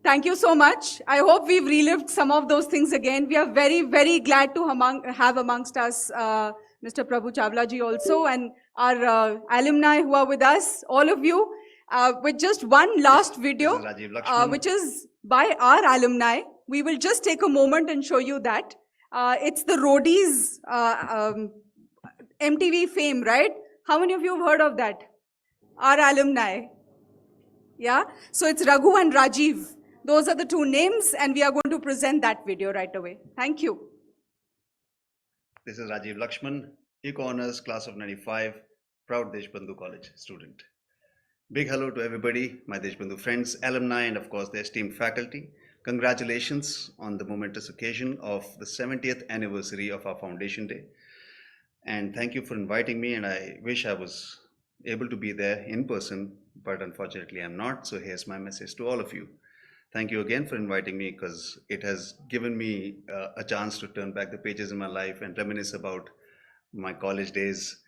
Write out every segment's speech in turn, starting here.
Thank you so much. I hope we've relived some of those things again. We are very, very glad to have amongst us Mr. Prabhu Chawla ji also, and our alumni who are with us, all of you, with just one last video, which is by our alumni. We will just take a moment and show you that. It's the Roadies MTV fame, right? How many of you have heard of that? Our alumni. Yeah? So it's Raghu and Rajiv. Those are the two names, and we are going to present that video right away. Thank you. This is Rajiv Lakshman, Eco Honors, class of 95, proud Deshbandhu College student. Big hello to everybody, my Deshbandhu friends, alumni, and of course the esteemed faculty. Congratulations on the momentous occasion of the 70th anniversary of our Foundation Day. And thank you for inviting me, and I wish I was able to be there in person, but unfortunately I'm not. So here's my message to all of you. Thank you again for inviting me, because it has given me a chance to turn back the pages in my life and reminisce about my college days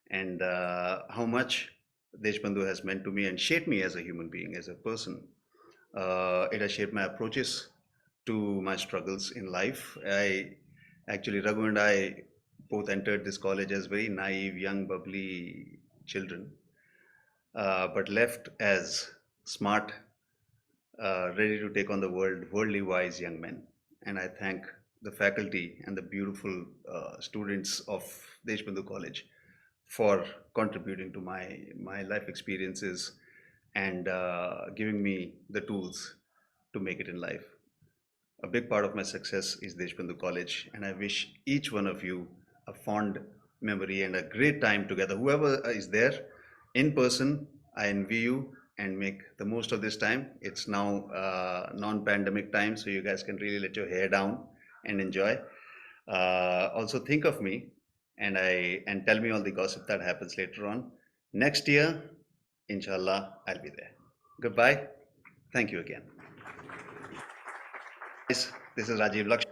and how much Deshbandhu has meant to me and shaped me as a human being, as a person. It has shaped my approaches to my struggles in life. Raghu and I both entered this college as very naive, young, bubbly children, but left as smart, ready to take on the world, worldly wise young men. And I thank the faculty and the beautiful students of Deshbandhu College for contributing to my life experiences and giving me the tools to make it in life. A big part of my success is Deshbandhu College, and I wish each one of you a fond memory and a great time together. Whoever is there in person, I envy you, and make the most of this time. It's now non-pandemic time, so you guys can really let your hair down and enjoy. Also think of me and tell me all the gossip that happens later on. Next year, inshallah, I'll be there. Goodbye. Thank you again. This is Rajiv Lakshman.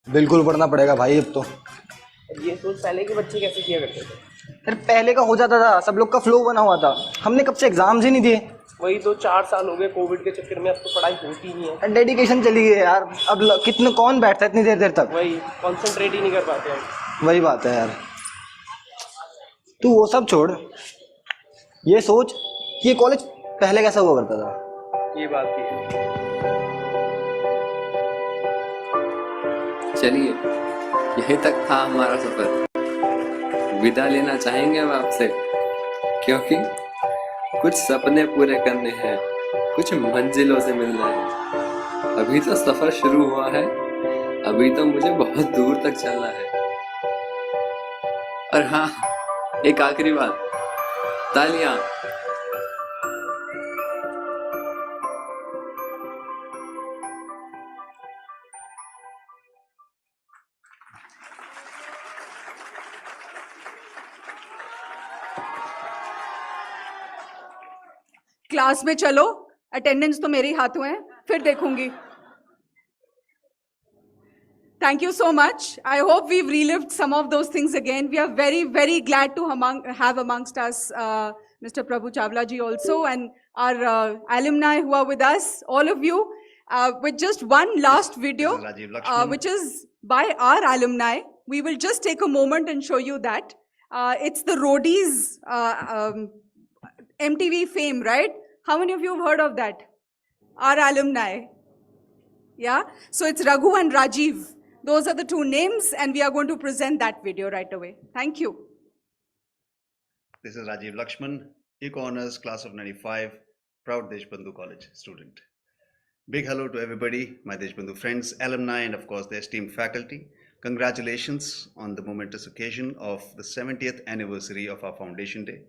बिल्कुल पढ़ना पड़ेगा भाई अब तो। ये सोच पहले के बच्चे कैसे किया करते थे? यार पहले का हो जाता था, सब लोग का फ्लो बना हुआ था। हमने कब से एग्जाम्स ही नहीं दिए। वही तो 4 साल हो गए कोविड के चक्कर में, अब तो पढ़ाई होती नहीं है। डेडिकेशन चली गई यार, अब कितने कौन बैठता है इतनी देर तक। वही कंसंट्रेट ही नहीं कर पाते हम। वही बात है यार। तू वो सब छोड़, ये सोच कि ये कॉलेज पहले कैसा हुआ करता था। ये बात भी है। चलिए, यहीं तक था हमारा सफर। विदा लेना चाहेंगे हम आपसे, क्योंकि कुछ सपने पूरे करने हैं, कुछ मंजिलों से मिलना है। अभी तो सफर शुरू हुआ है, अभी तो मुझे बहुत दूर तक चलना है। और हाँ, एक आखिरी बात, तालियां। क्लास में चलो, अटेंडेंस तो मेरे हाथों है, फिर देखूंगी। Thank you so much. I hope we've relived some of those things again. We are very, very glad to have amongst us Mr. Prabhu Chawla ji also, and our alumni who are with us, all of you, with just one last video, which is by our alumni. We will just take a moment and show you that. It's the Roadies MTV fame, right? How many of you have heard of that? Our alumni. Yeah? So it's Raghu and Rajiv. Those are the two names, and we are going to present that video right away. Thank you. This is Rajiv Lakshman, Eco Honors, class of 95, proud Deshbandhu College student. Big hello to everybody, my Deshbandhu friends, alumni, and of course their esteemed faculty. Congratulations on the momentous occasion of the 70th anniversary of our Foundation Day.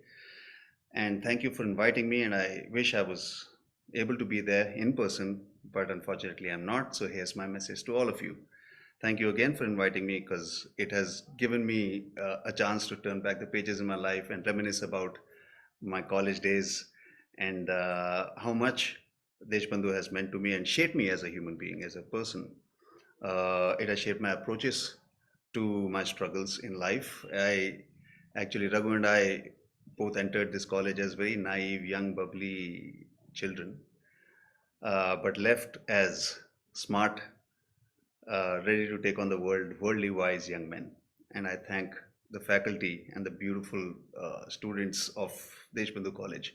And thank you for inviting me, and I wish I was able to be there in person, but unfortunately I'm not. So here's my message to all of you. Thank you again for inviting me, because it has given me a chance to turn back the pages in my life and reminisce about my college days and how much Deshbandhu has meant to me and shaped me as a human being, as a person. It has shaped my approaches to my struggles in life. Raghu and I both entered this college as very naive, young, bubbly children, but left as smart, ready to take on the world, worldly wise young men. And I thank the faculty and the beautiful students of Deshbandhu College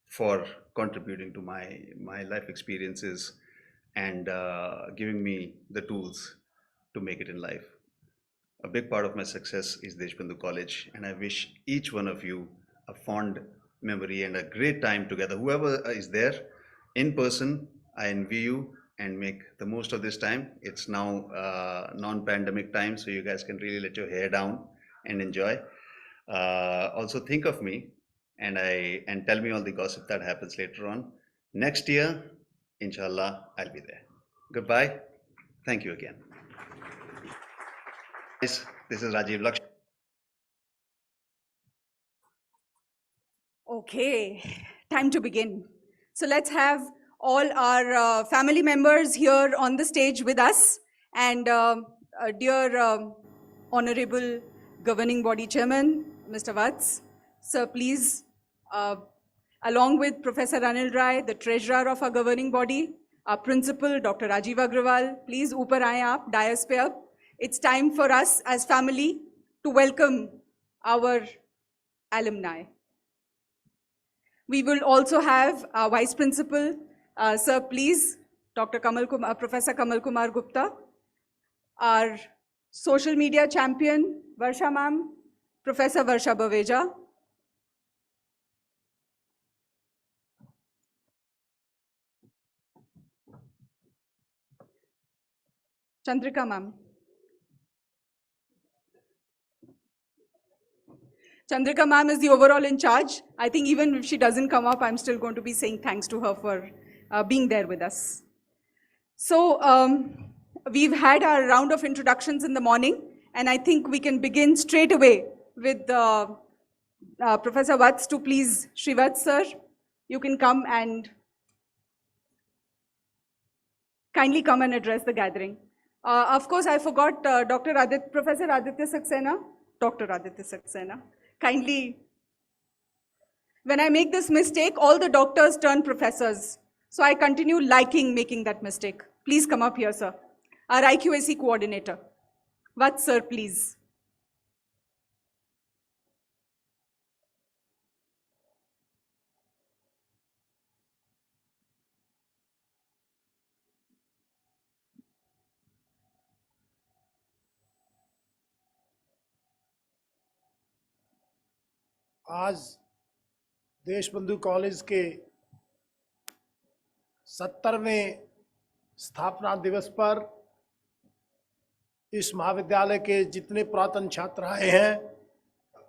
for contributing to my life experiences and giving me the tools to make it in life. A big part of my success is Deshbandhu College, and I wish each one of you a fond memory and a great time together. Whoever is there in person, I envy you, and make the most of this time. It's now non-pandemic time, so you guys can really let your hair down and enjoy. Also think of me and tell me all the gossip that happens later on. Next year, inshallah, I'll be there. Goodbye. Thank you again. This is Rajiv Lakshman. Okay, time to begin. So let's have all our family members here on the stage with us, and dear Honorable Governing Body Chairman, Mr. Vats, sir, please, along with Professor Anil Rai, the Treasurer of our governing body, our Principal, Dr. Rajiv Agrawal, please upar aaye aap, dais pe ab. It's time for us as family to welcome our alumni. We will also have our Vice Principal, sir, please, Professor Kamal Kumar Gupta, our social media champion, Varsha ma'am, Professor Varsha Baveja, Chandrika ma'am. Chandrika ma'am is the overall in charge. I think even if she doesn't come up, I'm still going to be saying thanks to her for being there with us. So we've had our round of introductions in the morning, and I think we can begin straight away with Professor Vats to please. Srivats sir, you can come and kindly come and address the gathering. Of course, I forgot Professor Aditya Saxena, Dr. Aditya Saxena. Kindly, when I make this mistake, all the doctors turn professors. So I continue liking making that mistake. Please come up here, sir. Our IQAC coordinator. Vats sir, please. आज Deshbandhu college के 70वें स्थापना दिवस पर इस महाविद्यालय के जितने पुरातन छात्र आए हैं,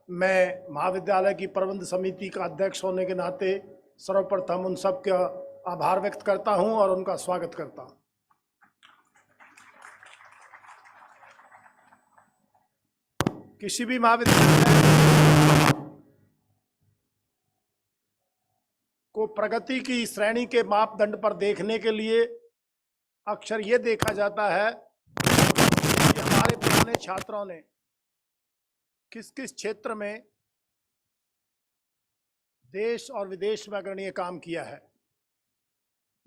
मैं महाविद्यालय की प्रबंध समिति का अध्यक्ष होने के नाते सर्वप्रथम उन सब का आभार व्यक्त करता हूं और उनका स्वागत करता हूं। किसी भी महाविद्यालय को प्रगति की श्रेणी के मापदंड पर देखने के लिए अक्सर ये देखा जाता है कि हमारे पुराने छात्रों ने किस किस क्षेत्र में देश और विदेश में अग्रणीय काम किया है।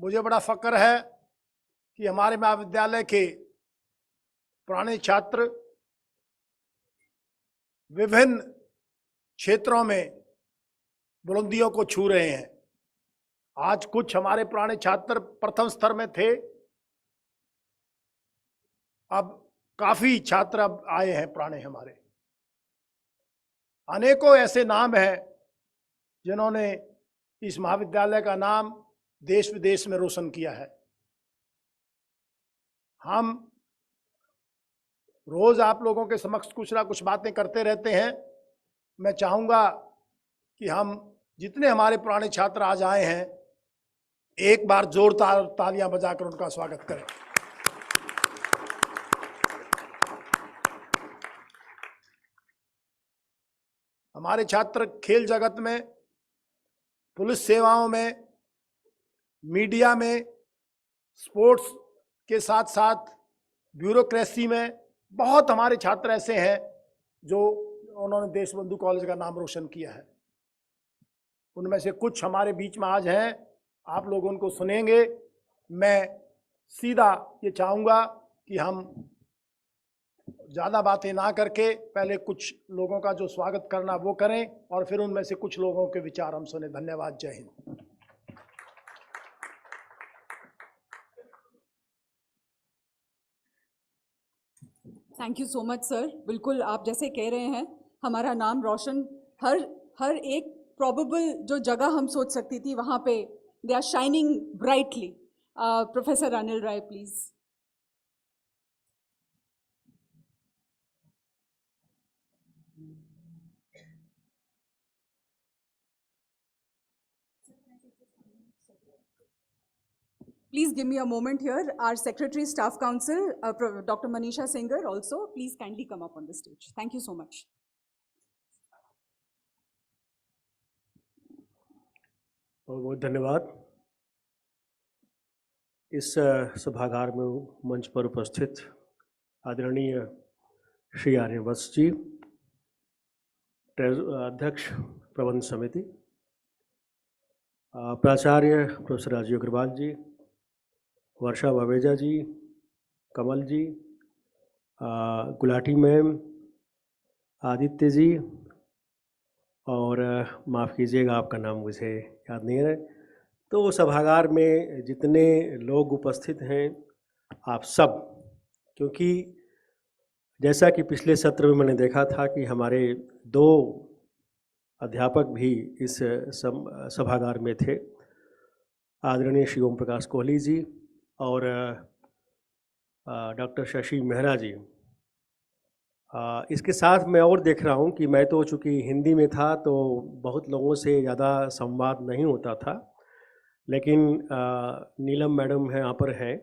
मुझे बड़ा फक्र है कि हमारे महाविद्यालय के पुराने छात्र विभिन्न क्षेत्रों में बुलंदियों को छू रहे हैं। आज कुछ हमारे पुराने छात्र प्रथम स्तर में थे, अब काफी छात्र अब आए हैं पुराने हमारे। अनेकों ऐसे नाम हैं जिन्होंने इस महाविद्यालय का नाम देश विदेश में रोशन किया है। हम रोज आप लोगों के समक्ष कुछ ना कुछ बातें करते रहते हैं। मैं चाहूंगा कि हम जितने हमारे पुराने छात्र आज आए हैं, एक बार जोरदार तालियां बजाकर उनका स्वागत करें। हमारे छात्र खेल जगत में, पुलिस सेवाओं में, मीडिया में, स्पोर्ट्स के साथ साथ ब्यूरोक्रेसी में बहुत हमारे छात्र ऐसे हैं जो उन्होंने देशबंधु कॉलेज का नाम रोशन किया है। उनमें से कुछ हमारे बीच में आज हैं, आप लोग उनको सुनेंगे। मैं सीधा ये चाहूँगा कि हम ज़्यादा बातें ना करके पहले कुछ लोगों का जो स्वागत करना वो करें और फिर उनमें से कुछ लोगों के विचार हम सुने। धन्यवाद। जय Hind. Thank you so much sir. बिल्कुल आप जैसे कह रहे हैं, हमारा नाम रोशन हर एक प्रोबेबल जो जगह हम सोच सकती थी वहाँ पे they are shining brightly. Professor Anil Rai please. Please give me a moment here. Our Secretary Staff Council, Dr. Manisha Singer also, please kindly come up on the stage. Thank you so much. बहुत बहुत धन्यवाद। इस सभागार में मंच पर उपस्थित आदरणीय श्री आर्यवत्स जी, अध्यक्ष प्रबंध समिति, प्राचार्य प्रोफेसर राजीव अग्रवाल जी, वर्षा बावेजा जी, कमल जी, गुलाटी मैम, आदित्य जी, और माफ़ कीजिएगा आपका नाम मुझे याद नहीं है। तो सभागार में जितने लोग उपस्थित हैं आप सब, क्योंकि जैसा कि पिछले सत्र में मैंने देखा था कि हमारे 2 अध्यापक भी इस सभागार में थे, आदरणीय श्री ओम प्रकाश कोहली जी और डॉक्टर शशि मेहरा जी। इसके साथ मैं और देख रहा हूँ कि मैं तो चूँकि हिंदी में था तो बहुत लोगों से ज़्यादा संवाद नहीं होता था, लेकिन नीलम मैडम है यहाँ पर हैं,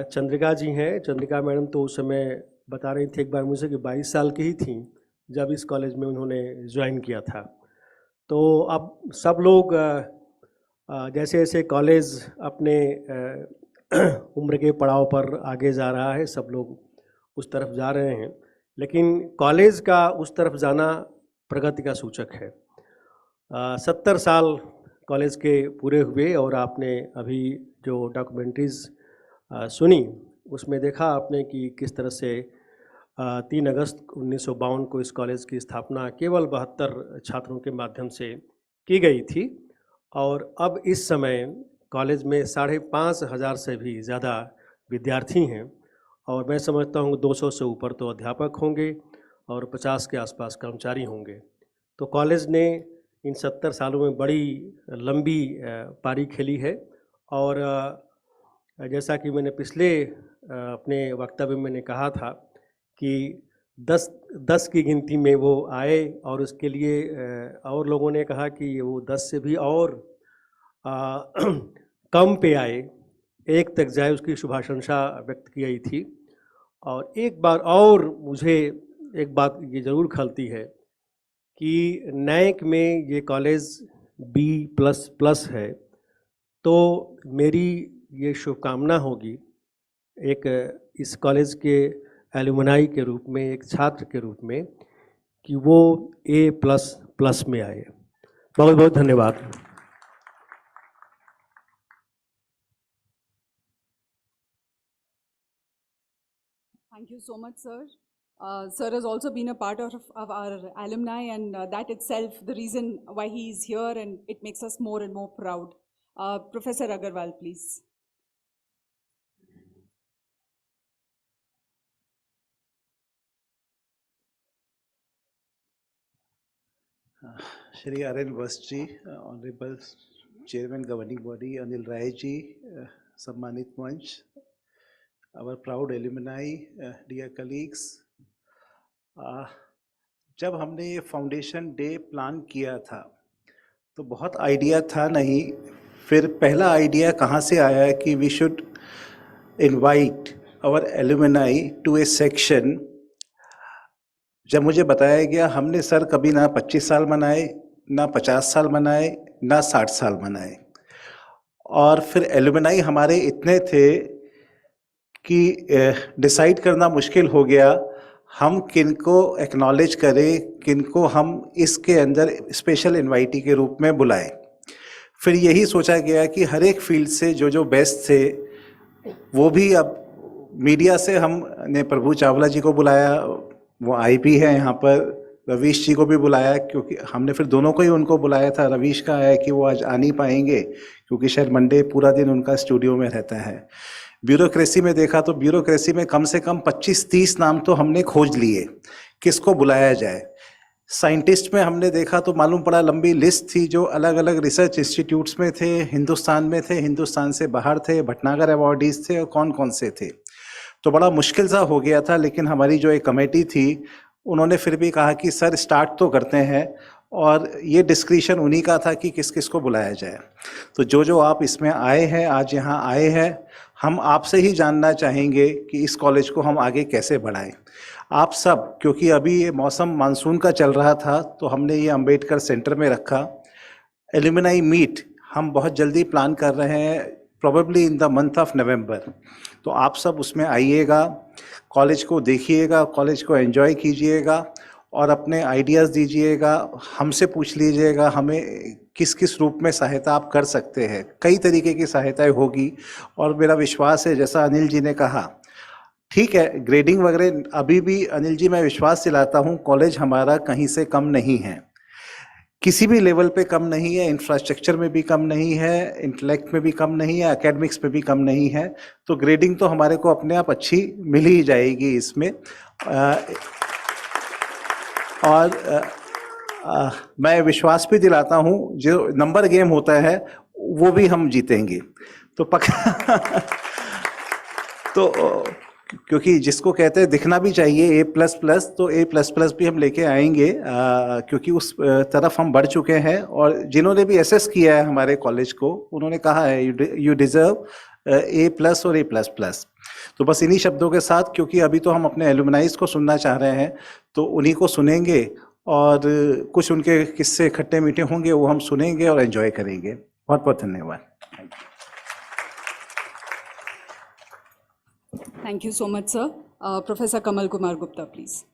चंद्रिका जी हैं। चंद्रिका मैडम तो उस समय बता रही थी एक बार मुझे कि 22 साल की ही थी जब इस कॉलेज में उन्होंने ज्वाइन किया था। तो अब सब लोग जैसे जैसे कॉलेज अपने उम्र के पड़ाव पर आगे जा रहा है, सब लोग उस तरफ जा रहे हैं, लेकिन कॉलेज का उस तरफ जाना प्रगति का सूचक है। 70 साल कॉलेज के पूरे हुए और आपने अभी जो डॉक्यूमेंट्रीज़ सुनी उसमें देखा आपने कि किस तरह से 3 अगस्त 1952 को इस कॉलेज की स्थापना केवल 72 छात्रों के माध्यम से की गई थी और अब इस समय कॉलेज में 5,500 से भी ज़्यादा विद्यार्थी हैं और मैं समझता हूँ 200 से ऊपर तो अध्यापक होंगे और 50 के आसपास कर्मचारी होंगे। तो कॉलेज ने इन 70 सालों में बड़ी लंबी पारी खेली है और जैसा कि मैंने पिछले अपने वक्तव्य में मैंने कहा था कि 10 की गिनती में वो आए और उसके लिए और लोगों ने कहा कि वो 10 से भी और कम पे आए, 1 तक जाए, उसकी शुभाशंसा व्यक्त की गई थी। और एक बार और मुझे एक बात ये ज़रूर खलती है कि नैक में ये कॉलेज B++ है, तो मेरी ये शुभकामना होगी एक इस कॉलेज के एलुमनाई के रूप में, एक छात्र के रूप में, कि वो A++ में आए। बहुत बहुत धन्यवाद। Thank you so much, sir. Sir has also been a part of our alumni, and that itself, the reason why he is here, and it makes us more and more proud. Professor Agarwal, please. Shri R.N. Vast-ji, Honorable Chairman Governing Body Anil Rai-ji, Sammanit Manch, our proud alumni, dear colleagues. जब हमने ये foundation day plan किया था तो बहुत idea था नहीं. फिर पहला आइडिया कहाँ से आया कि we should invite our alumni to a section. जब मुझे बताया गया, हमने सर कभी ना 25 साल मनाए, ना 50 साल मनाए, ना 60 साल मनाए, और फिर एलुमनाई हमारे इतने थे कि डिसाइड करना मुश्किल हो गया हम किनको एक्नॉलेज करें, किनको हम इसके अंदर स्पेशल इनवाइटी के रूप में बुलाएं. फिर यही सोचा गया कि हर एक फील्ड से जो बेस्ट थे वो भी. अब मीडिया से हमने प्रभु चावला जी को बुलाया, वो आईपी है यहाँ पर. रवीश जी को भी बुलाया, क्योंकि हमने फिर दोनों को ही उनको बुलाया था. रवीश का है कि वो आज आ नहीं पाएंगे क्योंकि शायद मंडे पूरा दिन उनका स्टूडियो में रहता है. ब्यूरोक्रेसी में देखा तो ब्यूरोक्रेसी में कम से कम 25-30 नाम तो हमने खोज लिए किसको बुलाया जाए. साइंटिस्ट में हमने देखा तो मालूम पड़ा लंबी लिस्ट थी जो अलग अलग रिसर्च इंस्टीट्यूट्स में थे, हिंदुस्तान में थे, हिंदुस्तान से बाहर थे, भटनागर अवॉर्डीज थे, और कौन कौन से थे. तो बड़ा मुश्किल सा हो गया था. लेकिन हमारी जो एक कमेटी थी उन्होंने फिर भी कहा कि सर स्टार्ट तो करते हैं, और ये डिस्क्रिशन उन्हीं का था कि किस किस को बुलाया जाए. तो जो आप इसमें आए हैं, आज यहाँ आए हैं, हम आपसे ही जानना चाहेंगे कि इस कॉलेज को हम आगे कैसे बढ़ाएं. आप सब, क्योंकि अभी ये मौसम मानसून का चल रहा था तो हमने ये अंबेडकर सेंटर में रखा. एलुमनाई मीट हम बहुत जल्दी प्लान कर रहे हैं, probably in the month of November. तो आप सब उसमें आइएगा, कॉलेज को देखिएगा, कॉलेज को एंजॉय कीजिएगा और अपने आइडियाज़ दीजिएगा. हमसे पूछ लीजिएगा हमें किस किस रूप में सहायता आप कर सकते हैं. कई तरीके की सहायताएं होगी, और मेरा विश्वास है जैसा अनिल जी ने कहा, ठीक है ग्रेडिंग वगैरह अभी भी, अनिल जी मैं विश्वास दिलाता हूँ कॉलेज हमारा कहीं से कम नहीं है, किसी भी लेवल पे कम नहीं है. इंफ्रास्ट्रक्चर में भी कम नहीं है, इंटेलेक्ट में भी कम नहीं है, एकेडमिक्स में भी कम नहीं है. तो ग्रेडिंग तो हमारे को अपने आप अच्छी मिल ही जाएगी इसमें. और मैं विश्वास भी दिलाता हूँ जो नंबर गेम होता है वो भी हम जीतेंगे. तो पक्का तो क्योंकि जिसको कहते हैं दिखना भी चाहिए A++, तो A++ भी हम लेके आएंगे, क्योंकि उस तरफ हम बढ़ चुके हैं. और जिन्होंने भी एसेस किया है हमारे कॉलेज को उन्होंने कहा है यू डिजर्व A+ और A++. तो बस इन्हीं शब्दों के साथ, क्योंकि अभी तो हम अपने एलुमनाइज को सुनना चाह रहे हैं, तो उन्हीं को सुनेंगे और कुछ उनके किस्से खट्टे मीठे होंगे वो हम सुनेंगे और एंजॉय करेंगे. बहुत बहुत धन्यवाद. Thank you so much, sir. Professor Kamal Kumar Gupta, please.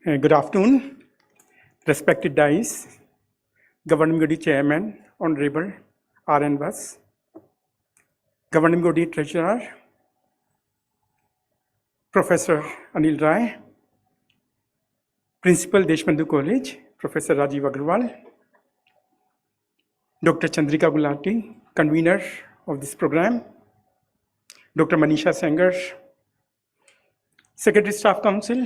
Good afternoon, respected dais, Governing Body Chairman, Honorable R.N. Vast, Governing Body Treasurer, Professor Anil Rai, Principal Deshbandhu College, Professor Rajiv Agarwal, Dr. Chandrika Gulati, Convener of this program, Dr. Manisha Sanger, Secretary Staff Council,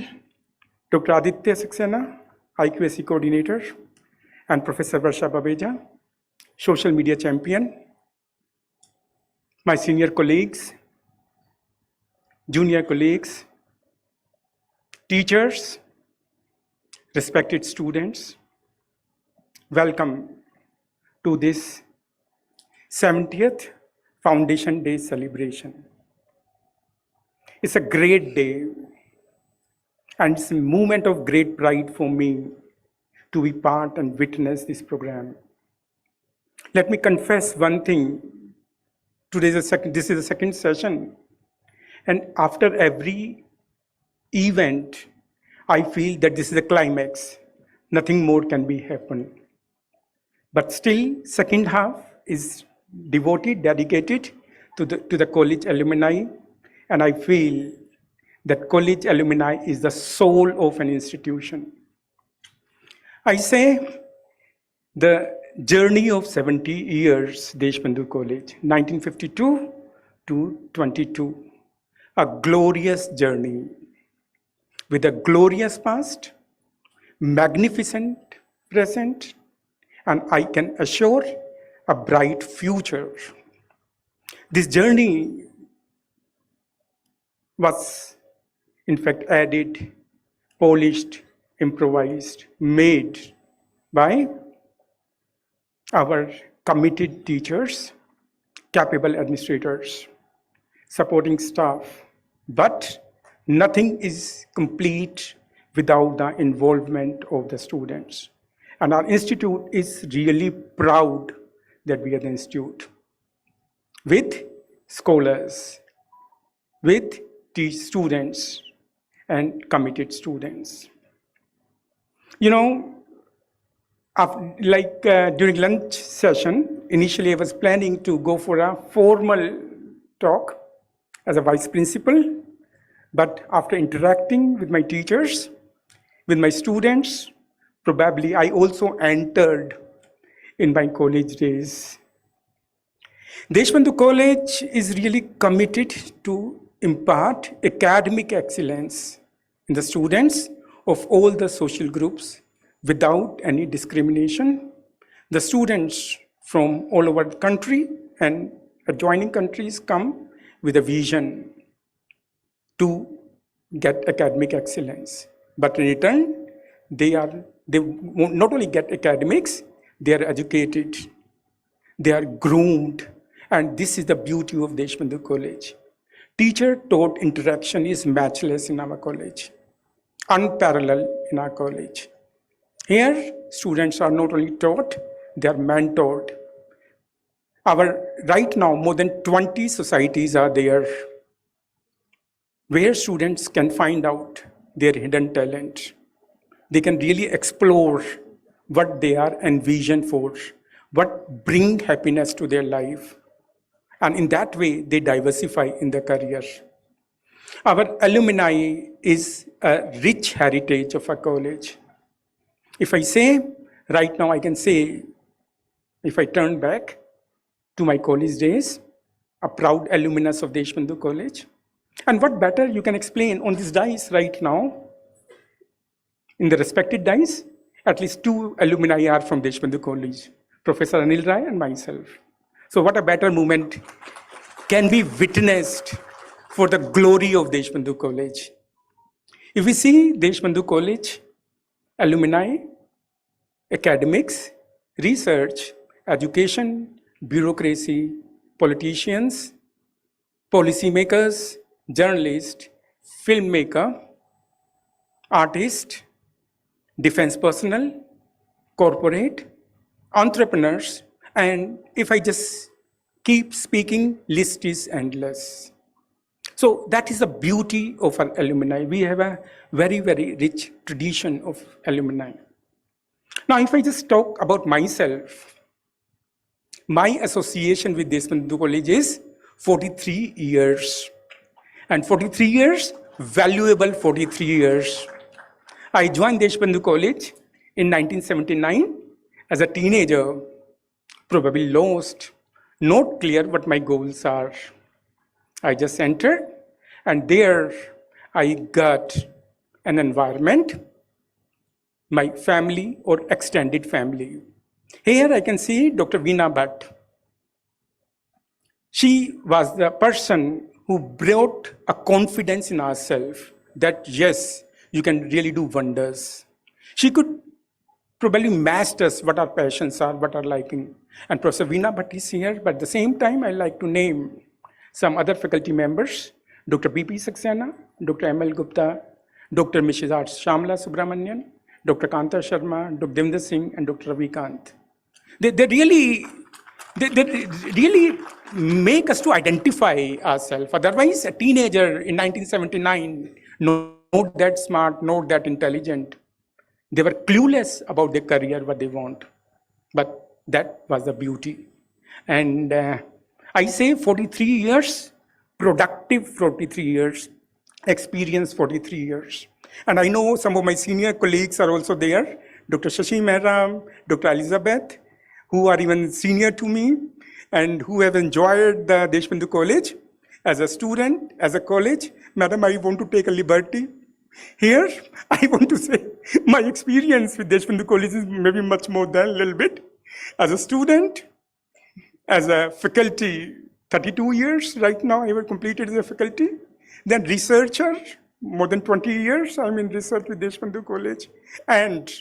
Dr. Aditya Saxena, IQAC Coordinator, and Professor Varsha Babeja, Social Media Champion, my senior colleagues, junior colleagues, teachers, respected students, welcome to this 70th Foundation Day celebration. It's a great day, and it's a moment of great pride for me to be part and witness this program. Let me confess one thing. This is the second session, and after every event, I feel that this is the climax. Nothing more can be happen. But still, second half is devoted, dedicated to the college alumni, and I feel that college alumni is the soul of an institution. I say the journey of 70 years, Deshbandhu College, 1952 to 22, a glorious journey with a glorious past, magnificent present, and I can assure a bright future. This journey was in fact added, polished, improvised, made by our committed teachers, capable administrators, supporting staff, but nothing is complete without the involvement of the students. And our institute is really proud that we are the institute with scholars, with students and committed students. You know, during lunch session, initially I was planning to go for a formal talk as a vice principal, but after interacting with my teachers, with my students, probably I also entered in my college days. Deshbandhu College is really committed to impart academic excellence in the students of all the social groups without any discrimination. The students from all over the country and adjoining countries come with a vision to get academic excellence. But in return, they not only get academics, they are educated, they are groomed, and this is the beauty of Deshbandhu College. Teacher-taught interaction is matchless in our college, unparalleled in our college. Here, students are not only taught, they are mentored. Right now, more than 20 societies are there where students can find out their hidden talent. They can really explore what they are envisioned for, what bring happiness to their life. And in that way, they diversify in their career. Our alumni is a rich heritage of our college. If I say, right now I can say, if I turn back to my college days, a proud alumnus of Deshbandhu College. And what better you can explain on this dais right now, in the respected dais, at least 2 alumni are from Deshbandhu College, Professor Anil Rai and myself. So what a better moment can be witnessed for the glory of Deshbandhu College. If we see Deshbandhu College, alumni, academics, research, education, bureaucracy, politicians, policymakers, journalists, filmmaker, artist, defense personnel, corporate, entrepreneurs, and if I just keep speaking, list is endless. So that is the beauty of our alumni. We have a very, very rich tradition of alumni. Now, if I just talk about myself, my association with Deshbandhu College is 43 years. And 43 years, valuable 43 years. I joined Deshbandhu College in 1979 as a teenager, probably lost, not clear what my goals are. I just entered, and there I got an environment, my family or extended family. Here I can see Dr. Veena Bhatt. She was the person who brought a confidence in ourselves that yes, you can really do wonders. She could probably match us what our passions are, what our liking. And Professor Veena Bhatt is here, but at the same time, I like to name some other faculty members, Dr. B.P. Saxena, Dr. M.L. Gupta, Dr. Mrs. R. Shamla Subramanian, Dr. Kanta Sharma, Dr. Devendra Singh, and Dr. Ravi Kant. They really make us to identify ourselves. Otherwise, a teenager in 1979, not that smart, not that intelligent. They were clueless about their career, what they want. But that was the beauty. And I say 43 years, productive 43 years, experience 43 years. And I know some of my senior colleagues are also there, Dr. Shashi Mehra, Dr. Elizabeth, who are even senior to me and who have enjoyed the Deshbandhu College as a student, as a college. Madam, I want to take a liberty. Here, I want to say my experience with Deshbandhu College is maybe much more than a little bit. As a student, as a faculty, 32 years right now I have completed as a faculty. Then researcher, more than 20 years I'm in research with Deshbandhu College. And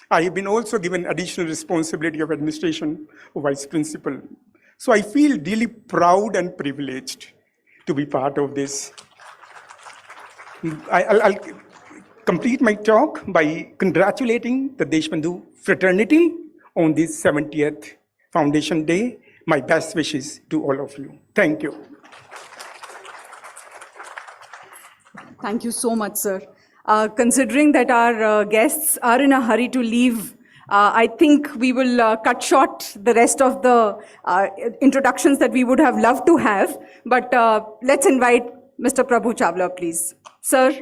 I have been also given additional responsibility of administration of vice principal. So I feel really proud and privileged to be part of this. I'll complete my talk by congratulating the Deshbandhu fraternity on this 70th Foundation Day. My best wishes to all of you. Thank you. Thank you so much, sir. Considering that our guests are in a hurry to leave, I think we will cut short the rest of the introductions that we would have loved to have. But let's invite Mr. Prabhu Chawla, please. Sir.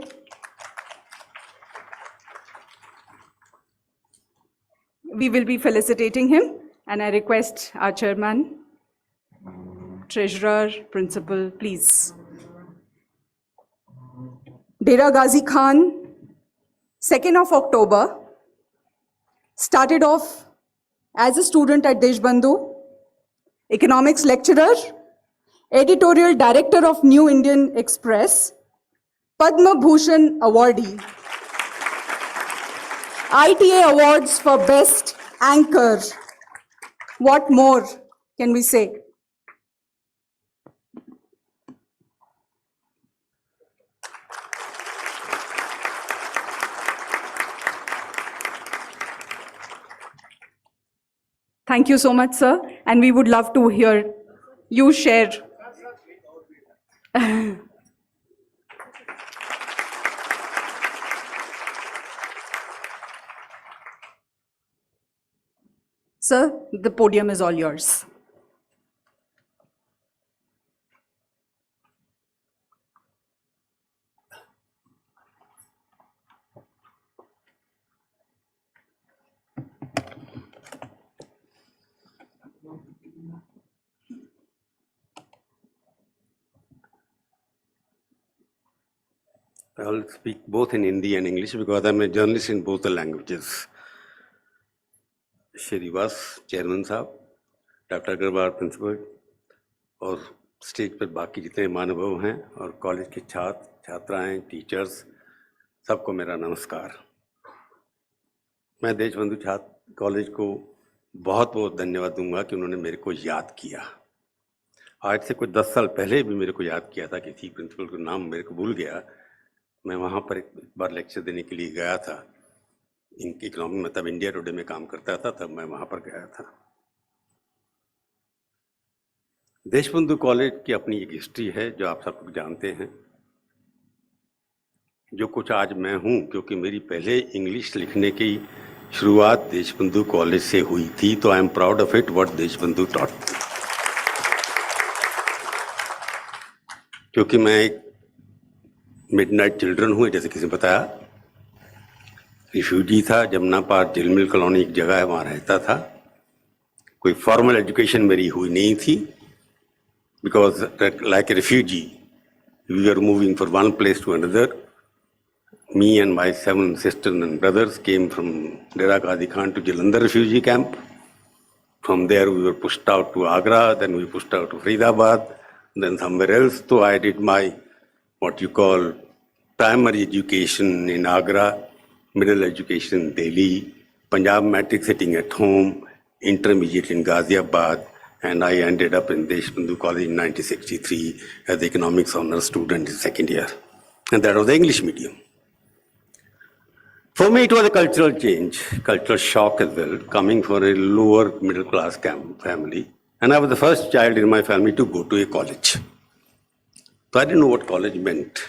We will be felicitating him, and I request our chairman, treasurer, principal, please. Dera Ghazi Khan, 2nd of October, started off as a student at Deshbandhu, economics lecturer, editorial director of New Indian Express, Padma Bhushan awardee, ITA awards for best anchor. What more can we say? Thank you so much, sir. And we would love to hear you share. Sir, the podium is all yours. I'll speak both in Hindi and English because I'm a journalist in both the languages. Shrivas chairman साहब, doctor Agarwal principal और stage पर बाकी जितने महानुभाव हैं और college के छात्र छात्राएं टीचर्स सबको मेरा नमस्कार। मैं देशबंधु छात्र कॉलेज को बहुत बहुत धन्यवाद दूंगा कि उन्होंने मेरे को याद किया। आज से कुछ 10 साल पहले भी मेरे को याद किया था, किसी प्रिंसिपल का नाम मेरे को भूल गया। मैं वहाँ पर एक बार लेक्चर देने के लिए गया था, इनकी इकोनॉमी मतलब इंडिया टुडे में काम करता था, तब मैं वहाँ पर गया था। देशबंधु कॉलेज की अपनी एक हिस्ट्री है जो आप सब लोग जानते हैं। जो कुछ आज मैं हूँ, क्योंकि मेरी पहले इंग्लिश लिखने की शुरुआत देशबंधु कॉलेज से हुई थी, तो I am proud of it what Deshbandhu taught. क्योंकि मैं एक मिडनाइट चिल्ड्रन हूँ, जैसे किसी ने बताया, रिफ्यूजी था, जमुना पार झिलमिल कॉलोनी एक जगह है, वहाँ रहता था। कोई फॉर्मल एजुकेशन मेरी हुई नहीं थी, because like a refugee we are moving from one place to another. Me and my 7 sisters and brothers came from Dera Ghazi Khan to Jalandhar refugee camp. From there we were pushed out to Agra, then we pushed out to Faridabad, then somewhere else. So I did my what you call primary education in Agra, middle education in Delhi, Punjab matric sitting at home, intermediate in Ghaziabad, and I ended up in Deshbandhu College in 1963 as the economics honors student in second year. And that was the English medium. For me, it was a cultural change, cultural shock as well, coming from a lower middle class family. And I was the first child in my family to go to a college. So I didn't know what college meant.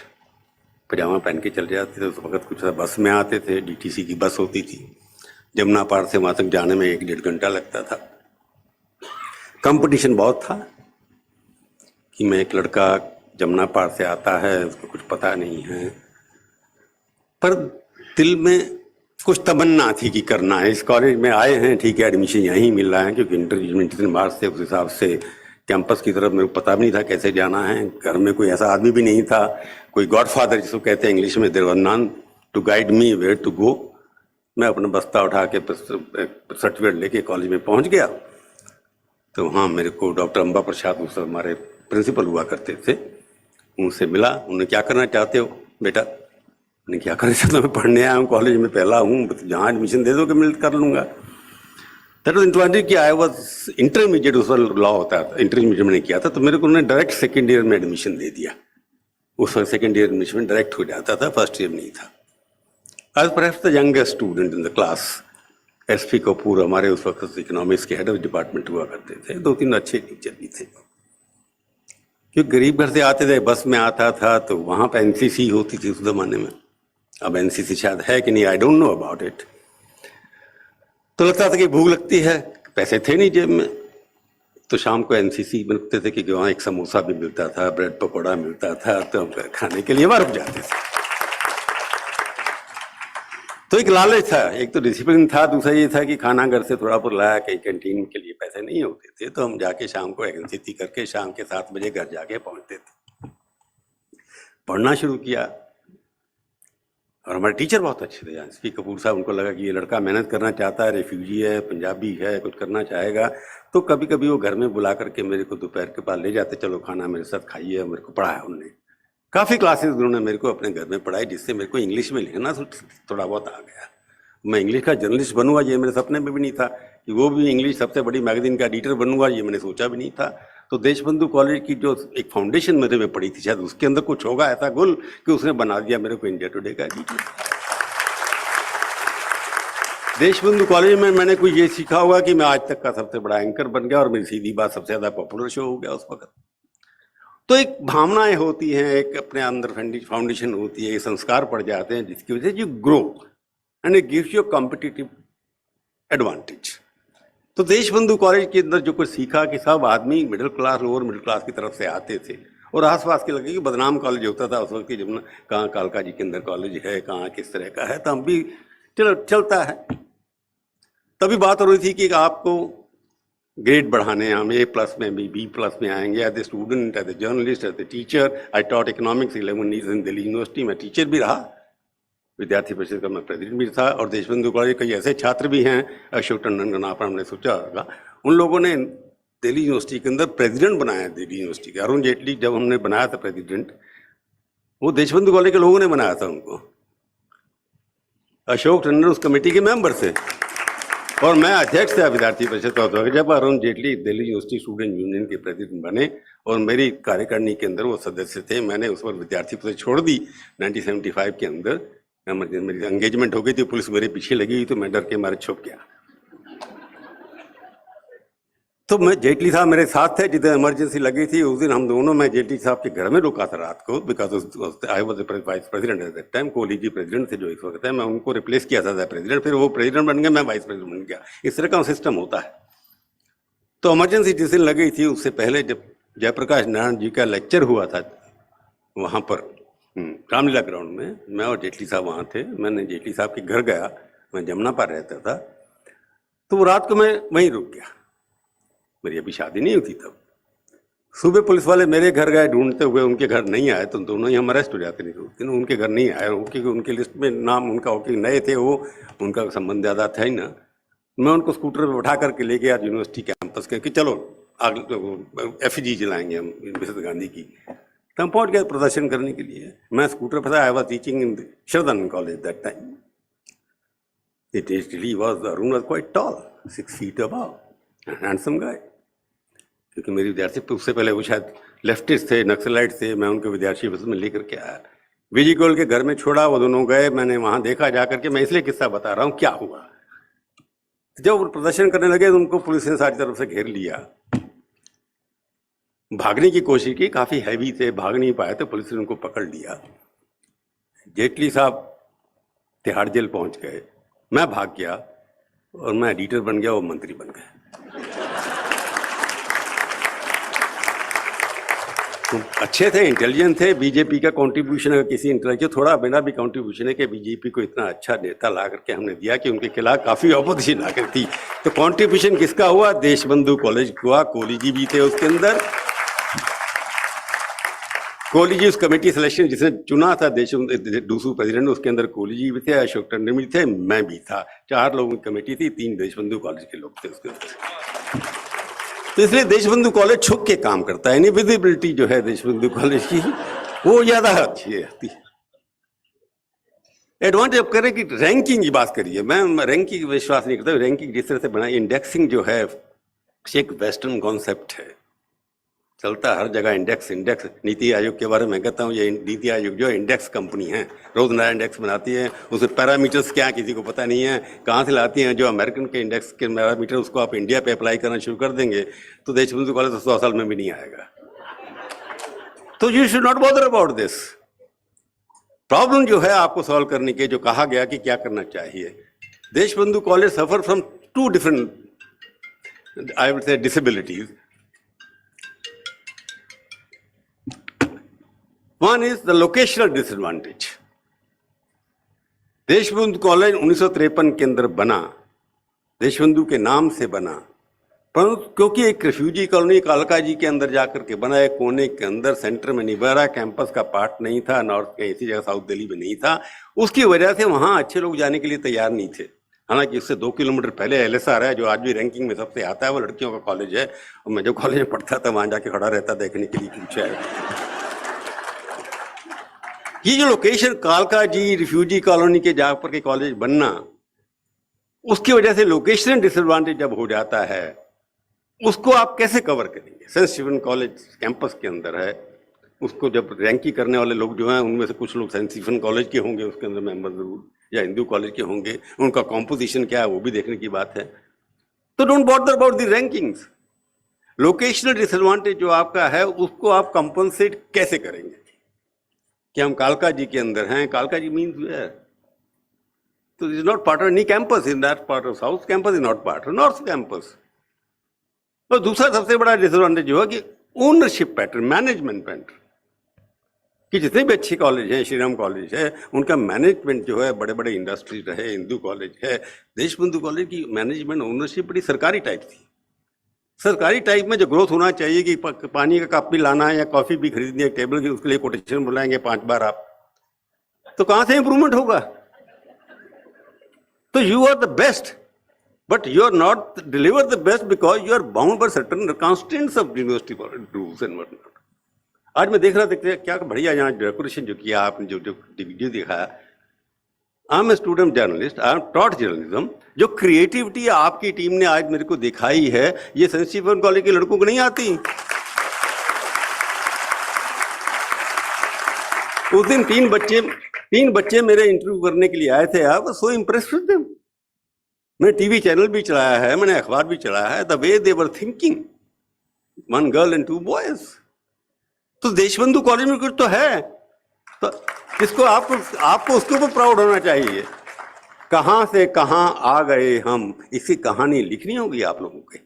पजामा पहन के चल जाते थे, उस वक्त कुछ बस में आते थे, डीटीसी की बस होती थी, जमुना पार से वहाँ तक जाने में 1-1.5 घंटा लगता था। कंपटीशन बहुत था कि मैं एक लड़का जमुना पार से आता है, उसको कुछ पता नहीं है, पर दिल में कुछ तमन्ना थी कि करना है। इस कॉलेज में आए हैं, ठीक है, एडमिशन यहीं मिल रहा है, क्योंकि इंटरव्यू में जितने मार्क्स थे उस हिसाब से कैंपस की तरफ मेरे को पता भी नहीं था कैसे जाना है। घर में कोई ऐसा आदमी भी नहीं था, कोई गॉडफादर जिसको कहते हैं इंग्लिश में, there was none to guide me where to go. मैं अपना बस्ता उठा के सर्टिफिकेट लेके कॉलेज में पहुंच गया। तो वहाँ मेरे को डॉक्टर अम्बा प्रसाद, उस हमारे प्रिंसिपल हुआ करते थे, उनसे मिला। उन्होंने, क्या करना चाहते हो बेटा? मैंने, क्या करना चाहता हूँ, मैं पढ़ने आया हूँ, कॉलेज में पहला हूँ, जहाँ एडमिशन दे दो कि मैं कर लूँगा। दैट वाज इंटरमीडिएट कि आई वाज इंटरमीडिएट, उस वक्त लॉ होता था, इंटरमीडिएट मैंने किया था, तो मेरे को उन्होंने डायरेक्ट सेकेंड ईयर में एडमिशन दे दिया। उस वक्त सेकेंड ईयर एडमिशन डायरेक्ट हो जाता था, फर्स्ट ईयर नहीं था। I was perhaps the youngest student in the class. SP Kapoor हमारे उस वक्त इकोनॉमिक्स के हेड ऑफ डिपार्टमेंट हुआ करते थे, 2-3 अच्छे टीचर भी थे। क्योंकि गरीब घर से आते थे, बस में आता था, तो वहाँ पे एनसीसी होती थी उस जमाने में। अब एनसीसी शायद है कि नहीं, I don't know about it. तो लगता था कि भूख लगती है, पैसे थे नहीं जेब में, तो शाम को एनसीसी में रुकते थे, क्योंकि वहाँ एक समोसा भी मिलता था, ब्रेड पकौड़ा मिलता था, तो हम खाने के लिए वहाँ रुक जाते थे। तो एक लालच था, एक तो डिसिप्लिन था, दूसरा ये था कि खाना घर से थोड़ा बहुत लाया, कहीं कैंटीन के लिए पैसे नहीं होते थे, तो हम जाके शाम को एनसीसी करके शाम के 7 बजे घर जाके पहुँचते थे। पढ़ना शुरू किया, और हमारे टीचर बहुत अच्छे थे। एसपी कपूर साहब, उनको लगा कि ये लड़का मेहनत करना चाहता है, रेफ्यूजी है, पंजाबी है, कुछ करना चाहेगा, तो कभी कभी वो घर में बुला करके मेरे को दोपहर के बाद ले जाते, चलो खाना मेरे साथ खाइए। मेरे को पढ़ाया उन्होंने, काफ़ी क्लासेस उन्होंने मेरे को अपने घर में पढ़ाई, जिससे मेरे को इंग्लिश में लिखना थोड़ा बहुत आ गया। मैं इंग्लिश का जर्नलिस्ट बनूंगा ये मेरे सपने में भी नहीं था, कि वो भी इंग्लिश सबसे बड़ी मैगजीन का एडिटर बनूंगा ये मैंने सोचा भी नहीं था। तो देशबंधु कॉलेज की जो एक फाउंडेशन मेरे में पड़ी थी, शायद उसके अंदर कुछ होगा ऐसा गुल कि उसने बना दिया मेरे को इंडिया टुडे का एडिटर। देशबंधु कॉलेज में मैंने कुछ ये सीखा होगा कि मैं आज तक का सबसे बड़ा एंकर बन गया, और मेरी सीधी बात सबसे ज़्यादा पॉपुलर शो हो गया उस वक्त। तो एक भावनाएं होती हैं, एक अपने अंदर फाउंडेशन होती है, संस्कार पड़ जाते हैं, जिसकी वजह से you grow and it gives you competitive advantage. तो देशबंधु कॉलेज के अंदर जो कुछ सीखा कि सब आदमी middle class, lower middle class की तरफ से आते थे, और आसपास के लगे कि बदनाम कॉलेज होता था उस वक्त की, जब कहाँ कालका जी के अंदर कॉलेज है, कहाँ किस तरह का है, तो हम भी चलो चलता है। तभी बात हो रही थी कि आपको ग्रेड बढ़ाने हैं, हम A+ में भी B+ में आएंगे, as a student, as a journalist, as a teacher. I taught economics 11 years in Delhi university. मैं टीचर भी रहा, विद्यार्थी परिषद का मैं प्रेसिडेंट भी था, और देशबंधु कॉलेज कई ऐसे छात्र भी हैं, अशोक टंडन का नाम हमने सोचा होगा, उन लोगों ने दिल्ली यूनिवर्सिटी के अंदर प्रेसिडेंट बनाया। दिल्ली यूनिवर्सिटी के अरुण जेटली जब हमने बनाया था प्रेसिडेंट, वो देशबंधु कॉलेज के लोगों ने बनाया था उनको। अशोक टंडन उस कमेटी के मेंबर थे, और मैं अध्यक्ष था विद्यार्थी परिषद का। जब Arun Jaitley Delhi university student union के प्रेसिडेंट बने, और मेरी कार्यकारिणी के अंदर वो सदस्य थे, मैंने उस वक्त विद्यार्थी परिषद छोड़ दी 1975 के अंदर। मेरी एंगेजमेंट हो गई थी, पुलिस मेरे पीछे लगी हुई, तो मैं डर के मारे छुप गया। तो मैं, जेटली साहब मेरे साथ थे, जितने इमरजेंसी लगी थी उस दिन हम दोनों, मैं जेटली साहब के घर में रुका था रात को, because I was vice president at that time. Kohli ji president थे जो इस वक्त है, मैं उनको रिप्लेस किया था प्रेसिडेंट, फिर वो प्रेसिडेंट बन गए, मैं वाइस प्रेसिडेंट बन गया। इस तरह का सिस्टम होता है। तो इमरजेंसी जिस दिन लगी थी, उससे पहले जब जयप्रकाश नारायण जी का लेक्चर हुआ था वहाँ पर रामलीला ग्राउंड में, मैं और जेटली साहब वहाँ थे। मैंने जेटली साहब के घर गया, मैं जमुना पार रहता था, तो वो रात को मैं वहीं रुक गया। मेरी अभी शादी नहीं हुई थी तब। सुबह पुलिस वाले मेरे घर गए ढूंढते हुए, उनके घर नहीं आए, तो दोनों ही हम अरेस्ट हो जाते नहीं थे। उनके घर नहीं आए, उनके लिस्ट में नाम उनका नए थे, वो उनका संबंध ज़्यादा था ही ना। मैं उनको स्कूटर पर बैठा करके ले गया यूनिवर्सिटी कैंपस के, कि चलो आगे एफिजी जलाएंगे हम मिसेस गांधी की। तो हम पहुँच गए प्रदर्शन करने के लिए। मैं स्कूटर पर था, I was teaching in Shraddhanand college that time. It really was, Arun was quite tall, 6 feet above, handsome guy. क्योंकि मेरी विद्यार्थी उससे पहले वो शायद लेफ्टिस्ट थे, नक्सलाइट थे, मैं उनके विद्यार्थी बस में लेकर के आया, विजय गोल के घर में छोड़ा, वो दोनों गए, मैंने वहाँ देखा जाकर के। मैं इसलिए किस्सा बता रहा हूँ क्या हुआ। जब वो प्रदर्शन करने लगे तो उनको पुलिस ने सारी तरफ से घेर लिया, भागने की कोशिश की, काफ़ी हैवी थे, भाग नहीं पाए, तो पुलिस ने उनको पकड़ लिया। जेटली साहब तिहाड़ जेल पहुँच गए, मैं भाग गया, और मैं एडिटर बन गया, वो मंत्री बन गए। तो अच्छे थे, इंटेलिजेंट थे। बीजेपी का कंट्रीब्यूशन अगर किसी इंटेलेक्चुअल, थोड़ा मेरा भी कंट्रीब्यूशन है कि बीजेपी को इतना अच्छा नेता ला करके हमने दिया कि उनके खिलाफ काफ़ी ऑपोजिशन आ कर थी। तो कंट्रीब्यूशन किसका हुआ? देशबंधु कॉलेज हुआ। कोहली जी भी थे उसके अंदर। कोहली जी उस कमेटी सिलेक्शन जिसने चुना था दूसरे प्रेसिडेंट, उसके अंदर कोहली जी भी थे, अशोक टंडन भी थे, मैं भी था। 4 लोगों की कमेटी थी, 3 देशबंधु कॉलेज के लोग थे उसके अंदर। तो इसलिए देशबंधु कॉलेज छुप के काम करता है। विजिबिलिटी जो है देशबंधु कॉलेज की वो ज्यादा अच्छी है। एडवांटेज अब करें कि रैंकिंग की बात करिए, मैं रैंकिंग विश्वास नहीं करता। रैंकिंग जिस तरह से बनाई, इंडेक्सिंग जो है एक वेस्टर्न कॉन्सेप्ट है, चलता है हर जगह। इंडेक्स नीति आयोग के बारे में कहता हूँ, ये नीति आयोग जो इंडेक्स कंपनी है, रोज नया इंडेक्स बनाती है। उसमें पैरामीटर्स क्या किसी को पता नहीं है, कहाँ से लाती हैं। जो अमेरिकन के इंडेक्स के पैरामीटर उसको आप इंडिया पे अप्लाई करना शुरू कर देंगे तो देशबंधु कॉलेज 100 साल में भी नहीं आएगा। तो you should not bother about this. Problem जो है आपको सॉल्व करने के, जो कहा गया कि क्या करना चाहिए। Deshbandhu college suffer from 2 different I would say disabilities. One is the locational disadvantage. Deshbandhu college 1953 के अंदर बना, देशबंधु के नाम से बना, पर क्योंकि एक रिफ्यूजी कॉलोनी कालका जी के अंदर जाकर के बना, एक कोने के अंदर सेंटर में नहीं बना, कैंपस का पार्ट नहीं था, नॉर्थ के इसी जगह साउथ दिल्ली में नहीं था, उसकी वजह से वहाँ अच्छे लोग जाने के लिए तैयार नहीं थे। हालांकि उससे 2 किलोमीटर पहले LSR है, जो आज भी रैंकिंग में सबसे आता है, वो लड़कियों का कॉलेज है। और मैं जो कॉलेज में पढ़ता था वहाँ जाके खड़ा रहता देखने के लिए कुछ है। ये जो लोकेशन कालका जी रिफ्यूजी कॉलोनी के जहाँ पर के कॉलेज बनना, उसकी वजह से लोकेशन डिसएडवांटेज जब हो जाता है, उसको आप कैसे कवर करेंगे? सेंट स्टीफन कॉलेज कैंपस के अंदर है, उसको जब रैंकिंग करने वाले लोग जो हैं उनमें से कुछ लोग सेंट स्टीफन कॉलेज के होंगे उसके अंदर मेंबर जरूर, या हिंदू कॉलेज के होंगे, उनका कॉम्पोजिशन क्या है वो भी देखने की बात है। तो don't bother about the rankings. Locational disadvantage जो आपका है उसको आप कंपनसेट कैसे करेंगे? कि हम कालका जी के अंदर हैं, कालका जी मीन्स वेयर, तो is not part of any campus in that part of south campus, is not part of north campus. और दूसरा सबसे बड़ा डिसएडवांटेज जो है कि ओनरशिप पैटर्न, मैनेजमेंट पैटर्न, कि जितने भी अच्छे कॉलेज हैं, श्रीराम कॉलेज है, उनका मैनेजमेंट जो है बड़े बड़े इंडस्ट्रीज रहे, हिंदू कॉलेज है, देशबंधु कॉलेज की मैनेजमेंट ओनरशिप बड़ी सरकारी टाइप थी। सरकारी टाइप में जो ग्रोथ होना चाहिए कि पानी का कप भी लाना है या कॉफी भी खरीदनी है टेबल की, उसके लिए कोटेशन बुलाएंगे 5 बार आप, तो कहां से इंप्रूवमेंट होगा? तो you are the best, but you are not deliver the best because you are bound by certain constants of university rules and what not. आज मैं देख रहा था क्या बढ़िया यहाँ डेकोरेशन जो किया आपने, जो वीडियो दिखाया। I am a student journalist, I am taught journalism. जो क्रिएटिविटी आपकी टीम ने आज मेरे को दिखाई है, ये सेंट स्टीफन कॉलेज के लड़कों को नहीं आती। उस दिन 3 बच्चे मेरे इंटरव्यू करने के लिए आए थे। I was so impressed with them. मैंने टीवी चैनल भी चलाया है, मैंने अखबार भी चलाया है। The way they were thinking, 1 girl and 2 boys. तो देशबंधु कॉलेज में कुछ तो है, तो इसको आपको उसके ऊपर प्राउड होना चाहिए। कहां से कहां आ गए हम, इसकी कहानी लिखनी होगी आप लोगों की।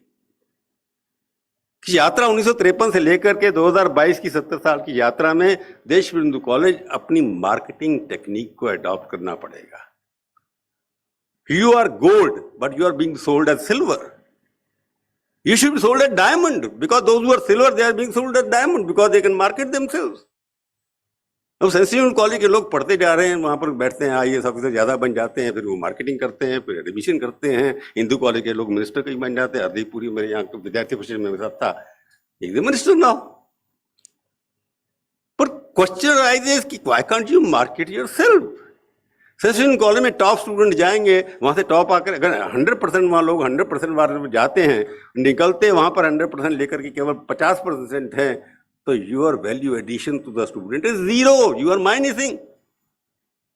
यात्रा 1953 से लेकर के 2022 की 70 साल की यात्रा में देशबंधु कॉलेज अपनी मार्केटिंग टेक्निक को अडॉप्ट करना पड़ेगा। You are gold but you are being sold as silver. You should be sold at diamond because those who are silver, they are being sold at diamond because they can market themselves. अब Saint Stephen college के लोग पढ़ते जा रहे हैं, वहाँ पर बैठते हैं, IAS ऑफिसर ज़्यादा बन जाते हैं, फिर वो मार्केटिंग करते हैं, फिर एडमिशन करते हैं। हिंदू कॉलेज के लोग मिनिस्टर कहीं बन जाते हैं। हरदीप पुरी मेरे यहाँ विद्यार्थी परिषद में साथ था, एकदम मिनिस्टर नाउ। पर क्वेश्चन राइजेस कि why can't you market yourself? Saint Stephen college में टॉप स्टूडेंट जाएंगे, वहाँ से टॉप आकर अगर 100% वहाँ लोग 100% वाले जाते हैं, निकलते वहाँ पर 100% लेकर के केवल 50% है, तो your value addition to the student is 0। You are minusing.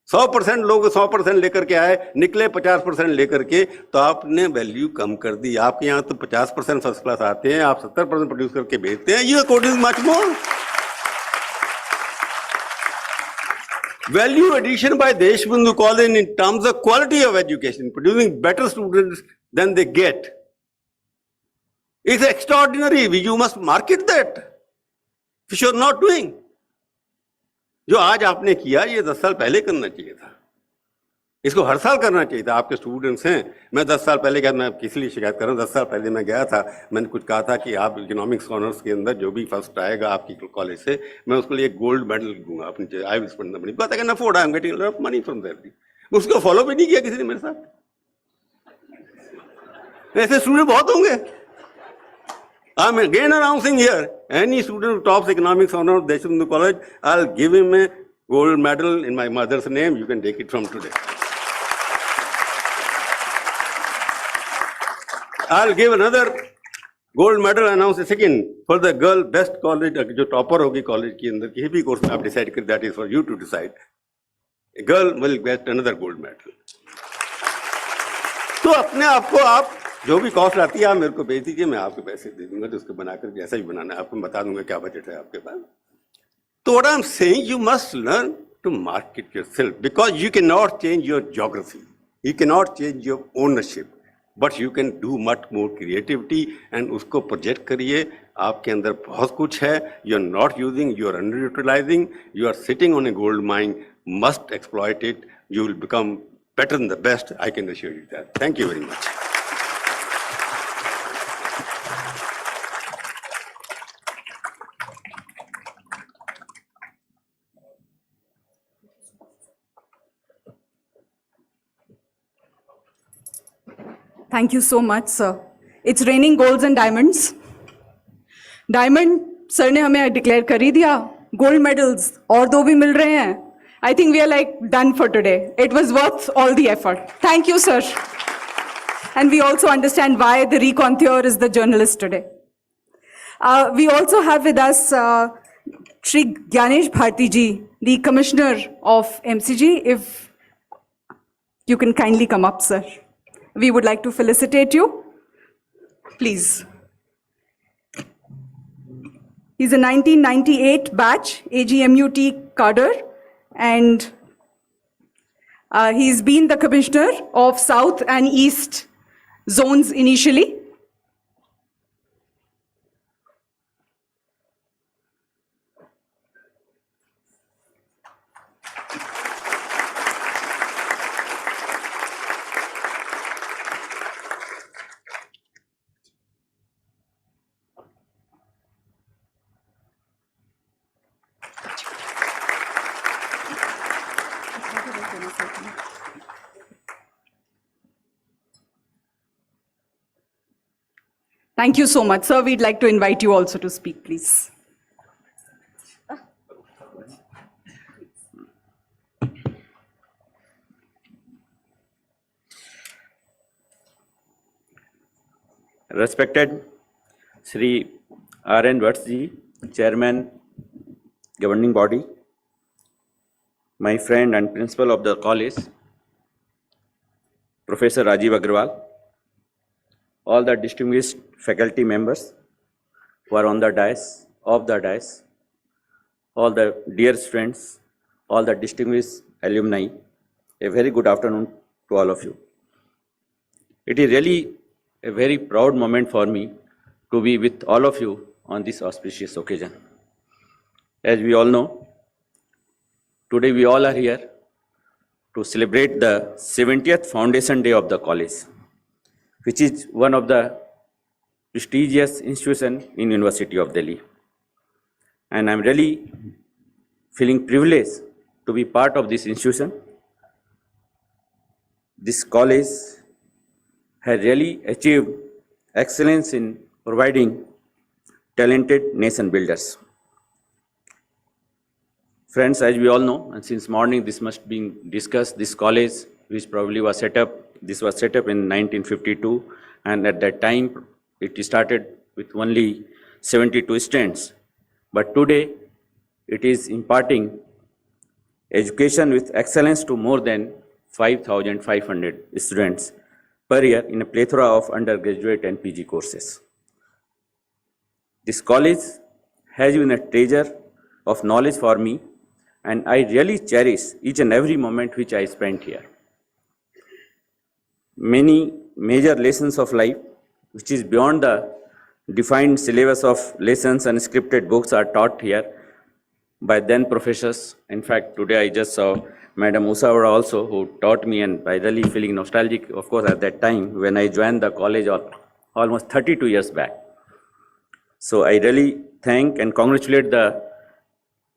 100% लोग 100% लेकर के आए, निकले 50% लेकर के, तो आपने वैल्यू कम कर दी। आपके यहाँ तो 50% फर्स्ट क्लास आते हैं, आप 70% प्रोड्यूस करके भेजते हैं। You code is much more. Value addition by Deshbandhu College in terms of quality of education, producing better students than they get, is extraordinary. You must market that. which you are not doing. जो आज आपने किया ये 10 साल पहले करना चाहिए था, इसको हर साल करना चाहिए था। आपके स्टूडेंट्स हैं, मैं 10 साल पहले गया, मैं किस लिए शिकायत कर रहा हूँ, 10 साल पहले मैं गया था, मैंने कुछ कहा था कि आप इकोनॉमिक्स ऑनर्स के अंदर जो भी फर्स्ट आएगा आपकी कॉलेज से, मैं उसको लिए गोल्ड मेडल दूंगा अपनी, I will spend the money, but I can afford, I am getting lot of money from there. उसको फॉलो भी नहीं किया किसी ने मेरे साथ। ऐसे स्टूडेंट बहुत होंगे। I am again announcing here, any student who tops economics honors Deshbandhu College, I'll give him a gold medal in my mother's name. You can take it from today. I'll give another gold medal, announce a second for the girl best college, जो topper होगी college के अंदर किसी भी course में आप decide कर, that is for you to decide. A girl will get another gold medal. तो अपने आप को आप जो भी कॉस्ट आती है आप मेरे को भेज दीजिए, मैं आपको पैसे दे दूंगा, तो उसको बनाकर जैसा भी बनाना है आपको बता दूंगा क्या बजट है आपके पास। तो what I'm saying, you must learn to market yourself, because you cannot change your geography, you cannot change your ownership, but you can do much more creativity and उसको प्रोजेक्ट करिए। आपके अंदर बहुत कुछ है, you are not using, you are underutilizing, you are sitting on a gold mine, must exploit it, you will become better than the best, I can assure you that. Thank you very much. Thank you so much, sir. It's raining golds and diamonds. Diamond, sir ने हमें declare कर ही दिया. Gold medals और 2 भी मिल रहे हैं. I think we are like done for today. It was worth all the effort. Thank you, sir. And we also understand why the raconteur is the journalist today. We also have with us Shri Gyanesh Bharti ji, the Commissioner of MCG. If you can kindly come up, sir. We would like to felicitate you. Please. He's a 1998 batch AGMUT cadre, and he's been the commissioner of South and East zones initially. Thank you so much, sir. We'd like to invite you also to speak, please. Respected Sri R.N. Vatji, Chairman, Governing Body, my friend and Principal of the college, Professor Rajiv Agrawal, all the distinguished faculty members who are on the dais, off the dais, all the dear students, all the distinguished alumni, a very good afternoon to all of you. It is really a very proud moment for me to be with all of you on this auspicious occasion. As we all know, today we all are here to celebrate the 70th Foundation Day of the college, which is one of the prestigious institutions in University of Delhi. And I'm really feeling privileged to be part of this institution. This college has really achieved excellence in providing talented nation builders. Friends, as we all know, and since morning this must be discussed, this college, which probably was set up, this was set up in 1952, and at that time it started with only 72 students. But today it is imparting education with excellence to more than 5,500 students per year in a plethora of undergraduate and PG courses. This college has been a treasure of knowledge for me, and I really cherish each and every moment which I spent here. Many major lessons of life, which is beyond the defined syllabus of lessons and scripted books are taught here by then professors. In fact, today I just saw Madam Usawara also, who taught me, and I really feeling nostalgic, of course, at that time when I joined the college almost 32 years back. So I really thank and congratulate the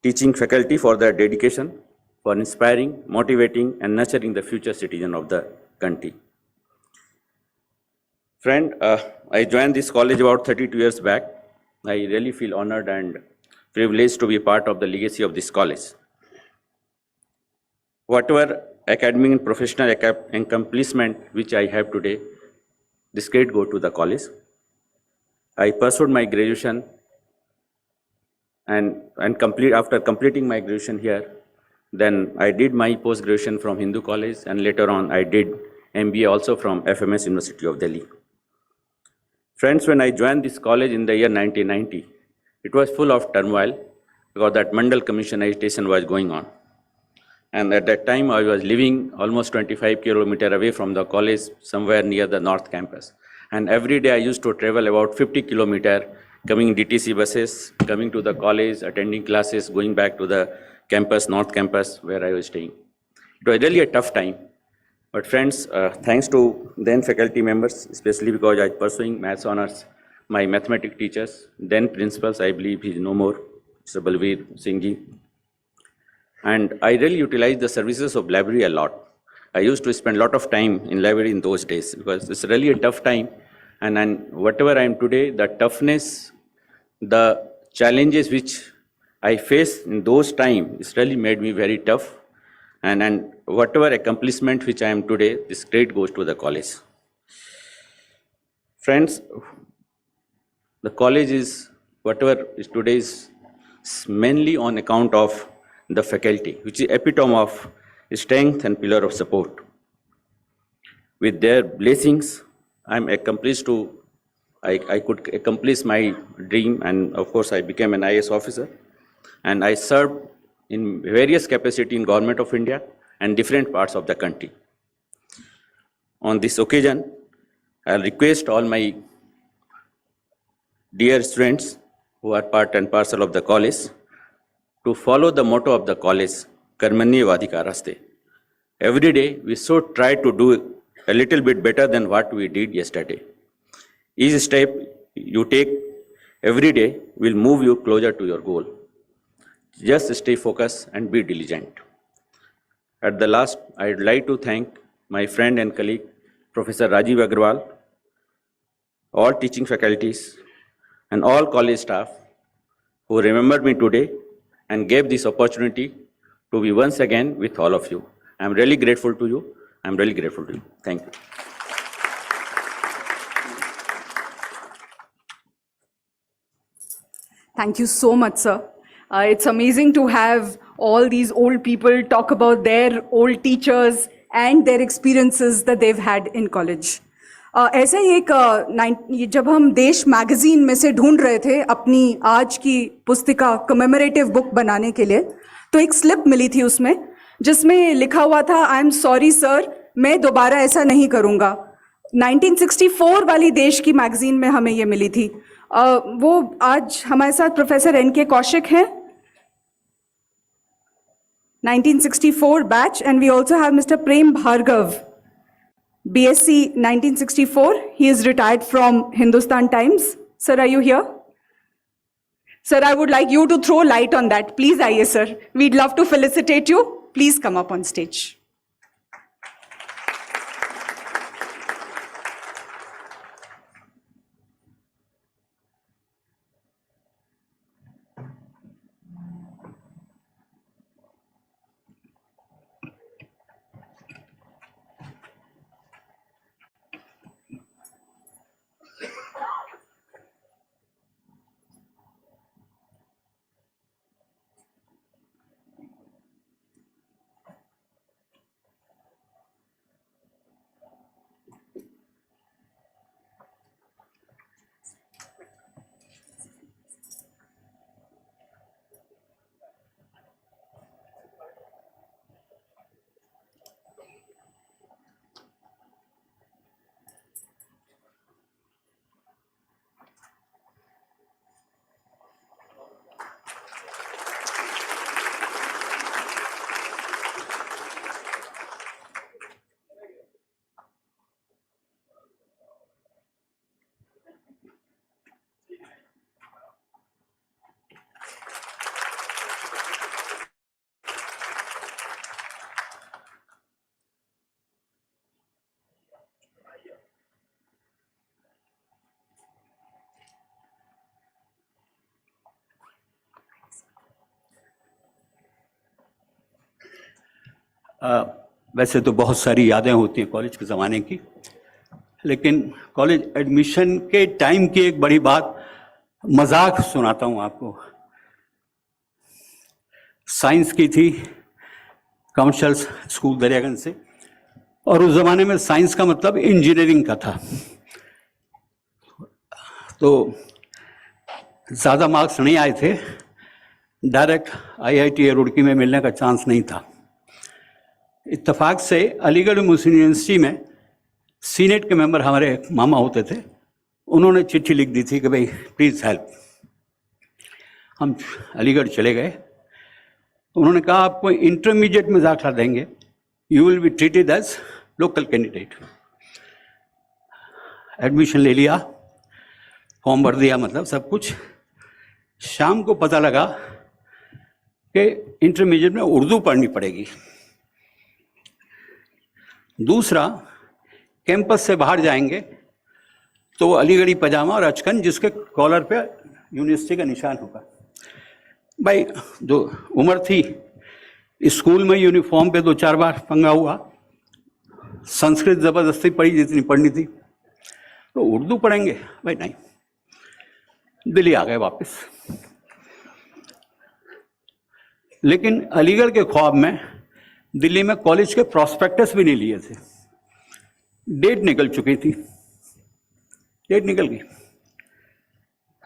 teaching faculty for their dedication, for inspiring, motivating, and nurturing the future citizen of the country. Friend, I joined this college about 32 years back. I really feel honored and privileged to be part of the legacy of this college. Whatever academic and professional accomplishment which I have today, this credit go to the college. I pursued my graduation and after completing my graduation here, then I did my post-graduation from Hindu College, and later on I did MBA also from FMS University of Delhi. Friends, when I joined this college in the year 1990, it was full of turmoil because that Mandal Commission agitation was going on. And at that time, I was living almost 25 kilometers away from the college, somewhere near the North Campus. And every day I used to travel about 50 kilometers, coming DTC buses, coming to the college, attending classes, going back to the campus, North Campus, where I was staying. It was really a tough time. But friends, thanks to then faculty members, especially because I was pursuing maths honors, my mathematics teachers, then principals, I believe he's no more, Mr. Balveer Singh ji. And I really utilized the services of library a lot. I used to spend a lot of time in library in those days because it's really a tough time. And whatever I am today, the toughness, the challenges which I faced in those times, it's really made me very tough. And whatever accomplishment which I am today, this credit goes to the college. Friends, the college is, whatever is today is mainly on account of the faculty, which is epitome of strength and pillar of support. With their blessings, I'm accomplished to, I could accomplish my dream, and of course I became an IAS officer, and I served in various capacity in Government of India and different parts of the country. On this occasion, I request all my dear students who are part and parcel of the college to follow the motto of the college, Karmanya Vadhikaraste. Every day, we should try to do a little bit better than what we did yesterday. Each step you take every day will move you closer to your goal. Just stay focused and be diligent. At the last, I'd like to thank my friend and colleague, Professor Rajiv Agrawal, all teaching faculties, and all college staff who remembered me today and gave this opportunity to be once again with all of you. I'm really grateful to you. I'm really grateful to you. Thank you. Thank you so much, sir. It's amazing to have all these old people talk about their old teachers and their experiences that they've had in college. ऐसा ही एक जब हम देश magazine में से ढूंढ रहे थे अपनी आज की पुस्तिका कमेमोरेटिव बुक बनाने के लिए, तो एक स्लिप मिली थी उसमें जिसमें लिखा हुआ था, आई एम सॉरी सर, मैं दोबारा ऐसा नहीं करूँगा। 1964 वाली देश की मैगजीन में हमें ये मिली थी। वो आज हमारे साथ प्रोफेसर N.K. कौशिक हैं, 1964 batch, and we also have Mr. Prem Bhargav, BSc 1964. He is retired from Hindustan Times. Sir, are you here? Sir, I would like you to throw light on that. Please, आइए sir. We'd love to felicitate you. Please come up on stage. वैसे तो बहुत सारी यादें होती हैं college के ज़माने की, लेकिन कॉलेज एडमिशन के टाइम की एक बड़ी बात मजाक सुनाता हूँ आपको। साइंस की थी, कमर्शियल स्कूल दरियागंज से, और उस ज़माने में साइंस का मतलब इंजीनियरिंग का था, तो ज़्यादा मार्क्स नहीं आए थे, डायरेक्ट IIT रुड़की में मिलने का चांस नहीं था। इत्तेफाक से अलीगढ़ मुस्लिम यूनिवर्सिटी में सीनेट के मेंबर हमारे मामा होते थे, उन्होंने चिट्ठी लिख दी थी कि भाई प्लीज़ हेल्प। हम अलीगढ़ चले गए, उन्होंने कहा आपको इंटरमीडिएट में दाखिला देंगे, you will be treated as local candidate. Admission ले लिया, फॉर्म भर दिया, मतलब सब कुछ। शाम को पता लगा कि इंटरमीडिएट में उर्दू पढ़नी पड़ेगी। दूसरा, कैंपस से बाहर जाएंगे तो अलीगढ़ी पजामा और अचकन जिसके कॉलर पे यूनिवर्सिटी का निशान होगा। भाई जो उम्र थी, स्कूल में यूनिफॉर्म पे 2-4 बार पंगा हुआ, संस्कृत ज़बरदस्ती पढ़ी जितनी पढ़नी थी, तो उर्दू पढ़ेंगे भाई नहीं, दिल्ली आ गए वापस। लेकिन अलीगढ़ के ख्वाब में दिल्ली में कॉलेज के प्रॉस्पेक्टस भी नहीं लिए थे, डेट निकल चुकी थी, डेट निकल गई।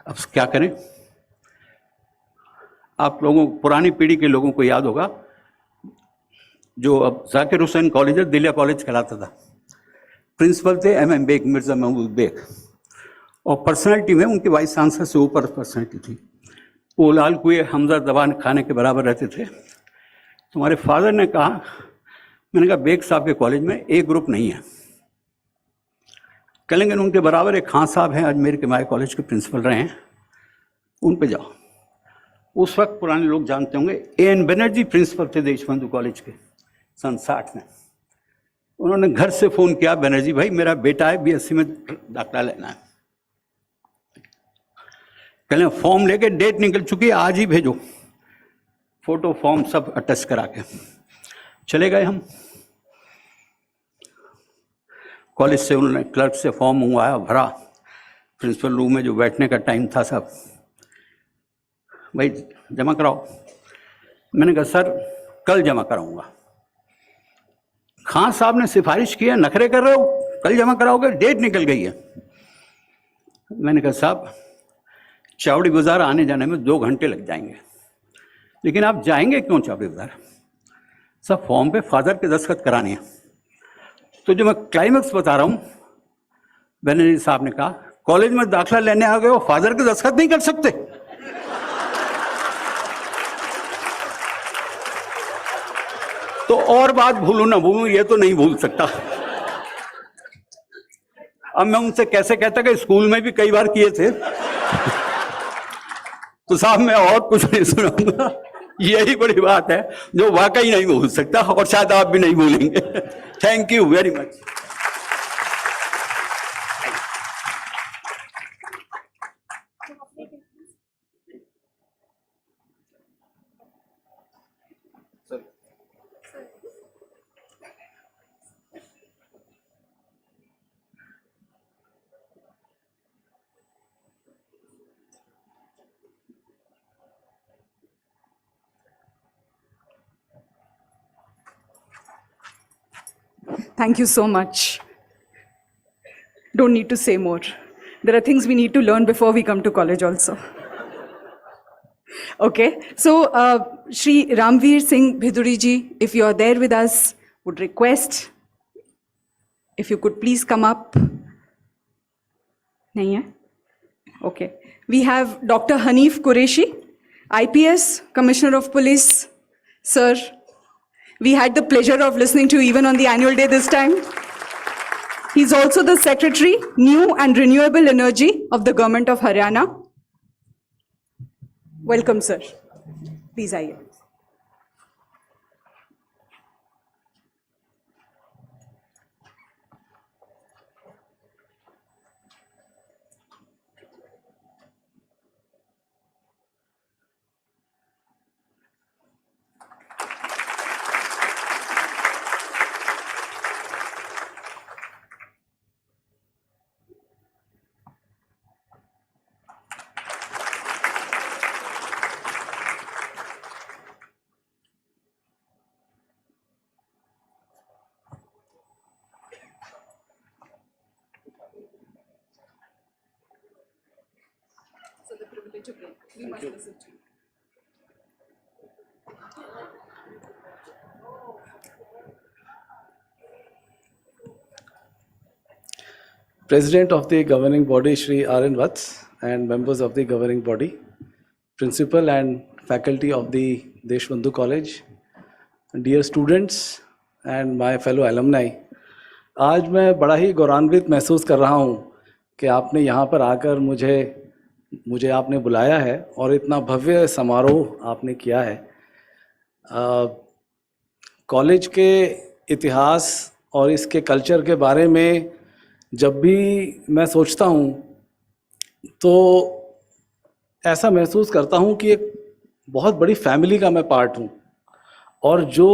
अब क्या करें? आप लोगों, पुरानी पीढ़ी के लोगों को याद होगा, जो अब जाकिर हुसैन कॉलेज है, दिल्ली कॉलेज कहलाता था, प्रिंसिपल थे MM बेग, मिर्ज़ा महमूद बेग, और पर्सनैलिटी में उनके वाइस चांसलर से ऊपर पर्सनैलिटी थी। वो लाल कुएं हमजा दबान खाने के बराबर रहते थे। तुम्हारे फादर ने कहा, मैंने कहा बेग साहब के कॉलेज में A ग्रुप नहीं है। कहेंगे उनके बराबर एक खान साहब हैं, अजमेर के माए कॉलेज के प्रिंसिपल रहे हैं, उन पे जाओ। उस वक्त पुराने लोग जानते होंगे, AN बनर्जी प्रिंसिपल थे देशबंधु कॉलेज के, सन 60 में। उन्होंने घर से फ़ोन किया, बनर्जी भाई मेरा बेटा है, BSc में दाखिला लेना है। कहले फॉर्म लेके डेट निकल चुकी है, आज ही भेजो, फोटो फॉर्म सब अटैच करा के। चले गए हम कॉलेज से, उन्होंने क्लर्क से फॉर्म मंगवाया, भरा, प्रिंसिपल रूम में जो बैठने का टाइम था, सब भाई जमा कराओ। मैंने कहा सर कल जमा कराऊंगा। खान साहब ने सिफारिश की है, नखरे कर रहे हो, कल जमा कराओगे, डेट निकल गई है। मैंने कहा साहब चावड़ी बाजार आने जाने में 2 घंटे लग जाएंगे, लेकिन आप जाएंगे क्यों चावड़ी बाजार? सब फॉर्म पे फादर के दस्तखत कराने हैं। तो जो मैं क्लाइमेक्स बता रहा हूं, बनर्जी साहब ने कहा कॉलेज में दाखिला लेने आ गए हो, फादर के दस्तखत नहीं कर सकते? तो और बात भूलूं ना भूलूं, ये तो नहीं भूल सकता। अब मैं उनसे कैसे कहता कि स्कूल में भी कई बार किए थे। तो साहब मैं और कुछ नहीं सुनाऊंगा, यही बड़ी बात है जो वाकई नहीं भूल सकता, और शायद आप भी नहीं भूलेंगे। Thank you very much. Thank you so much. Don't need to say more. There are things we need to learn before we come to college also. Okay, so Shri Ramveer Singh Bhiduri ji, if you are there with us, would request if you could please come up. Nahi hai? Okay. We have Dr. Hanif Qureshi, IPS, Commissioner of Police. Sir, we had the pleasure of listening to you even on the annual day this time. He's also the Secretary, New and Renewable Energy of the Government of Haryana. Welcome, sir. Please आइए. It's okay. We must listen to you. President of the governing body, Shri R.N. Vats, and members of the governing body, principal and faculty of the Deshbandhu College, dear students and my fellow alumni, आज मैं बड़ा ही गौरवान्वित महसूस कर रहा हूँ कि आपने यहाँ पर आकर मुझे आपने बुलाया है और इतना भव्य समारोह आपने किया है। कॉलेज के इतिहास और इसके कल्चर के बारे में जब भी मैं सोचता हूँ तो ऐसा महसूस करता हूँ कि एक बहुत बड़ी फैमिली का मैं पार्ट हूँ और जो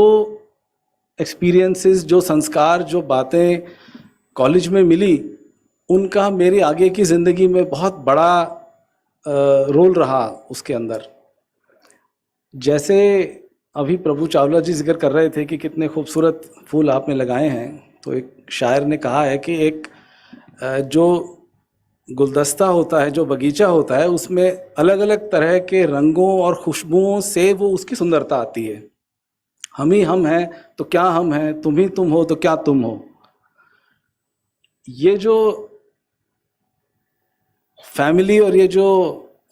एक्सपीरियंसेस, जो संस्कार, जो बातें कॉलेज में मिली, उनका मेरी आगे की ज़िंदगी में बहुत बड़ा रोल रहा उसके अंदर। जैसे अभी प्रभु चावला जी जिक्र कर रहे थे कि कितने खूबसूरत फूल आपने लगाए हैं, तो एक शायर ने कहा है कि एक जो गुलदस्ता होता है, जो बगीचा होता है, उसमें अलग अलग तरह के रंगों और खुशबुओं से वो उसकी सुंदरता आती है। हम ही हम हैं तो क्या हम हैं, तुम ही तुम हो तो क्या तुम हो। ये जो फैमिली और ये जो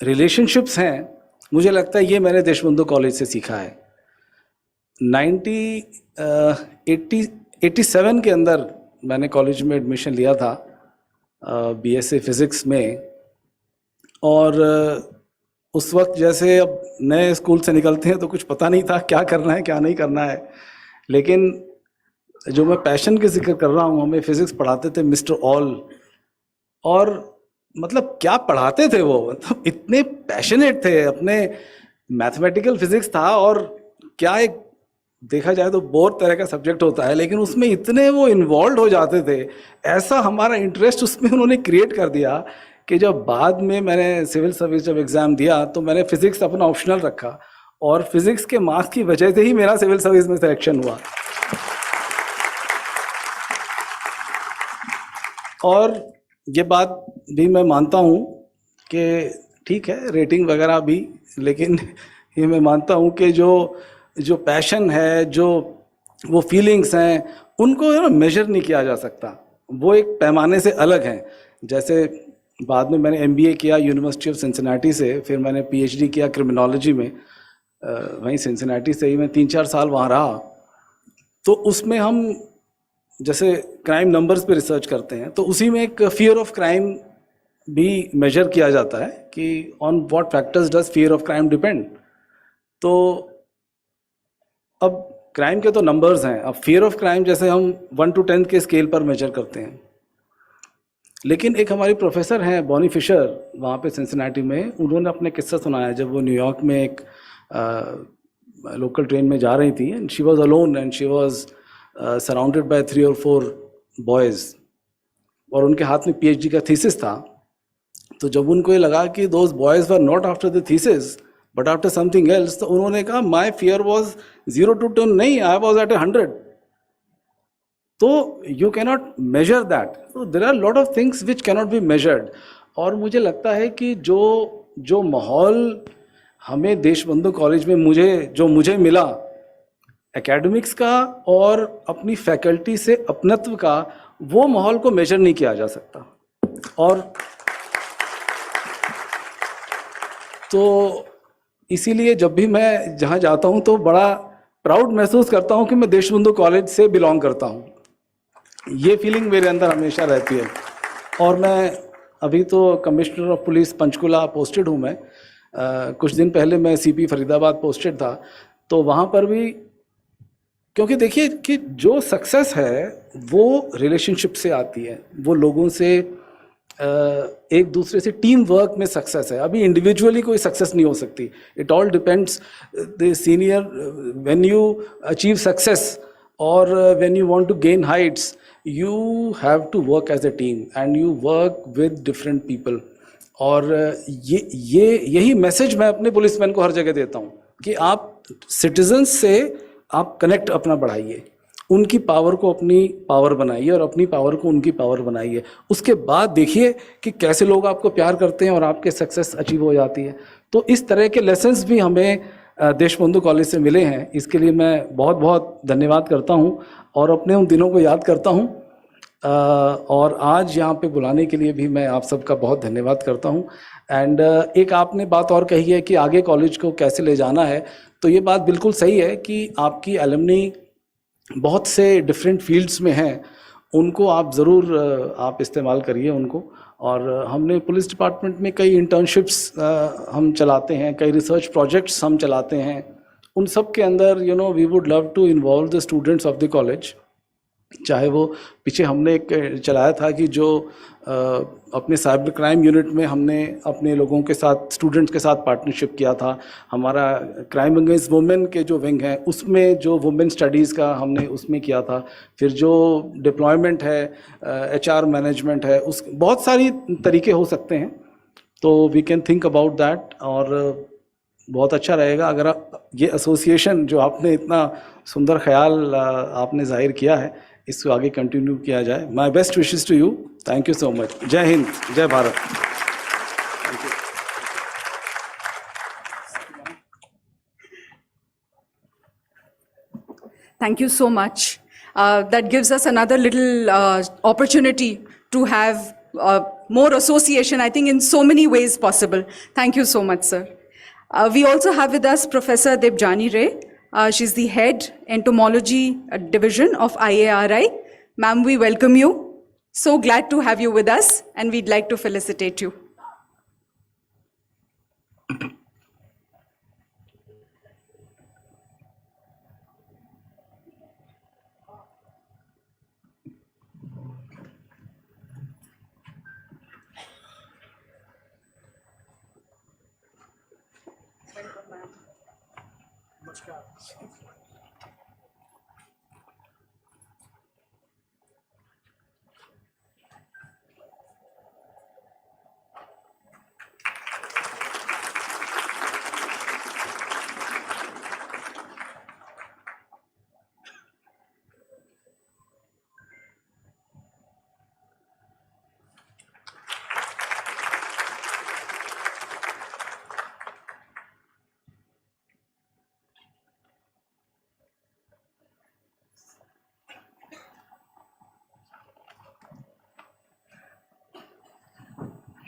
रिलेशनशिप्स हैं, मुझे लगता है ये मैंने देशबंधु कॉलेज से सीखा है। 87 के अंदर मैंने कॉलेज में एडमिशन लिया था बीएससी फिज़िक्स में, और उस वक्त जैसे अब नए स्कूल से निकलते हैं तो कुछ पता नहीं था क्या करना है क्या नहीं करना है, लेकिन जो मैं पैशन के जिक्र कर रहा हूँ, हमें फिज़िक्स पढ़ाते थे मिस्टर ऑल, और मतलब क्या पढ़ाते थे वो, मतलब इतने पैशनेट थे, अपने मैथमेटिकल फिज़िक्स था और क्या एक देखा जाए तो बोर तरह का सब्जेक्ट होता है, लेकिन उसमें इतने वो इन्वॉल्व हो जाते थे, ऐसा हमारा इंटरेस्ट उसमें उन्होंने क्रिएट कर दिया कि जब बाद में मैंने सिविल सर्विस जब एग्ज़ाम दिया तो मैंने फ़िज़िक्स अपना ऑप्शनल रखा और फिज़िक्स के मार्क्स की वजह से ही मेरा सिविल सर्विस में सिलेक्शन हुआ। और ये बात भी मैं मानता हूँ कि ठीक है रेटिंग वगैरह भी, लेकिन ये मैं मानता हूँ कि जो पैशन है, जो वो फीलिंग्स हैं, उनको मेजर नहीं किया जा सकता, वो एक पैमाने से अलग हैं। जैसे बाद में मैंने एमबीए किया यूनिवर्सिटी ऑफ सिंसिनाटी से, फिर मैंने पीएचडी किया क्रिमिनोलॉजी में, वहीं सिंसिनाटी से ही मैं 3-4 साल वहाँ रहा। तो उसमें हम जैसे क्राइम नंबर्स पे रिसर्च करते हैं, तो उसी में एक फियर ऑफ क्राइम भी मेजर किया जाता है कि on what factors does fear of crime depend. तो अब क्राइम के तो नंबर्स हैं, अब फियर ऑफ क्राइम जैसे हम 1 to 10 के स्केल पर मेजर करते हैं, लेकिन एक हमारी प्रोफेसर हैं बॉनी फिशर वहाँ पे सिंसिनाटी में, उन्होंने अपने किस्सा सुनाया जब वो न्यूयॉर्क में एक लोकल ट्रेन में जा रही थी, and she was alone and she was surrounded by 3 or 4 boys, और उनके हाथ में पीएचडी का थीसिस था। तो जब उनको ये लगा कि those boys were not after the thesis but after something else, तो उन्होंने कहा माई फियर वॉज 0 to 10 नहीं, आई वॉज एट 100। तो यू कैनॉट मेजर दैट, तो there are lot of things which cannot be measured. और मुझे लगता है कि जो माहौल हमें देशबंधु कॉलेज में मुझे मिला एकेडमिक्स का और अपनी फैकल्टी से अपनत्व का, वो माहौल को मेजर नहीं किया जा सकता। और तो इसीलिए जब भी मैं जहाँ जाता हूँ तो बड़ा प्राउड महसूस करता हूँ कि मैं देशबंधु कॉलेज से बिलोंग करता हूँ, ये फीलिंग मेरे अंदर हमेशा रहती है। और मैं अभी तो commissioner of police Panchkula posted हूँ मैं, कुछ दिन पहले मैं सीपी फरीदाबाद पोस्टेड था, तो वहाँ पर भी, क्योंकि देखिए कि जो सक्सेस है वो रिलेशनशिप से आती है, वो लोगों से एक दूसरे से टीम वर्क में सक्सेस है। अभी इंडिविजुअली कोई सक्सेस नहीं हो सकती, it all depends the senior, when you achieve success और when you want to gain heights, you have to work as a team and you work with different people. और यही message मैं अपने policeman को हर जगह देता हूँ कि आप सिटीजन्स से आप कनेक्ट अपना बढ़ाइए, उनकी पावर को अपनी पावर बनाइए और अपनी पावर को उनकी पावर बनाइए। उसके बाद देखिए कि कैसे लोग आपको प्यार करते हैं और आपके सक्सेस अचीव हो जाती है। तो इस तरह के लेसन्स भी हमें देशबंधु कॉलेज से मिले हैं। इसके लिए मैं बहुत बहुत धन्यवाद करता हूं और अपने उन दिनों को याद करता हूं। और आज यहाँ पे बुलाने के लिए भी मैं आप सबका बहुत धन्यवाद करता हूँ। एंड एक आपने बात और कही है कि आगे कॉलेज को कैसे ले जाना है, तो ये बात बिल्कुल सही है कि आपकी एलुमनी बहुत से डिफरेंट फील्ड्स में हैं, उनको आप ज़रूर आप इस्तेमाल करिए उनको। और हमने पुलिस डिपार्टमेंट में कई इंटर्नशिप्स हम चलाते हैं, कई रिसर्च प्रोजेक्ट्स हम चलाते हैं। उन सब के अंदर we would love to involve the students of the college. चाहे वो पीछे हमने एक चलाया था कि जो अपने साइबर क्राइम यूनिट में हमने अपने लोगों के साथ, स्टूडेंट्स के साथ पार्टनरशिप किया था। हमारा क्राइम अगेंस्ट वुमेन के जो विंग है उसमें जो वुमेन स्टडीज़ का हमने उसमें किया था। फिर जो डिप्लॉयमेंट है, HR मैनेजमेंट है, उस बहुत सारी तरीके हो सकते हैं। तो we can think about that. और बहुत अच्छा रहेगा अगर ये एसोसिएशन जो आपने इतना सुंदर ख्याल आपने जाहिर किया है, इसको आगे कंटिन्यू किया जाए। My best wishes to you. Thank you so much. Jai Hind, जय Bharat. Thank you so much. That gives us another little opportunity to have more association, I think, in so many ways possible. Thank you so much, sir. We also have with us Professor Devjani Ray. She's the head entomology division of IARI. Ma'am, we welcome you. So glad to have you with us, and we'd like to felicitate you.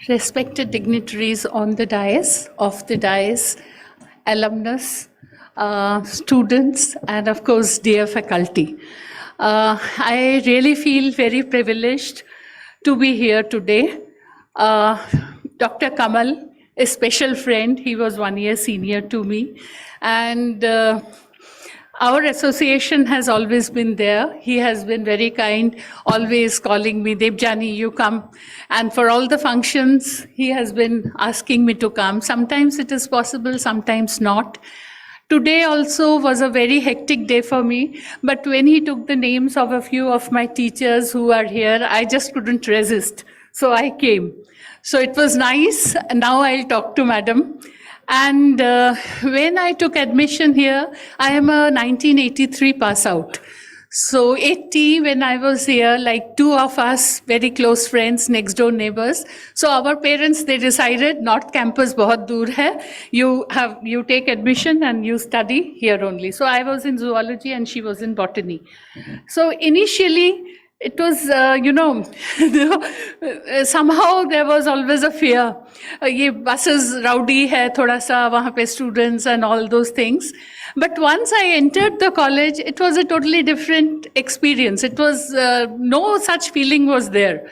Respected dignitaries on the dais, off the dais, alumnus, students, and of course, dear faculty. I really feel very privileged to be here today. Dr. Kamal, a special friend, he was 1 year senior to me, and our association has always been there. He has been very kind, always calling me, Devjani, you come. And for all the functions, he has been asking me to come. Sometimes it is possible, sometimes not. Today also was a very hectic day for me, but when he took the names of a few of my teachers who are here, I just couldn't resist. So I came. So it was nice. Now I'll talk to Madam. And when I took admission here, I am a 1983 pass out. So 80, when I was here, like two of us, very close friends, next door neighbors. So our parents, they decided North Campus bahut dur hai. You take admission and you study here only. So I was in zoology and she was in botany. So initially, it was, somehow there was always a fear. Ye buses rowdy hai, thoda sa, wahan pe students and all those things. But once I entered the college, it was a totally different experience. It was, no such feeling was there.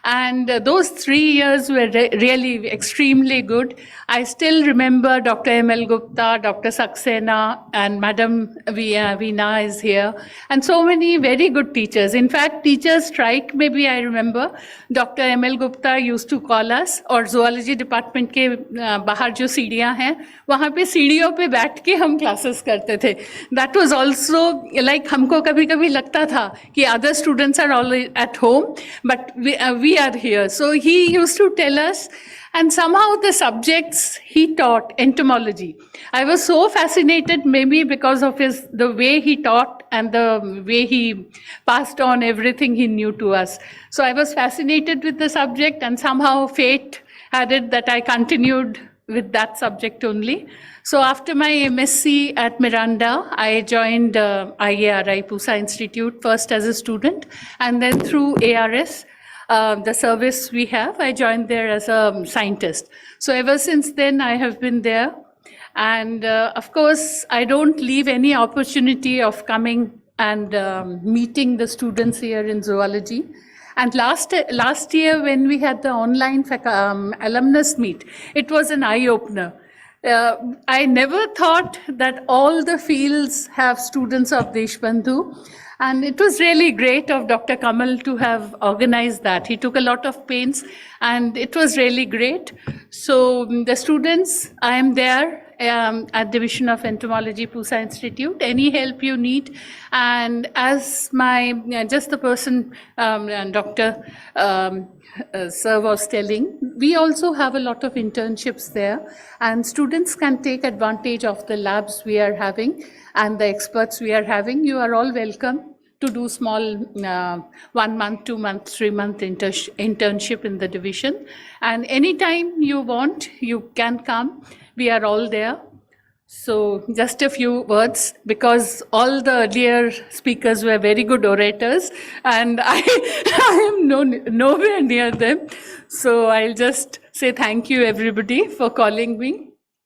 And those 3 years were really extremely good. I still remember Dr. M.L. Gupta, Dr. Saxena, and Madam Veena is here, and so many very good teachers. In fact, teachers strike, maybe I remember, Dr. M.L. Gupta used to call us, और zoology department के बाहर जो सीढ़ियाँ हैं, वहाँ पे सीढ़ियों पे बैठ के हम classes करते थे. That was also like हमको कभी-कभी लगता था कि other students are all at home, but we we are here. So he used to tell us, and somehow the subjects he taught, entomology, I was so fascinated, maybe because of the way he taught and the way he passed on everything he knew to us. So I was fascinated with the subject, and somehow fate had it that I continued with that subject only. So after my MSc at Miranda, I joined IARI Pusa Institute first as a student, and then through ARS, the service we have, I joined there as a scientist. So ever since then, I have been there. And of course, I don't leave any opportunity of coming and meeting the students here in zoology. And last year, when we had the online alumnus meet, it was an eye-opener. I never thought that all the fields have students of Deshbandhu. And it was really great of Dr. Kamal to have organized that. He took a lot of pains, and it was really great. So the students, I am there at Division of Entomology, Pusa Institute. Any help you need. And as just the person, Dr. Sir was telling, we also have a lot of internships there, and students can take advantage of the labs we are having and the experts we are having. You are all welcome to do small 1 month, 2 month, 3 month internship in the division. And anytime you want, you can come. We are all there. So just a few words, because all the earlier speakers were very good orators, and I am nowhere near them. So I'll just say thank you, everybody, for calling me,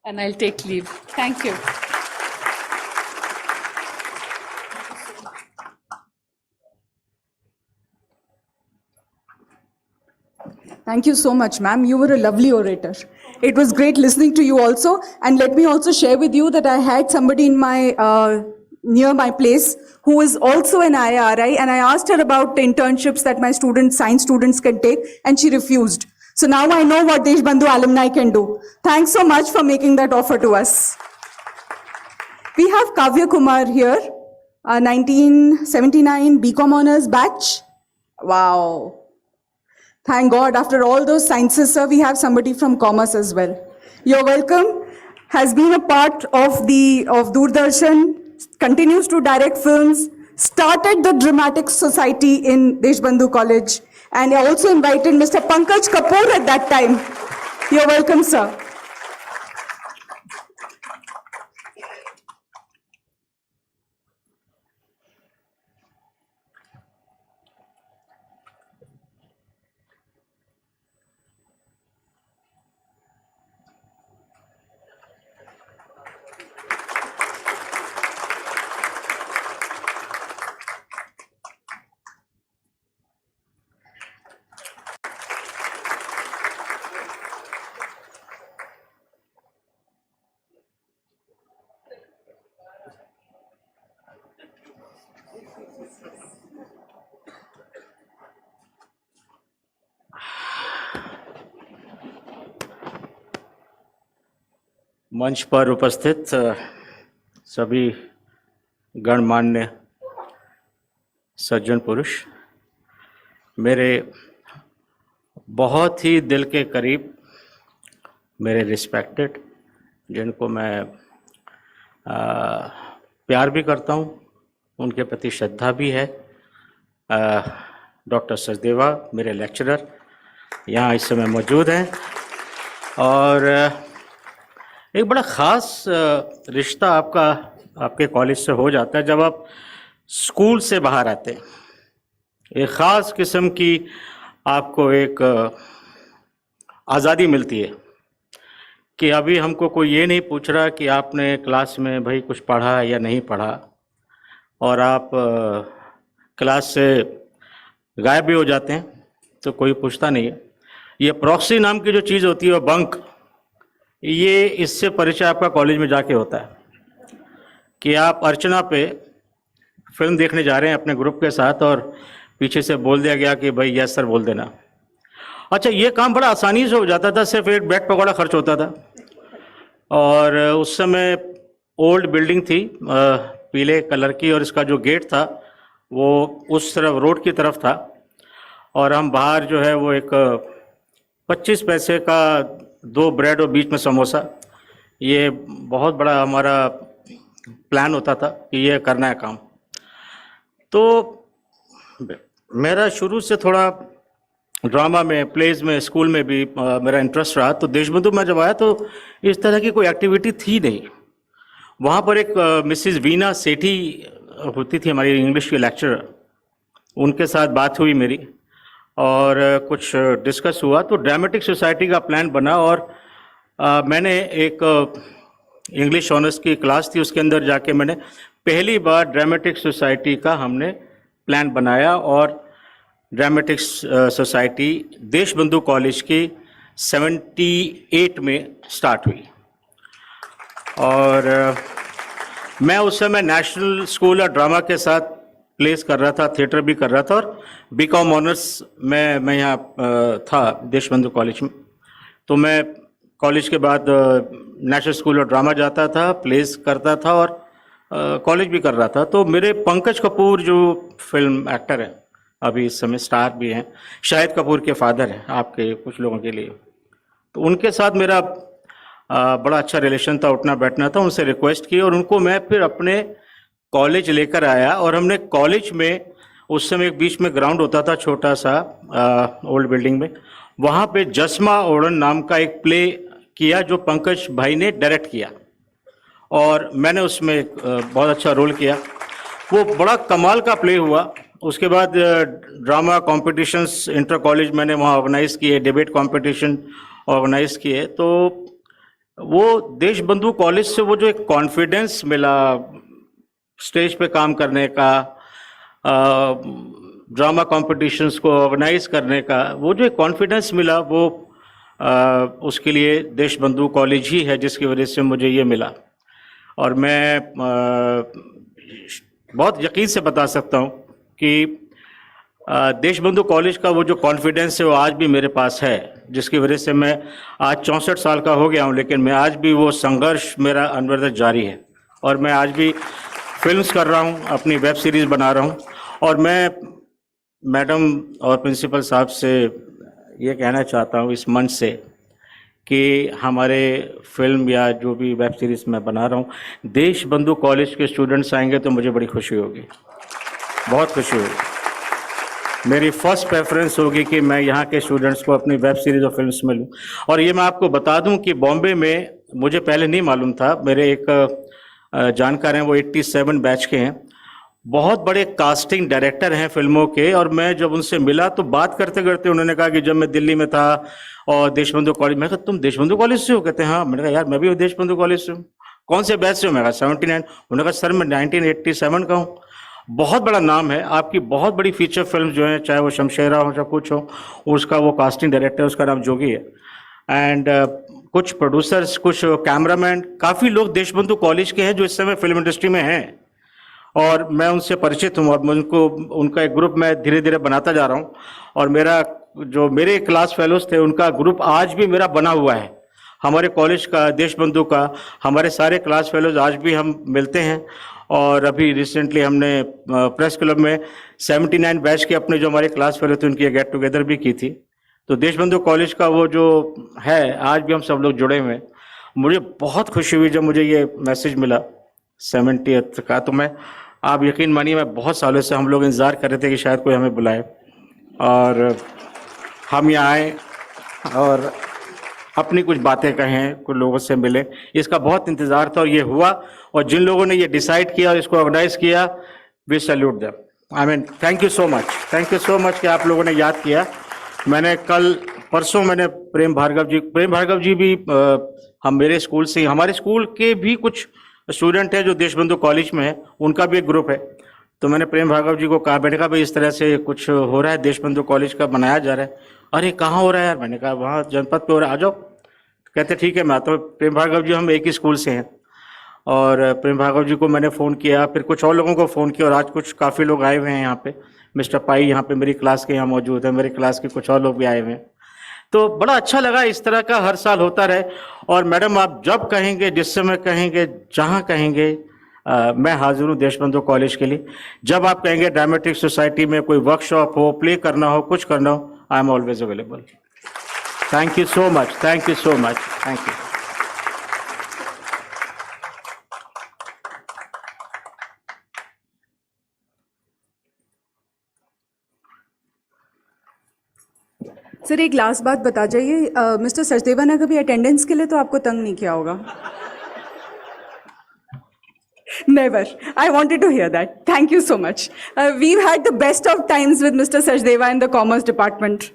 and I'll take leave. Thank you. Thank you so much, ma'am. You were a lovely orator. It was great listening to you also. And let me also share with you that I had somebody in my near my place who is also an IRI, and I asked her about the internships that my students, science students, can take, and she refused. So now I know what Deshbandhu alumni can do. Thanks so much for making that offer to us. We have Kavya Kumar here, 1979 BCom honors batch. Wow. Thank God, after all those sciences, sir, we have somebody from commerce as well. You're welcome. Has been a part of Doordarshan, continues to direct films, started the Dramatic Society in Deshbandhu College, and I also invited Mr. Pankaj Kapoor at that time. You're welcome, sir. मंच पर उपस्थित सभी गणमान्य सज्जन पुरुष, मेरे बहुत ही दिल के करीब मेरे रिस्पेक्टेड, जिनको मैं प्यार भी करता हूँ, उनके प्रति श्रद्धा भी है, डॉक्टर सचदेवा, मेरे लेक्चरर यहाँ इस समय मौजूद हैं, और एक बड़ा ख़ास रिश्ता आपके कॉलेज से हो जाता है जब आप स्कूल से बाहर आते हैं। एक ख़ास किस्म की आपको एक आज़ादी मिलती है कि अभी हमको कोई ये नहीं पूछ रहा कि आपने क्लास में भाई कुछ पढ़ा या नहीं पढ़ा, और आप क्लास से गायब भी हो जाते हैं तो कोई पूछता नहीं है। ये प्रॉक्सी नाम की जो चीज़ होती है, बंक, ये इससे परिचय आपका कॉलेज में जाके होता है कि आप अर्चना पे फिल्म देखने जा रहे हैं अपने ग्रुप के साथ, और पीछे से बोल दिया गया कि भाई यस सर बोल देना। अच्छा, ये काम बड़ा आसानी से हो जाता था, सिर्फ एक ब्रेड पकौड़ा खर्च होता था, और उस समय ओल्ड बिल्डिंग थी पीले कलर की, और इसका जो गेट था वो उस तरफ रोड की तरफ था, और हम बाहर जो है वो एक 25 पैसे का 2 ब्रेड और बीच में समोसा, ये बहुत बड़ा हमारा प्लान होता था कि ये करना है काम। तो मेरा शुरू से थोड़ा ड्रामा में, प्लेज में, स्कूल में भी मेरा इंटरेस्ट रहा। तो देशबंधु में जब आया तो इस तरह की कोई एक्टिविटी थी नहीं। वहाँ पर एक मिसिज़ वीना सेठी होती थी, हमारी इंग्लिश की लेक्चरर, उनके साथ बात हुई मेरी और कुछ डिस्कस हुआ। तो ड्रामेटिक सोसाइटी का प्लान बना और मैंने एक इंग्लिश ऑनर्स की क्लास थी, उसके अंदर जाके मैंने पहली बार ड्रामेटिक सोसाइटी का हमने प्लान बनाया और ड्रामेटिक सोसाइटी देशबंधु कॉलेज की 78 में स्टार्ट हुई। और मैं उस समय नेशनल स्कूल ऑफ ड्रामा के साथ प्लेस कर रहा था, थिएटर भी कर रहा था और बीकॉम ऑनर्स में मैं यहाँ था देशबंधु कॉलेज में। तो मैं कॉलेज के बाद नेशनल स्कूल ऑफ ड्रामा जाता था, प्लेस करता था और कॉलेज भी कर रहा था। तो मेरे पंकज कपूर जो फिल्म एक्टर हैं, अभी इस समय स्टार भी हैं, शाहिद कपूर के फादर हैं आपके कुछ लोगों के लिए, तो उनके साथ मेरा बड़ा अच्छा रिलेशन था, उठना बैठना था। उनसे रिक्वेस्ट की और उनको मैं फिर अपने कॉलेज लेकर आया और हमने कॉलेज में, उस समय एक बीच में ग्राउंड होता था छोटा सा ओल्ड बिल्डिंग में, वहाँ पे जस्मा ओढ़न नाम का एक प्ले किया जो पंकज भाई ने डायरेक्ट किया और मैंने उसमें बहुत अच्छा रोल किया। वो बड़ा कमाल का प्ले हुआ। उसके बाद ड्रामा कॉम्पिटिशन्स इंटर कॉलेज मैंने वहाँ ऑर्गेनाइज़ किए, डिबेट कॉम्पिटिशन ऑर्गेनाइज़ किए। तो वो देशबंधु कॉलेज से वो जो एक कॉन्फिडेंस मिला स्टेज पे काम करने का, ड्रामा कॉम्पिटिशन्स को ऑर्गेनाइज करने का, वो जो एक कॉन्फिडेंस मिला वो उसके लिए देशबंधु कॉलेज ही है जिसकी वजह से मुझे ये मिला। और मैं बहुत यकीन से बता सकता हूँ कि देशबंधु कॉलेज का वो जो कॉन्फिडेंस है वो आज भी मेरे पास है, जिसकी वजह से मैं आज 64 साल का हो गया हूँ, लेकिन मैं आज भी वो संघर्ष मेरा अनवरत जारी है। और मैं आज भी फिल्म्स कर रहा हूँ, अपनी वेब सीरीज़ बना रहा हूँ। और मैं मैडम और प्रिंसिपल साहब से ये कहना चाहता हूँ इस मंच से कि हमारे फिल्म या जो भी वेब सीरीज़ मैं बना रहा हूँ, देशबंधु कॉलेज के स्टूडेंट्स आएंगे तो मुझे बड़ी खुशी होगी, बहुत खुशी होगी। मेरी फर्स्ट प्रेफरेंस होगी कि मैं यहाँ के स्टूडेंट्स को अपनी वेब सीरीज़ और फिल्म्स में लूँ। और ये मैं आपको बता दूँ कि बॉम्बे में मुझे पहले नहीं मालूम था, मेरे एक जानकार हैं, वो 87 बैच के हैं, बहुत बड़े कास्टिंग डायरेक्टर हैं फिल्मों के। और मैं जब उनसे मिला तो बात करते करते उन्होंने कहा कि जब मैं दिल्ली में था और देशबंधु कॉलेज, मैं कहा तुम देशबंधु कॉलेज से हो? कहते हैं हाँ। मैंने कहा यार मैं भी देशबंधु कॉलेज से हूँ। कौन से बैच से हो? मैं कहा 79। उन्होंने कहा सर मैं 1987 का हूँ। बहुत बड़ा नाम है, आपकी बहुत बड़ी फीचर फिल्म जो है, चाहे वो शमशेरा हो चाहे कुछ हो, उसका वो कास्टिंग डायरेक्टर, उसका नाम जोगी है। एंड कुछ प्रोड्यूसर्स, कुछ कैमरामैन, काफ़ी लोग देशबंधु कॉलेज के हैं जो इस समय फिल्म इंडस्ट्री में हैं और मैं उनसे परिचित हूँ। और मैं उनका एक ग्रुप मैं धीरे धीरे बनाता जा रहा हूँ। और मेरा जो मेरे क्लास फेलोज थे उनका ग्रुप आज भी मेरा बना हुआ है, हमारे कॉलेज का, देशबंधु का। हमारे सारे क्लास फेलोज आज भी हम मिलते हैं। और अभी रिसेंटली हमने प्रेस क्लब में 79 बैच के अपने जो हमारे क्लास फेलो थे उनकी गेट टुगेदर भी की थी। तो देशबंधु कॉलेज का वो जो है, आज भी हम सब लोग जुड़े हुए हैं। मुझे बहुत खुशी हुई जब मुझे ये मैसेज मिला 70th का। तो मैं, आप यकीन मानिए, मैं बहुत सालों से हम लोग इंतज़ार कर रहे थे कि शायद कोई हमें बुलाए और हम यहाँ आए और अपनी कुछ बातें कहें, कुछ लोगों से मिले। इसका बहुत इंतज़ार था और ये हुआ। और जिन लोगों ने ये डिसाइड किया और इसको ऑर्गेनाइज किया, we salute them. I mean thank you so much, thank you so much कि आप लोगों ने याद किया। मैंने कल परसों मैंने प्रेम भार्गव जी भी हम मेरे स्कूल से, हमारे स्कूल के भी कुछ स्टूडेंट हैं जो देशबंधु कॉलेज में है, उनका भी एक ग्रुप है। तो मैंने प्रेम भार्गव जी को कहा, मैंने कहा भाई इस तरह से कुछ हो रहा है, देशबंधु कॉलेज का बनाया जा रहा है। अरे कहाँ हो रहा है यार? मैंने कहा वहाँ जनपद पे हो रहा है, आ जाओ। कहते ठीक है मैं आता हूँ। प्रेम भार्गव जी हम एक ही स्कूल से हैं और प्रेम भार्गव जी को मैंने फ़ोन किया, फिर कुछ और लोगों को फ़ोन किया और आज कुछ काफ़ी लोग आए हुए हैं यहाँ पे। मिस्टर पाई यहाँ पे मेरी क्लास के यहाँ मौजूद है, मेरी क्लास के कुछ और लोग भी आए हुए हैं। तो बड़ा अच्छा लगा, इस तरह का हर साल होता रहे। और मैडम आप जब कहेंगे, जिस समय कहेंगे, जहाँ कहेंगे, मैं हाजिर हूँ देशबंधु कॉलेज के लिए। जब आप कहेंगे ड्रामेटिक सोसाइटी में कोई वर्कशॉप हो, प्ले करना हो, कुछ करना हो, I am always available. Thank you so much, thank you so much, thank you. Sir एक लास्ट बात बता जाइए, मिस्टर सचदेवा ने कभी अटेंडेंस के लिए तो आपको तंग नहीं किया होगा? Never. I wanted to hear that. Thank you so much. We've had the best of times with Mr. Sachdeva in the Commerce Department.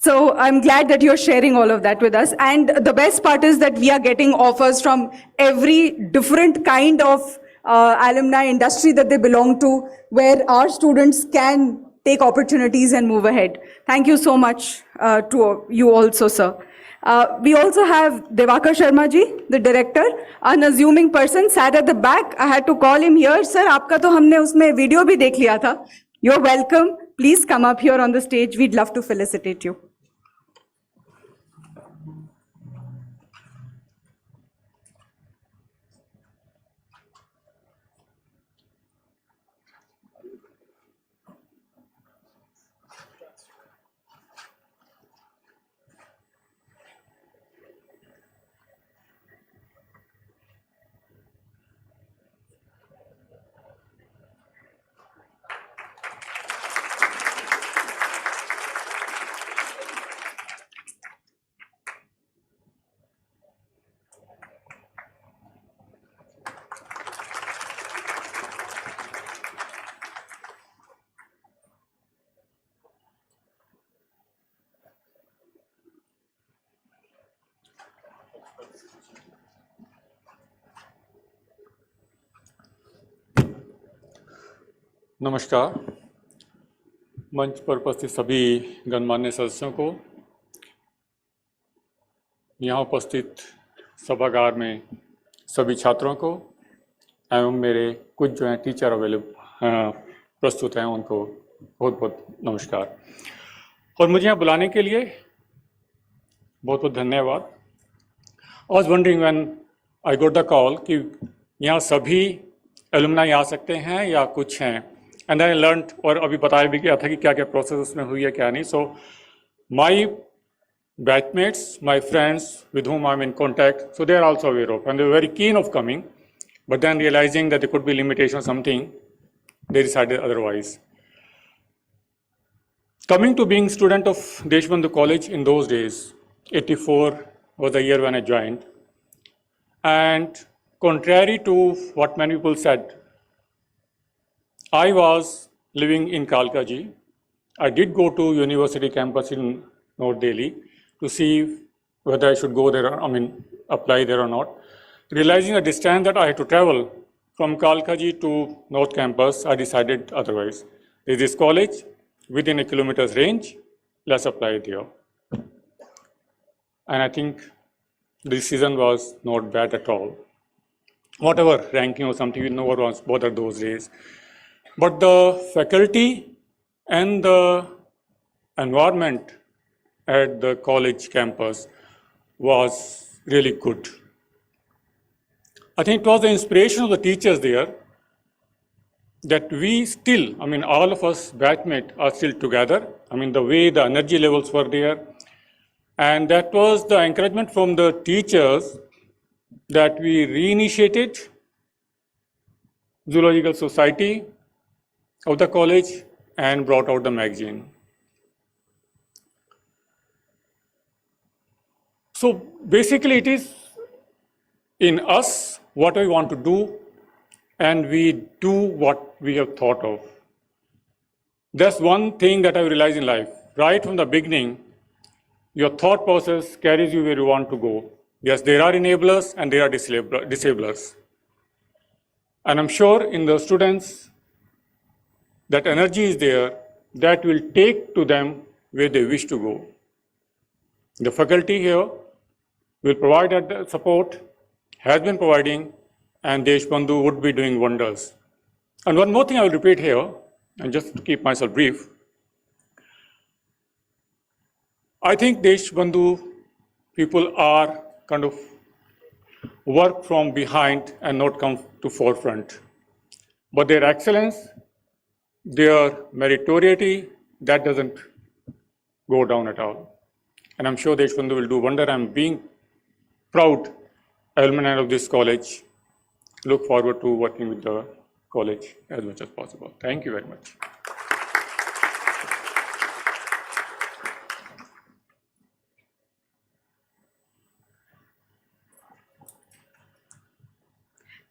So I'm glad that you're sharing all of that with us. And the best part is that we are getting offers from every different kind of alumni industry that they belong to, where our students can take opportunities and move ahead. Thank you so much to you also, sir. We also have Devakar Sharma ji, the director, unassuming person, sat at the back. I had to call him here. Sir, आपका तो हमने उसमें video भी देख लिया था. You're welcome. Please come up here on the stage. We'd love to felicitate you. नमस्कार। मंच पर उपस्थित सभी गणमान्य सदस्यों को, यहाँ उपस्थित सभागार में सभी छात्रों को एवं मेरे कुछ जो हैं टीचर अवेलेबल प्रस्तुत हैं उनको बहुत बहुत नमस्कार। और मुझे यहाँ बुलाने के लिए बहुत बहुत धन्यवाद। I was wondering when I got the call कि यहाँ सभी एलुमनाई आ सकते हैं या कुछ हैं, एंड आई लर्नड, और अभी बताया भी गया था कि क्या क्या प्रोसेस उसमें हुई है क्या नहीं। So my batchmates, my friends with whom I'm in contact, so they are also aware of, and they were very keen of coming, but then realizing that there could be limitation or something, they decided otherwise. Coming to being student of Deshbandhu College in those days, 84 was the year when I joined, and contrary to what many people said, I was living in Kalkaji. I did go to university campus in North Delhi to see whether I should go there, apply there or not. Realizing the distance that I had to travel from Kalkaji to North Campus, I decided otherwise. There is this college within a kilometer's range, let's apply there. And I think the decision was not bad at all. Whatever ranking or something, we never was bothered those days. But the faculty and the environment at the college campus was really good. I think it was the inspiration of the teachers there that we still, all of us batchmates are still together. The way the energy levels were there. And that was the encouragement from the teachers that we reinitiated Zoological Society of the college and brought out the magazine. So basically it is in us what we want to do, and we do what we have thought of. That's one thing that I realized in life. Right from the beginning, your thought process carries you where you want to go. Yes, there are enablers and there are disablers. And I'm sure in the students, that energy is there that will take to them where they wish to go. The faculty here will provide that support, has been providing, and Deshbandhu would be doing wonders. And one more thing I will repeat here, and just to keep myself brief, I think Deshbandhu people are kind of work from behind and not come to forefront. But their excellence, their meritoriety, that doesn't go down at all. And I'm sure Deshbandhu will do wonder. I'm being proud alumni of this college. Look forward to working with the college as much as possible. Thank you very much.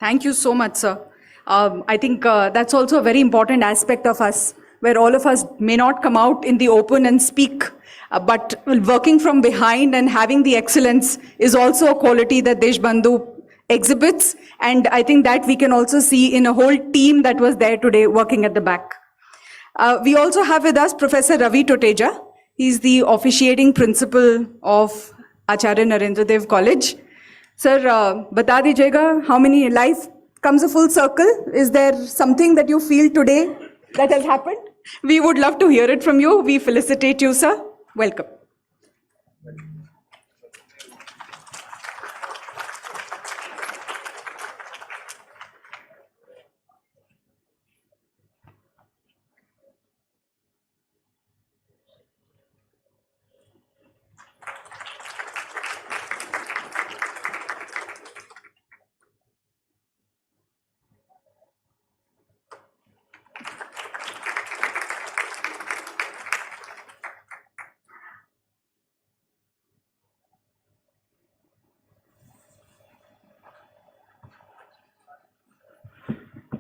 Thank you so much, sir. I think that's also a very important aspect of us, where all of us may not come out in the open and speak, but working from behind and having the excellence is also a quality that Deshbandhu exhibits. And I think that we can also see in a whole team that was there today working at the back. We also have with us Professor Ravi Toteja. He's the officiating principal of Acharya Narendra Dev College. Sir, bata dijiyega, how many life comes a full circle? Is there something that you feel today that has happened? We would love to hear it from you. We felicitate you, sir. Welcome.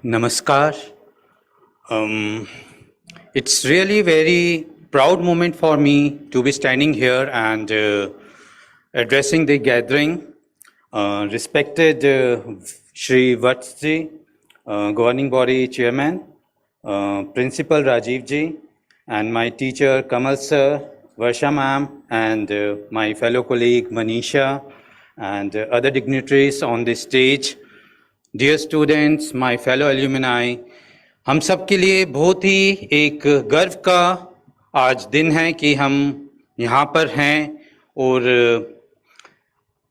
Namaskar. It's really very proud moment for me to be standing here and addressing the gathering. Respected Shri Vatsji, Governing Body Chairman, Principal Rajiv Ji, and my teacher Kamal Sir, Varsha Ma'am, and my fellow colleague Manisha, and other dignitaries on the stage. Dear students, my fellow alumni, हम सब के लिए बहुत ही एक गर्व का आज दिन है कि हम यहाँ पर हैं और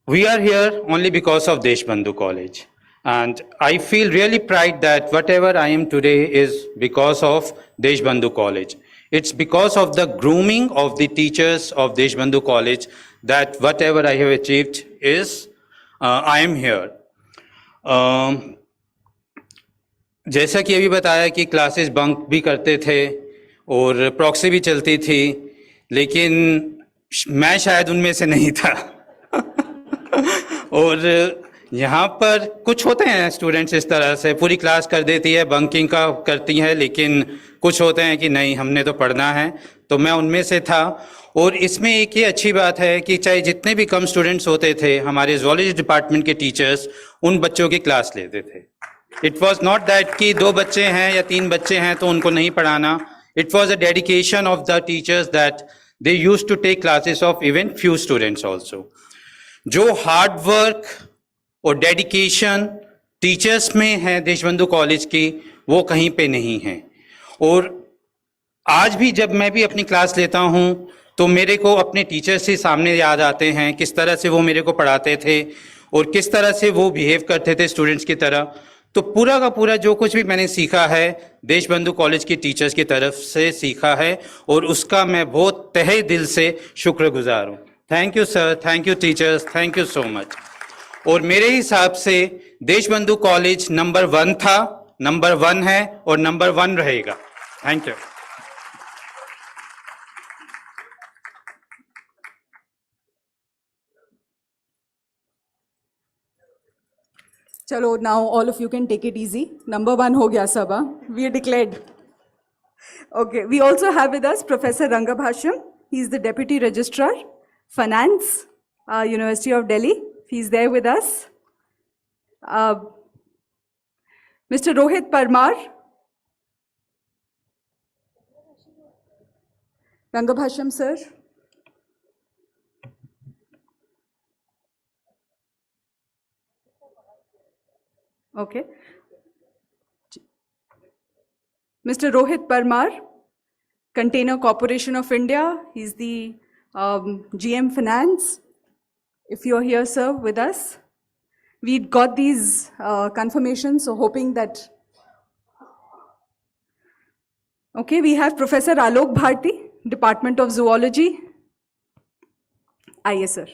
we are here only because of Deshbandhu College. And I feel really pride that whatever I am today is because of Deshbandhu College. It's because of the grooming of the teachers of Deshbandhu College that whatever I have achieved is I am here. जैसा कि अभी बताया कि classes bunk भी करते थे और proxy भी चलती थी, लेकिन मैं शायद उनमें से नहीं था। और यहाँ पर कुछ होते हैं स्टूडेंट्स इस तरह से, पूरी क्लास कर देती है, बंकिंग का करती है, लेकिन कुछ होते हैं कि नहीं हमने तो पढ़ना है, तो मैं उनमें से था। और इसमें एक ये अच्छी बात है कि चाहे जितने भी कम स्टूडेंट्स होते थे, हमारे ज़ूलॉजी डिपार्टमेंट के टीचर्स उन बच्चों की क्लास लेते थे। इट वॉज नॉट दैट कि 2 बच्चे हैं या 3 बच्चे हैं तो उनको नहीं पढ़ाना। It was a dedication of the teachers that they used to take classes of even few students also. जो हार्ड वर्क और डेडिकेशन टीचर्स में है देशबंधु कॉलेज की, वो कहीं पे नहीं है। और आज भी जब मैं भी अपनी क्लास लेता हूँ तो मेरे को अपने टीचर्स से सामने याद आते हैं, किस तरह से वो मेरे को पढ़ाते थे और किस तरह से वो बिहेव करते थे स्टूडेंट्स की तरह। तो पूरा का पूरा जो कुछ भी मैंने सीखा है देशबंधु कॉलेज की टीचर्स की तरफ से सीखा है और उसका मैं बहुत तहे दिल से शुक्रगुजार हूँ। Thank you sir, thank you teachers, thank you so much. और मेरे हिसाब से देशबंधु कॉलेज नंबर 1 था, नंबर 1 है और नंबर 1 रहेगा। Thank you. Chalo, now all of you can take it easy. Number 1 ho gaya sab, we are declared. Okay, we also have with us Professor Ranga Bashram. He's the Deputy Registrar, Finance, University of Delhi. He's there with us. Mr. Rohit Parmar. Ranga Bashram, sir. Okay. Mr. Rohit Parmar, Container Corporation of India. He's the GM Finance. If you're here, sir, with us. we got these confirmations, so hoping that. Okay, we have Professor Alok Bharti, Department of Zoology. Yes, sir.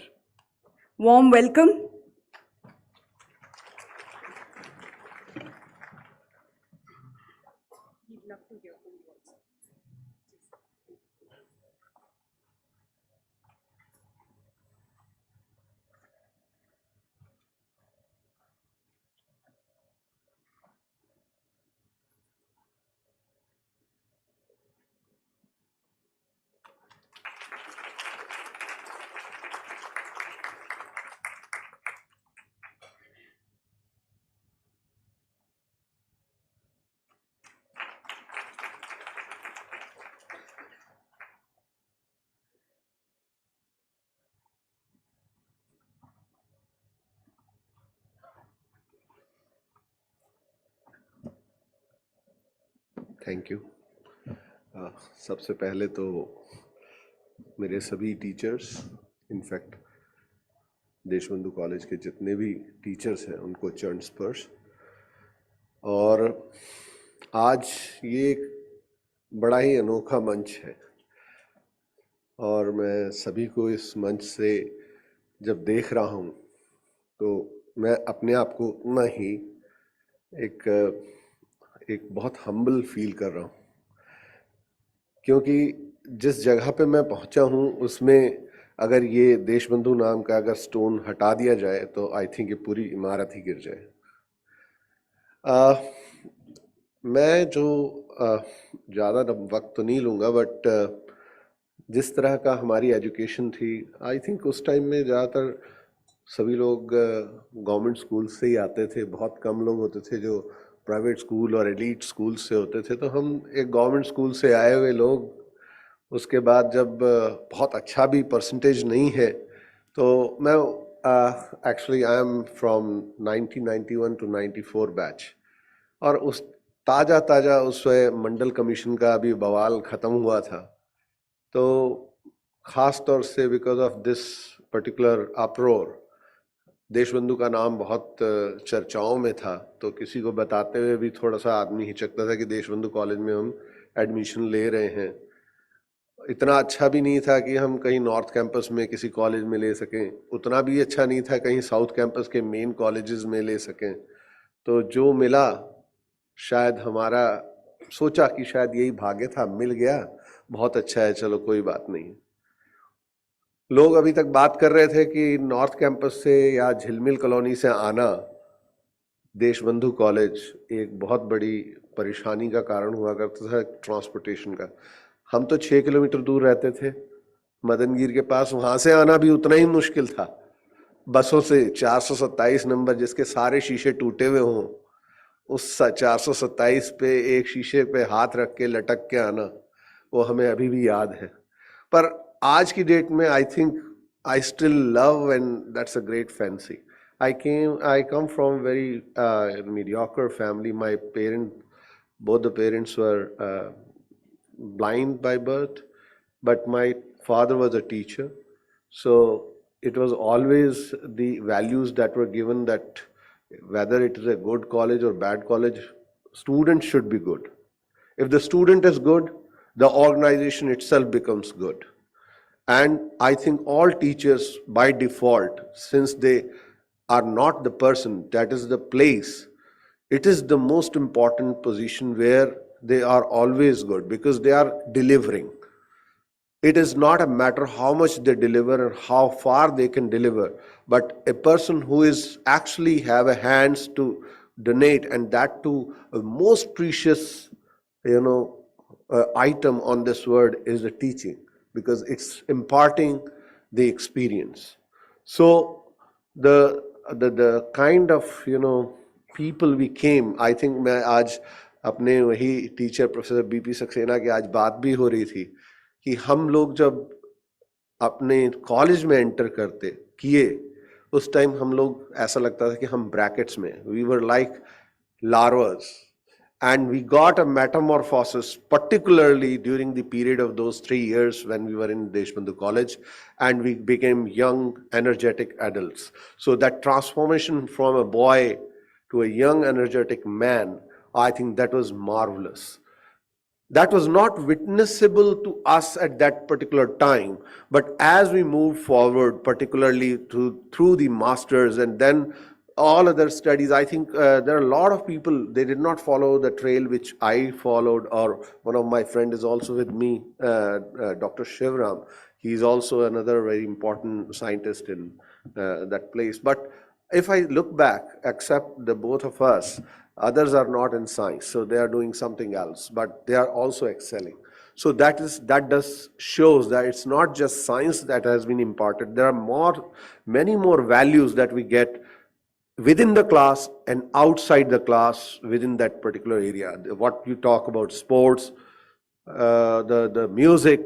Warm welcome. Thank you. सबसे पहले तो मेरे सभी teachers, in fact Deshbandhu college के जितने भी teachers हैं उनको चरण स्पर्श। और आज ये एक बड़ा ही अनोखा मंच है और मैं सभी को इस मंच से जब देख रहा हूँ तो मैं अपने आप को उतना ही एक बहुत हम्बल फील कर रहा हूँ, क्योंकि जिस जगह पे मैं पहुँचा हूँ उसमें अगर ये देशबंधु नाम का अगर स्टोन हटा दिया जाए तो आई थिंक ये पूरी इमारत ही गिर जाए। मैं जो ज़्यादा वक्त तो नहीं लूँगा, बट जिस तरह का हमारी एजुकेशन थी, आई थिंक उस टाइम में ज़्यादातर सभी लोग गवर्नमेंट स्कूल से ही आते थे। बहुत कम लोग होते थे जो प्राइवेट स्कूल और एलीट स्कूल से होते थे। तो हम एक गवर्नमेंट स्कूल से आए हुए लोग, उसके बाद जब बहुत अच्छा भी परसेंटेज नहीं है तो मैं actually I am from 1991 to 94 batch, और उस ताज़ा उस मंडल कमीशन का अभी बवाल ख़त्म हुआ था। तो ख़ास तौर से because of this particular अप्रोर Deshbandhu का नाम बहुत चर्चाओं में था, तो किसी को बताते हुए भी थोड़ा सा आदमी हिचकता था कि देशबंधु कॉलेज में हम एडमिशन ले रहे हैं। इतना अच्छा भी नहीं था कि हम कहीं नॉर्थ कैंपस में किसी कॉलेज में ले सकें, उतना भी अच्छा नहीं था कहीं साउथ कैंपस के मेन कॉलेजेस में ले सकें। तो जो मिला, शायद हमारा सोचा कि शायद यही भाग्य था, मिल गया, बहुत अच्छा है, चलो कोई बात नहीं। लोग अभी तक बात कर रहे थे कि नॉर्थ कैंपस से या झिलमिल कॉलोनी से आना देशबंधु कॉलेज एक बहुत बड़ी परेशानी का कारण हुआ करता था, ट्रांसपोर्टेशन का। हम तो 6 किलोमीटर दूर रहते थे मदनगीर के पास, वहाँ से आना भी उतना ही मुश्किल था। बसों से 427 नंबर जिसके सारे शीशे टूटे हुए हों, उस 427 पे एक शीशे पे हाथ रख के लटक के आना, वो हमें अभी भी याद है। पर आज की डेट में I think I still love, and that's a great fancy. I come from very mediocre family. My both the parents were blind by birth, but my father was a teacher. So it was always the values that were given, that whether it is a good college or bad college, students should be good. If the student is good, the organization itself becomes good. And I think all teachers by default, since they are not the person, that is the place, it is the most important position where they are always good because they are delivering. It is not a matter how much they deliver and how far they can deliver, but a person who is actually have a hands to donate, and that to a most precious, item on this word is the teaching, because it's imparting the experience. So the kind of people we came, I think मैं आज अपने वही teacher professor BP Saxena की आज बात भी हो रही थी कि हम लोग जब अपने कॉलेज में एंटर किए उस टाइम हम लोग ऐसा लगता था कि हम ब्रैकेट्स में, we were like larvas, And we got a metamorphosis, particularly during the period of those 3 years when we were in Deshbandhu College, and we became young, energetic adults. So that transformation from a boy to a young, energetic man, I think that was marvelous. That was not witnessable to us at that particular time, but as we moved forward, particularly through the masters and then all other studies, I think there are a lot of people, they did not follow the trail which I followed, or one of my friends is also with me, Dr. Shivram. He's also another very important scientist in that place. But if I look back, except the both of us, others are not in science, so they are doing something else, but they are also excelling. So that does shows that it's not just science that has been imparted. There are many more values that we get within the class and outside the class within that particular area. What you talk about sports, the music,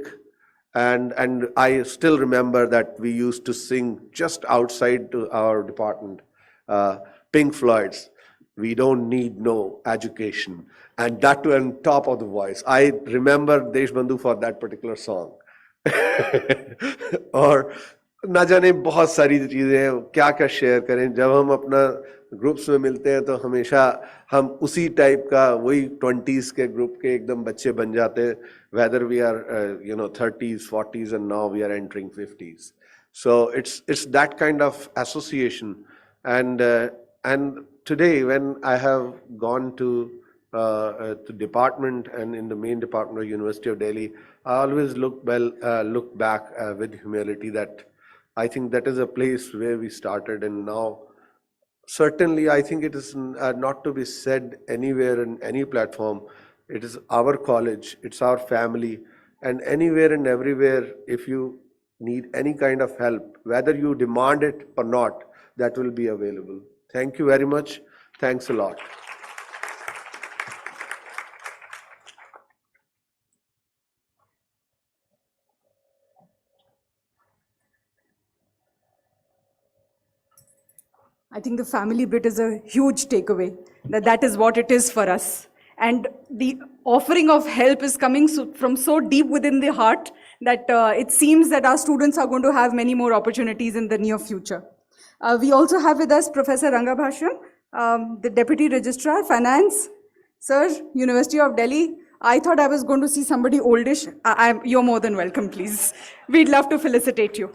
and I still remember that we used to sing just outside to our department, Pink Floyd's "We Don't Need No Education," and that too on top of the voice. I remember Deshbandhu for that particular song. और ना जाने बहुत सारी चीज़ें हैं, क्या क्या share करें. जब हम अपना ग्रुप्स में मिलते हैं तो हमेशा हम उसी टाइप का वही 20s के ग्रुप के एकदम बच्चे बन जाते हैं, whether we are 30s, 40s and now we are entering 50s. So it's that kind of association, and today when I have gone to the department and in the main department of University of Delhi, I always look back with humility that I think that is a place where we started, and now certainly I think it is not to be said anywhere in any platform. It is our college, it's our family, and anywhere and everywhere, if you need any kind of help, whether you demand it or not, that will be available. Thank you very much. Thanks a lot. I think the family bit is a huge takeaway, that is what it is for us. And the offering of help is coming from so deep within the heart that it seems that our students are going to have many more opportunities in the near future. We also have with us Professor Ranga Bashram, the Deputy Registrar, Finance. Sir, University of Delhi. I thought I was going to see somebody oldish. You're more than welcome, please. We'd love to felicitate you.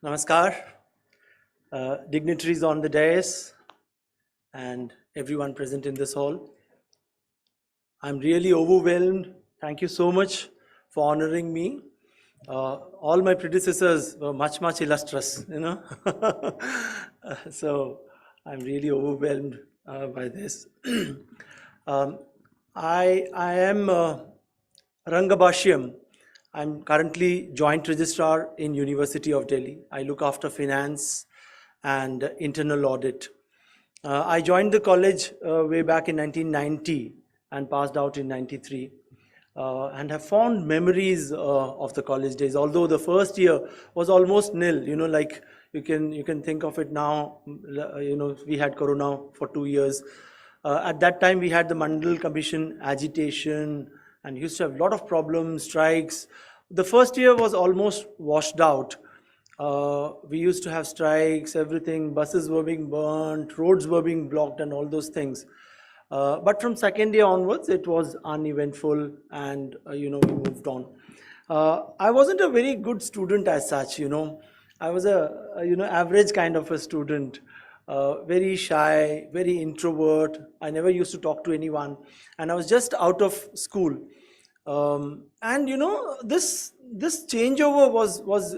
Namaskar, dignitaries on the dais and everyone present in this hall. I'm really overwhelmed. Thank you so much for honoring me. All my predecessors were much illustrious, so I'm really overwhelmed by this. I am Ranga Bashram. I'm currently Joint Registrar in University of Delhi. I look after finance and internal audit. I joined the college way back in 1990 and passed out in 93, and have fond memories of the college days. Although the first year was almost nil, like you can think of it now. We had Corona for 2 years. At that time, we had the Mandal Commission agitation, and used to have a lot of problems, strikes. The first year was almost washed out. We used to have strikes, everything, buses were being burnt, roads were being blocked and all those things. But from second year onwards, it was uneventful and, we moved on. I wasn't a very good student as such, I was average kind of a student, very shy, very introvert. I never used to talk to anyone, and I was just out of school. And this changeover was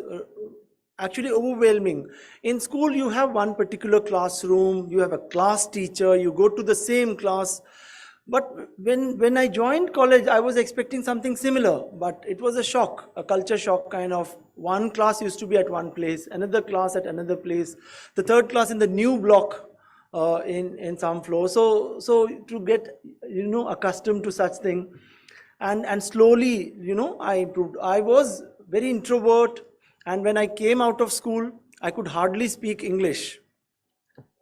actually overwhelming. In school, you have one particular classroom, you have a class teacher, you go to the same class. But when I joined college, I was expecting something similar, but it was a shock, a culture shock kind of. One class used to be at one place, another class at another place, the third class in the new block in some floor. So to get accustomed to such thing, and slowly I improved. I was very introvert, and when I came out of school, I could hardly speak English,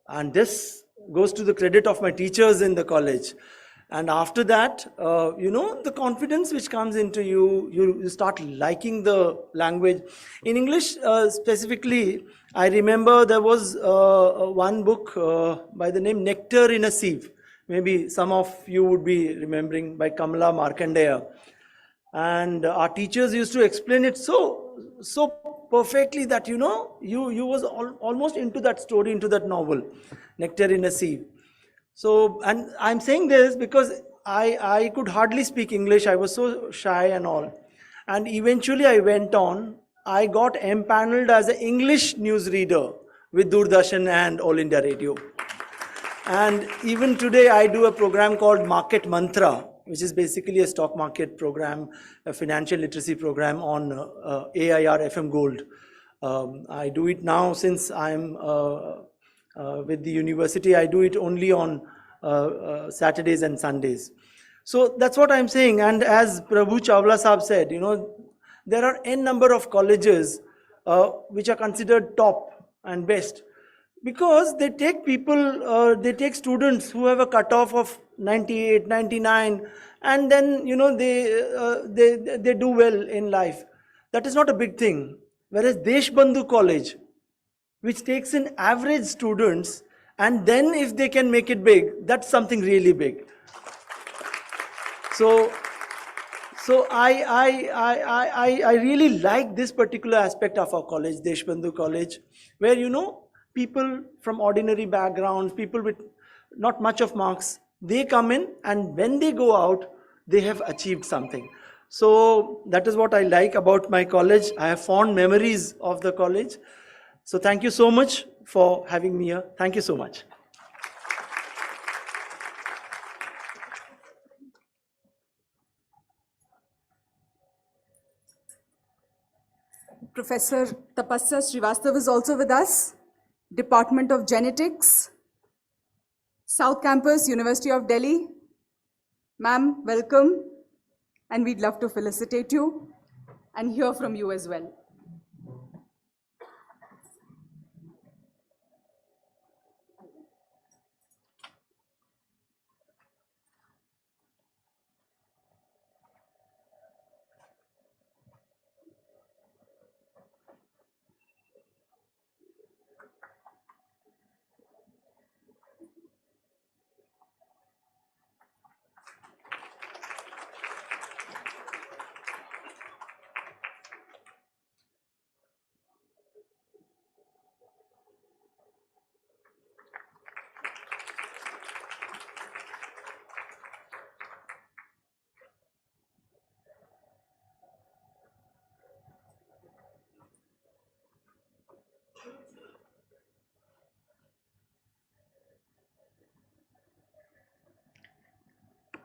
and this goes to the credit of my teachers in the college. And after that, the confidence which comes into you, you start liking the language. In English specifically, I remember there was one book by the name Nectar in a Sieve. Maybe some of you would be remembering, by Kamala Markandeya. And our teachers used to explain it so perfectly that, you was almost into that story, into that novel, Nectar in a Sieve. So, and I'm saying this because I could hardly speak English. I was so shy and all. And eventually I went on. I got empaneled as an English news reader with Doordarshan and All India Radio. And even today I do a program called Market Mantra, which is basically a stock market program, a financial literacy program on AIR FM Gold. I do it now since I'm with the university. I do it only on Saturdays and Sundays. So that's what I'm saying. And as Prabhu Chawla Saab said, there are n number of colleges which are considered top and best, because they take people, they take students who have a cutoff of 98, 99, and then they do well in life. That is not a big thing. Whereas Deshbandhu College, which takes in average students, and then if they can make it big, that's something really big. So I really like this particular aspect of our college, Deshbandhu College, where people from ordinary backgrounds, people with not much of marks, they come in, and when they go out, they have achieved something. So that is what I like about my college. I have fond memories of the college. So thank you so much for having me here. Thank you so much. Professor Tapasya Srivastava is also with us, Department of Genetics, South Campus, University of Delhi. Ma'am, welcome, and we'd love to felicitate you and hear from you as well.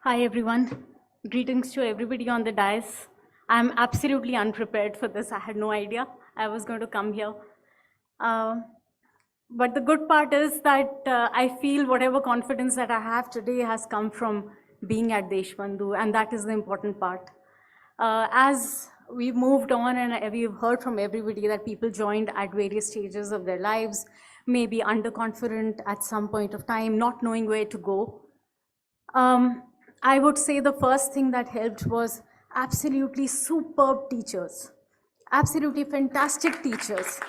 Hi everyone, greetings to everybody on the dais. I'm absolutely unprepared for this. I had no idea I was going to come here. But the good part is that I feel whatever confidence that I have today has come from being at Deshbandhu, and that is the important part. As we've moved on and we've heard from everybody that people joined at various stages of their lives, maybe underconfident at some point of time, not knowing where to go. I would say the first thing that helped was absolutely superb teachers. absolutely fantastic teachers.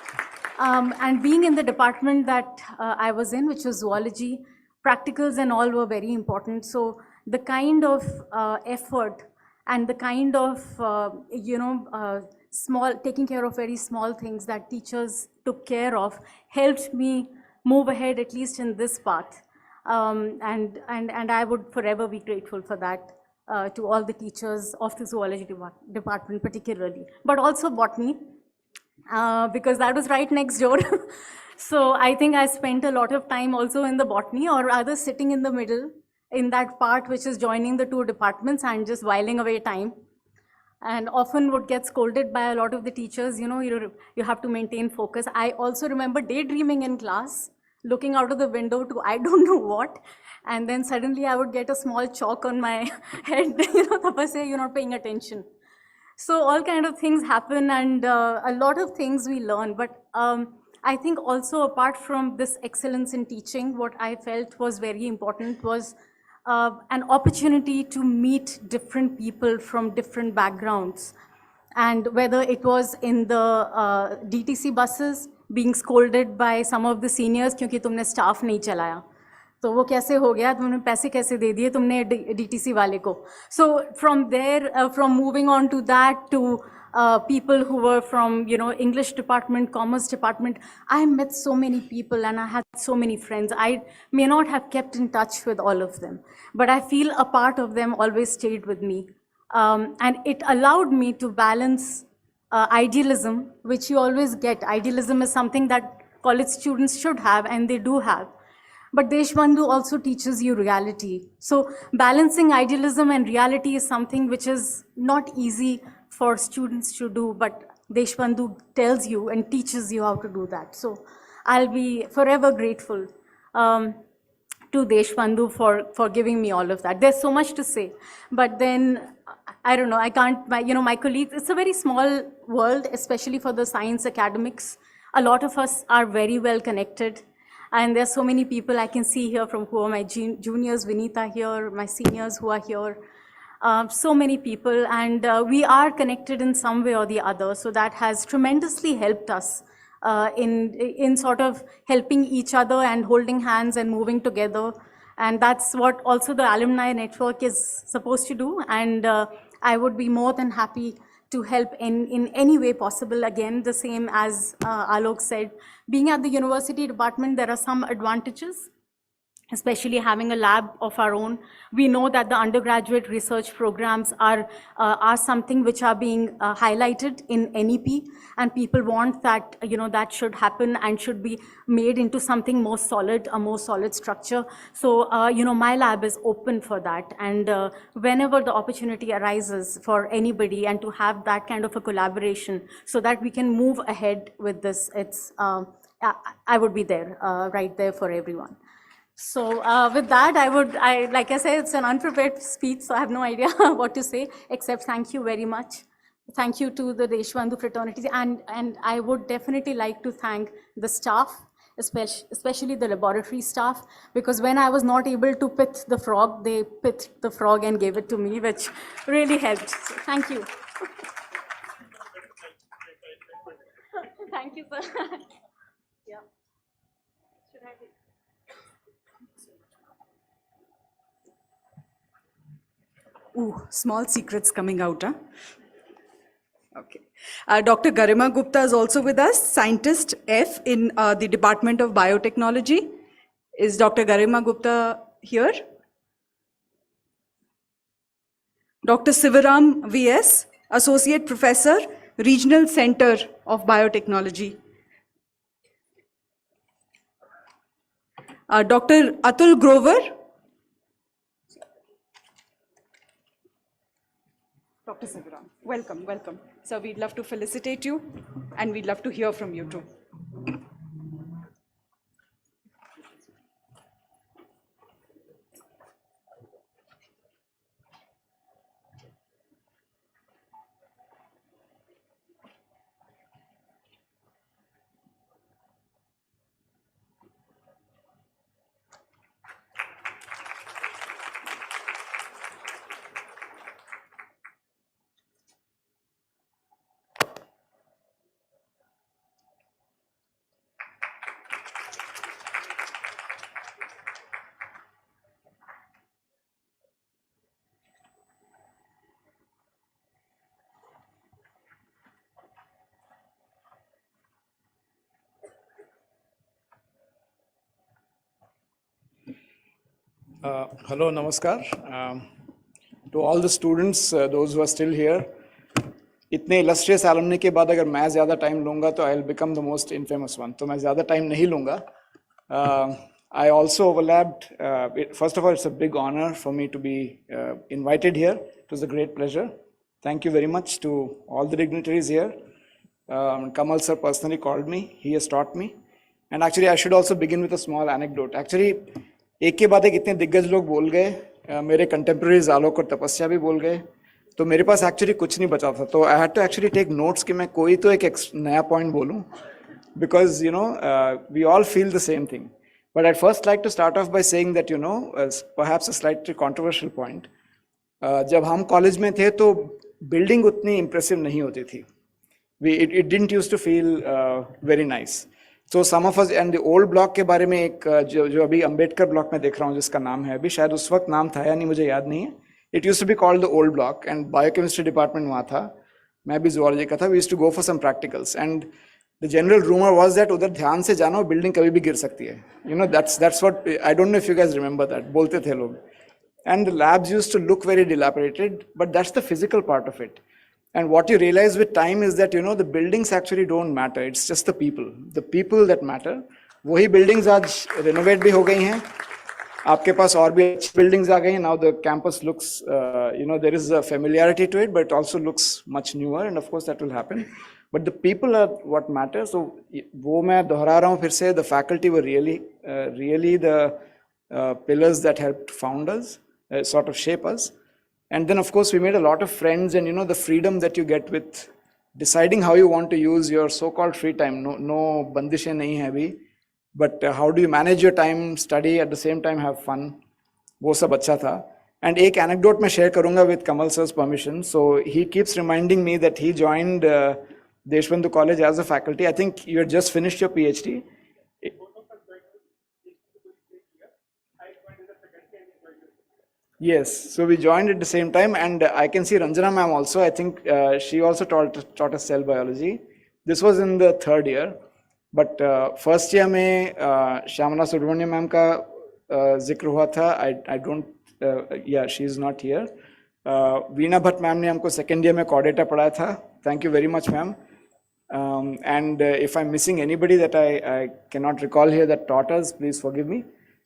And being in the department that I was in, which was zoology, practicals and all were very important. So the kind of effort and the kind of, taking care of very small things that teachers took care of helped me move ahead, at least in this path. And I would forever be grateful for that to all the teachers of the zoology department particularly, but also botany, because that was right next door. So I think I spent a lot of time also in the botany, or rather sitting in the middle in that part which is joining the two departments and just whiling away time. And often would get scolded by a lot of the teachers, you have to maintain focus. I also remember daydreaming in class, looking out of the window to I don't know what, and then suddenly I would get a small chalk on my head, tapasya, you're not paying attention. So all kind of things happen, and a lot of things we learn. But I think also apart from this excellence in teaching, what I felt was very important was an opportunity to meet different people from different backgrounds. And whether it was in the DTC buses, being scolded by some of the seniors, क्योंकि तुमने staff नहीं चलाया, तो वो कैसे हो गया, तुमने पैसे कैसे दे दिए तुमने DTC वाले को. So from there, from moving on to that, to people who were from, English department, commerce department, I met so many people and I had so many friends. I may not have kept in touch with all of them, but I feel a part of them always stayed with me. And it allowed me to balance idealism, which you always get. Idealism is something that college students should have, and they do have. But Deshbandhu also teaches you reality. So balancing idealism and reality is something which is not easy for students to do, but Deshbandhu tells you and teaches you how to do that. So I'll be forever grateful to Deshbandhu for giving me all of that. There's so much to say, but then I don't know, I can't, my colleagues, it's a very small world, especially for the science academics. A lot of us are very well connected. And there's so many people I can see here from who are my juniors, Vinita here, my seniors who are here. So many people, and we are connected in some way or the other. So that has tremendously helped us in sort of helping each other and holding hands and moving together. And that's what also the alumni network is supposed to do. And I would be more than happy to help in any way possible. Again, the same as Alok said, being at the university department, there are some advantages, especially having a lab of our own. We know that the undergraduate research programs are something which are being highlighted in NEP, and people want that, that should happen and should be made into something more solid, a more solid structure. So, my lab is open for that. And whenever the opportunity arises for anybody and to have that kind of a collaboration so that we can move ahead with this, I would be there, right there for everyone. So with that, like I said, it's an unprepared speech, so I have no idea what to say, except thank you very much. Thank you to the Deshbandhu fraternity, and I would definitely like to thank the staff, especially the laboratory staff, because when I was not able to pit the frog, they pit the frog and gave it to me, which really helped. So thank you. Thank you, sir. Yeah. Should I be? Ooh, small secrets coming out, huh? Okay. Dr. Garima Gupta is also with us, scientist F in the Department of Biotechnology. Is Dr. Garima Gupta here? Dr. Sivaram VS, Associate Professor, Regional Center of Biotechnology. Dr. Atul Grover. Dr. Sivaram, welcome, welcome. So we'd love to felicitate you, and we'd love to hear from you too. Hello, Namaskar. To all the students, those who are still here, इतने illustrious alumni के बाद अगर मैं ज़्यादा time लूँगा तो I'll become the most infamous one. तो मैं ज़्यादा time नहीं लूँगा. I also overlapped. First of all, it's a big honor for me to be invited here. It was a great pleasure. Thank you very much to all the dignitaries here. Kamal sir personally called me. He has taught me. And actually, I should also begin with a small anecdote. Actually, एक के बाद एक इतने दिग्गज लोग बोल गए, मेरे कंटेम्प्रेरीज आलोक और तपस्या भी बोल गए, तो मेरे पास एक्चुअली कुछ नहीं बचा था. तो I had to actually take notes कि मैं कोई तो एक नया पॉइंट बोलूं, because you know we all feel the same thing. But I first like to start off by saying that you know perhaps a slightly controversial point. जब हम college में थे तो बिल्डिंग उतनी इंप्रेसिव नहीं होती थी. It didn't used to feel very nice. So some of us and the old block के बारे में एक जो अभी अंबेडकर ब्लॉक में देख रहा हूँ जिसका नाम है अभी, शायद उस वक्त नाम था या नहीं मुझे याद नहीं है. It used to be called the old block and biochemistry department वहाँ था, मैं भी zoology का था. We used to go for some practicals and the general rumor was that उधर ध्यान से जाना वो बिल्डिंग कभी भी गिर सकती है. You know that's what I don't know if you guys remember that. बोलते थे लोग. And the labs used to look very dilapidated, but that's the physical part of it. And what you realize with time is that, you know, the buildings actually don't matter. It's just the people that matter. वही buildings आज renovate भी हो गई हैं. आपके पास और भी अच्छी buildings आ गई हैं. Now the campus looks, you know, there is a familiarity to it, but it also looks much newer. And of course that will happen. But the people are what matters. So वो मैं दोहरा रहा हूँ फिर से. The faculty were really the pillars that helped found us, sort of shape us. And then, of course, we made a lot of friends, and you know the freedom that you get with deciding how you want to use your so-called free time. No bandishein nahi hai abhi, but how do you manage your time, study at the same time, have fun? वो सब अच्छा था. And एक anecdote मैं share करूँगा with Kamal sir's permission. So he keeps reminding me that he joined Deshbandhu College as a faculty. I think you had just finished your PhD. Yes, so we joined at the same time, and I can see Ranjana ma'am also. I think she also taught us cell biology. This was in the third year, but first year में Shyamala Subramanian ma'am का जिक्र हुआ था. I don't, yeah, she is not here. Veena Bhatt ma'am ने हमको second year में coordinator पढ़ाया था. Thank you very much, ma'am. And if I'm missing anybody that I cannot recall here that taught us, please forgive me.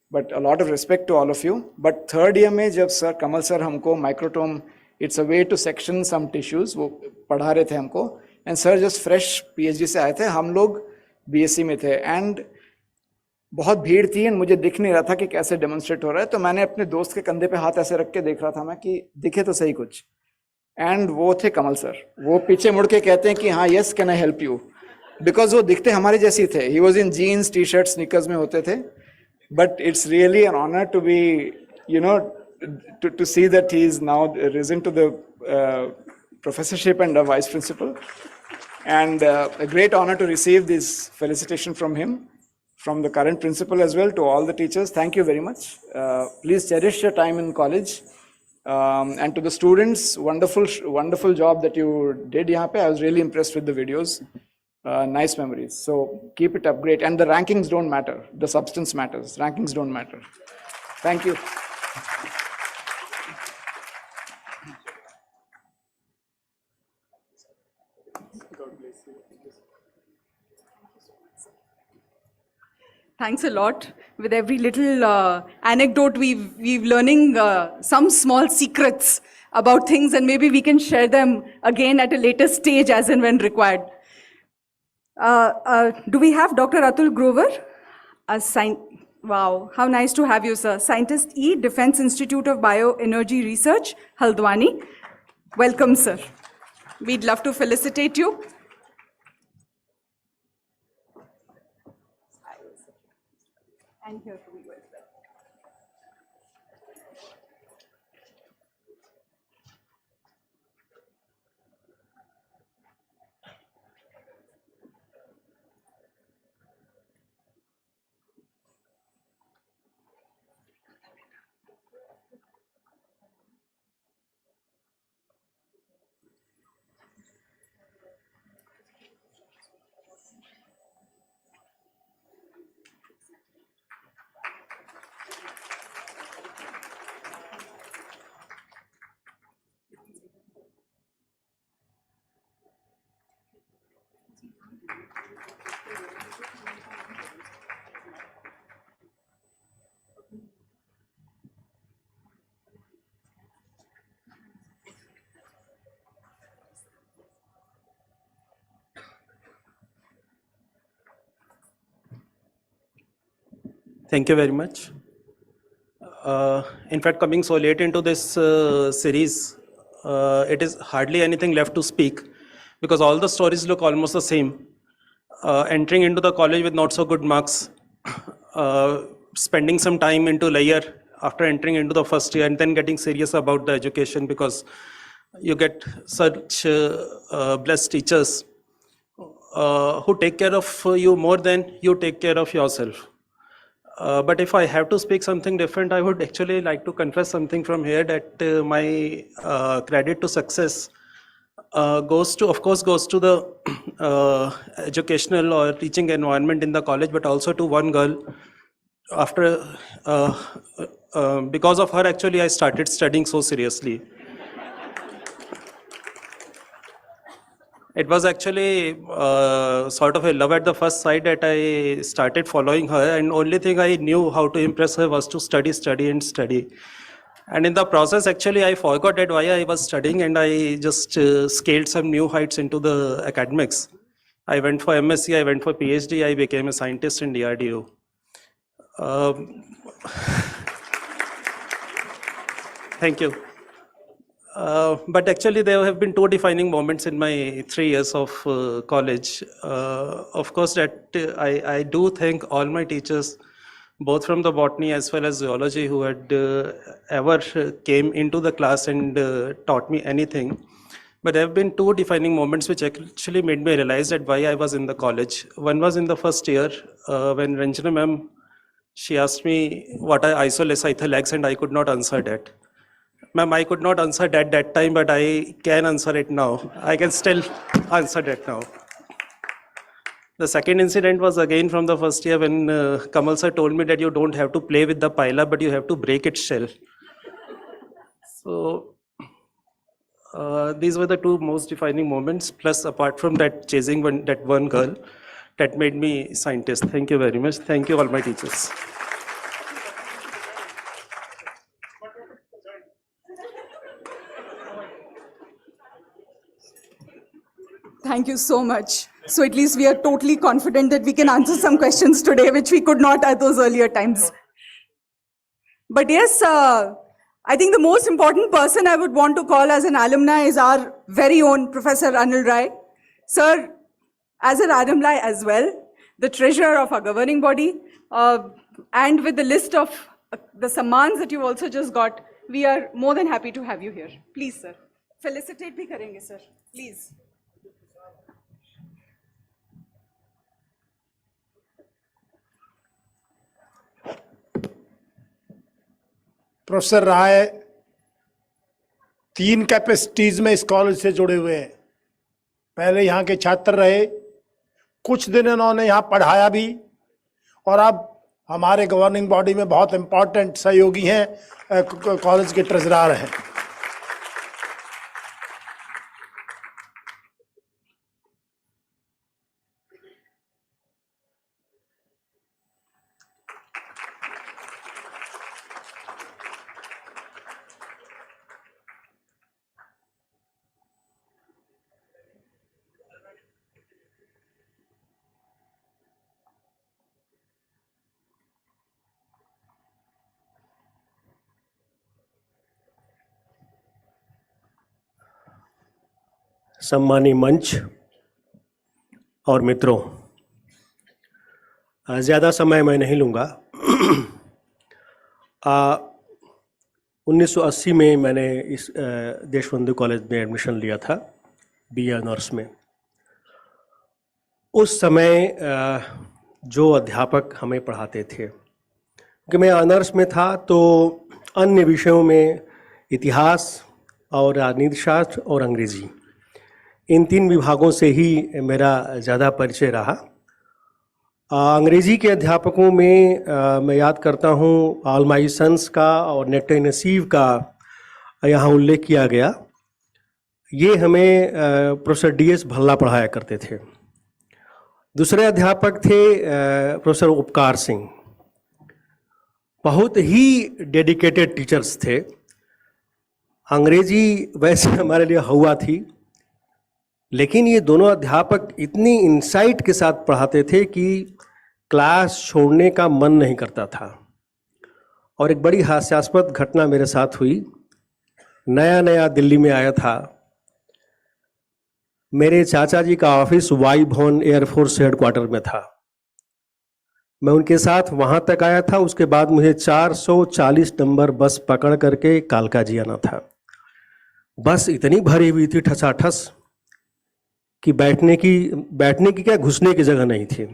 But a lot of respect to all of you. But third year में जब sir Kamal sir हमको microtome, it's a way to section some tissues, वो पढ़ा रहे थे हमको. And sir just fresh PhD से आए थे, हम लोग BSc में थे. And बहुत भीड़ थी and मुझे दिख नहीं रहा था कि कैसे demonstrate हो रहा है. तो मैंने अपने दोस्त के कंधे पे हाथ ऐसे रख के देख रहा था मैं कि दिखे तो सही कुछ. And वो थे कमल सर. वो पीछे मुड़ के कहते हैं कि हाँ yes can I help you? Because वो दिखते हमारे जैसे थे. He was in jeans, t-shirts, sneakers में होते थे. But it's really an honor to be, you know, to see that he is now risen to the professorship and a vice principal. And a great honor to receive this felicitation from him, from the current principal as well, to all the teachers. Thank you very much. Please cherish your time in college. And to the students, wonderful job that you did यहाँ पे. I was really impressed with the videos. Nice memories. So keep it up, great. And the rankings don't matter. The substance matters. Rankings don't matter. Thank you. Thanks a lot. With every little anecdote, we've learning some small secrets about things, and maybe we can share them again at a later stage as and when required. Do we have Dr. Atul Grover? Wow, how nice to have you, sir. Scientist E, Defense Institute of Bioenergy Research, Haldwani. Welcome, sir. We'd love to felicitate you. And here for you as well. Thank you very much. In fact, coming so late into this series, it is hardly anything left to speak because all the stories look almost the same. Entering into the college with not so good marks, spending some time into layer after entering into the first year, and then getting serious about the education because you get such blessed teachers who take care of you more than you take care of yourself. But if I have to speak something different, I would actually like to confess something from here that my credit to success goes to the educational or teaching environment in the college, but also to one girl. After, because of her, actually, I started studying so seriously. It was actually sort of a love at the first sight that I started following her, and only thing I knew how to impress her was to study, study, and study. And in the process, actually, I forgot that why I was studying, and I just scaled some new heights into the academics. I went for MSc, I went for PhD, I became a scientist in DRDO. Thank you. But actually, there have been two defining moments in my 3 years of college. Of course, that I do thank all my teachers, both from the botany as well as zoology, who had ever came into the class and taught me anything. But there have been two defining moments which actually made me realize that why I was in the college. One was in the first year when Ranjana ma'am, she asked me what are isolecithal eggs, and I could not answer that. Ma'am, I could not answer that time, but I can answer it now. I can still answer that now. The second incident was again from the first year when Kamal sir told me that you don't have to play with the pila, but you have to break its shell. So these were the two most defining moments, plus apart from that, chasing that one girl, that made me scientist. Thank you very much. Thank you all my teachers. Thank you so much. So at least we are totally confident that we can answer some questions today, which we could not at those earlier times. But yes, I think the most important person I would want to call as an alumni is our very own Professor Untitled Ray. Sir, as an alumni as well, the treasurer of our governing body, and with the list of the sammans that you also just got, we are more than happy to have you here. Please, sir. Felicitate bhi karenge, sir. Please. Professor Rai 3 capacities में इस college से जुड़े हुए हैं। पहले यहाँ के छात्र रहे, कुछ दिन इन्होंने यहाँ पढ़ाया भी, और अब हमारे गवर्निंग बॉडी में बहुत इम्पोर्टेंट सहयोगी हैं, कॉलेज के ट्रेजरर हैं। सम्मानीय मंच और मित्रों, ज़्यादा समय मैं नहीं लूँगा। 1980 में मैंने इस देशबंधु कॉलेज में एडमिशन लिया था, BA ऑनर्स में। उस समय जो अध्यापक हमें पढ़ाते थे, क्योंकि मैं ऑनर्स में था तो अन्य विषयों में इतिहास और राजनीति शास्त्र और अंग्रेज़ी, इन 3 विभागों से ही मेरा ज़्यादा परिचय रहा। अंग्रेज़ी के अध्यापकों में मैं याद करता हूँ आलमाई सन्स का और नेटे नसीब का यहाँ उल्लेख किया गया। ये हमें प्रोफेसर DS भल्ला पढ़ाया करते थे। दूसरे अध्यापक थे प्रोफेसर उपकार सिंह। बहुत ही डेडिकेटेड टीचर्स थे। अंग्रेजी वैसे हमारे लिए हवा थी, लेकिन ये दोनों अध्यापक इतनी इंसाइट के साथ पढ़ाते थे कि क्लास छोड़ने का मन नहीं करता था। और एक बड़ी हास्यास्पद घटना मेरे साथ हुई। नया नया दिल्ली में आया था। मेरे चाचा जी का ऑफिस वाई भवन एयरफोर्स हेडक्वार्टर में था। मैं उनके साथ वहाँ तक आया था। उसके बाद मुझे 440 नंबर बस पकड़ करके कालका जी आना था। बस इतनी भरी हुई थी ठसाठस कि बैठने की क्या, घुसने की जगह नहीं थी।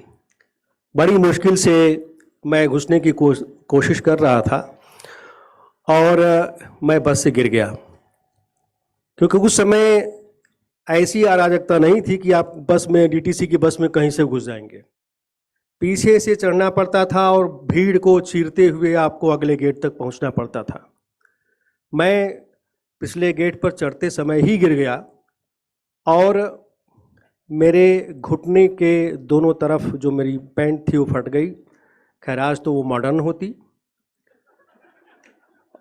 बड़ी मुश्किल से मैं घुसने की कोशिश कर रहा था और मैं बस से गिर गया, क्योंकि उस समय ऐसी अराजकता नहीं थी कि आप बस में, डीटीसी की बस में कहीं से घुस जाएंगे। पीछे से चढ़ना पड़ता था और भीड़ को चीरते हुए आपको अगले गेट तक पहुंचना पड़ता था। मैं पिछले गेट पर चढ़ते समय ही गिर गया और मेरे घुटने के दोनों तरफ जो मेरी पैंट थी वो फट गई। खैर आज तो वो मॉडर्न होती।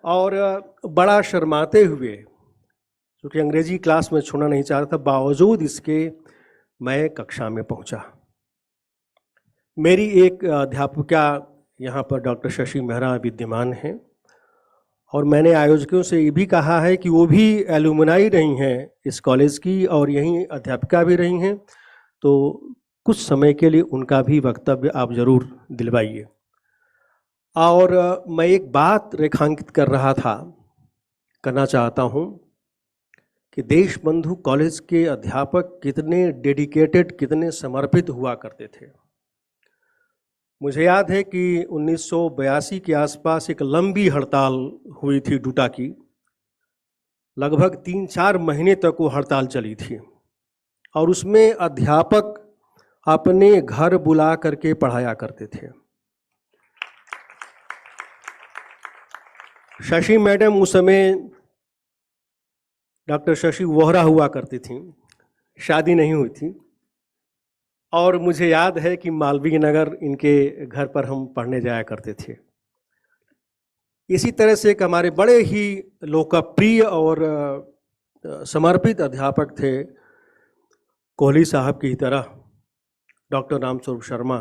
और बड़ा शर्माते हुए, क्योंकि अंग्रेजी क्लास में छोड़ना नहीं चाह रहा था, बावजूद इसके मैं कक्षा में पहुंचा। मेरी एक अध्यापिका यहाँ पर डॉक्टर शशि मेहरा विद्यमान हैं और मैंने आयोजकों से ये भी कहा है कि वो भी एलुमनाई रही हैं इस कॉलेज की और यहीं अध्यापिका भी रही हैं, तो कुछ समय के लिए उनका भी वक्तव्य आप ज़रूर दिलवाइए। और मैं एक बात रेखांकित करना चाहता हूँ कि देशबंधु कॉलेज के अध्यापक कितने डेडिकेटेड, कितने समर्पित हुआ करते थे। मुझे याद है कि 1982 के आसपास एक लंबी हड़ताल हुई थी डूटा की। लगभग 3-4 महीने तक वो हड़ताल चली थी और उसमें अध्यापक अपने घर बुला करके पढ़ाया करते थे। शशि मैडम उस समय डॉक्टर शशि वोहरा हुआ करती थी, शादी नहीं हुई थी। और मुझे याद है कि मालवीय नगर इनके घर पर हम पढ़ने जाया करते थे। इसी तरह से एक हमारे बड़े ही लोकप्रिय और समर्पित अध्यापक थे, कोहली साहब की तरह डॉक्टर रामस्वरूप शर्मा।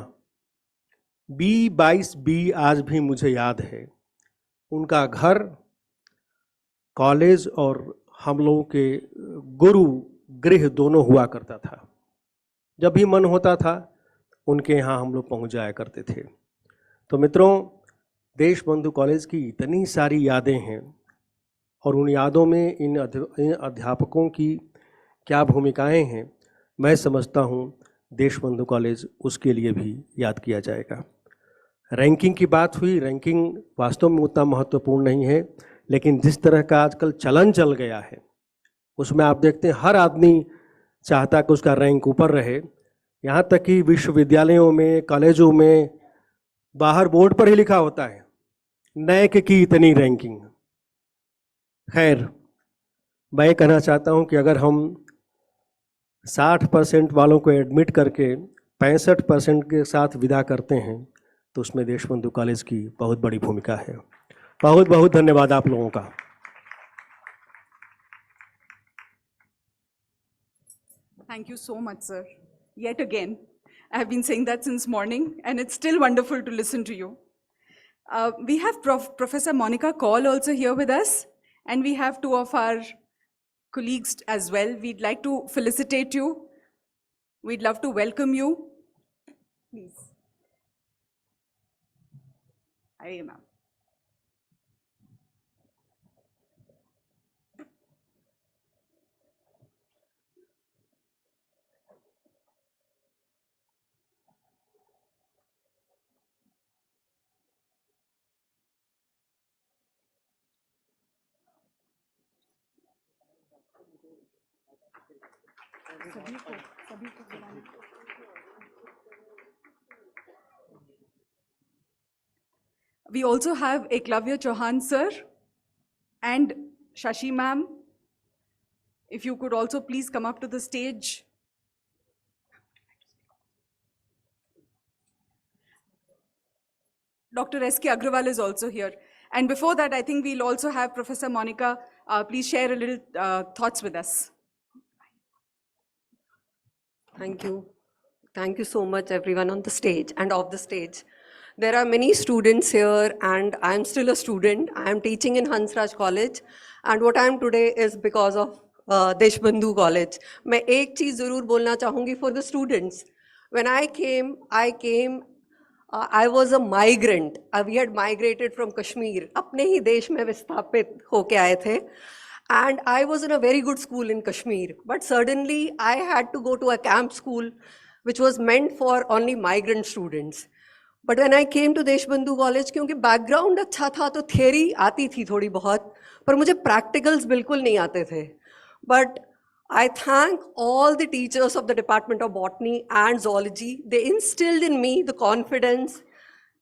B22B आज भी मुझे याद है। उनका घर, कॉलेज और हम लोगों के गुरु गृह दोनों हुआ करता था। जब भी मन होता था उनके यहाँ हम लोग पहुँच जाया करते थे। तो मित्रों, देशबंधु कॉलेज की इतनी सारी यादें हैं और उन यादों में इन अध्यापकों की क्या भूमिकाएं हैं, मैं समझता हूँ देशबंधु कॉलेज उसके लिए भी याद किया जाएगा। रैंकिंग की बात हुई। रैंकिंग वास्तव में उतना महत्वपूर्ण नहीं है, लेकिन जिस तरह का आजकल चलन चल गया है उसमें आप देखते हैं हर आदमी चाहता कि उसका रैंक ऊपर रहे। यहाँ तक कि विश्वविद्यालयों में, कॉलेजों में बाहर बोर्ड पर ही लिखा होता है नैक की इतनी रैंकिंग। खैर, मैं कहना चाहता हूँ कि अगर हम 60% वालों को एडमिट करके 65% के साथ विदा करते हैं तो उसमें देशबंधु कॉलेज की बहुत बड़ी भूमिका है। बहुत बहुत धन्यवाद आप लोगों का। Thank you so much, sir. Yet again, I have been saying that since morning, and it's still wonderful to listen to you. We have Professor Monica Kaul also here with us, and we have 2 of our colleagues as well. We'd like to felicitate you. We'd love to welcome you. Please. Aye, ma'am. We also have Eklavya Chauhan sir and Shashi ma'am. If you could also please come up to the stage. Dr. S.K. Agrawal is also here. And before that, I think we'll also have Professor Monica. Please share a little thoughts with us. Thank you. Thank you so much, everyone on the stage and off the stage. There are many students here, and I'm still a student. I'm teaching in Hansraj College, and what I am today is because of Deshbandhu College. मैं एक चीज़ ज़रूर बोलना चाहूँगी for the students. When I came, I was a migrant. We had migrated from Kashmir. अपने ही देश में विस्थापित होके आए थे. And I was in a very good school in Kashmir. But suddenly I had to go to a camp school, which was meant for only migrant students. But when I came to Deshbandhu College, क्योंकि background अच्छा था तो theory आती थी थोड़ी बहुत, पर मुझे practicals बिल्कुल नहीं आते थे. But I thank all the teachers of the Department of Botany and Zoology. They instilled in me the confidence,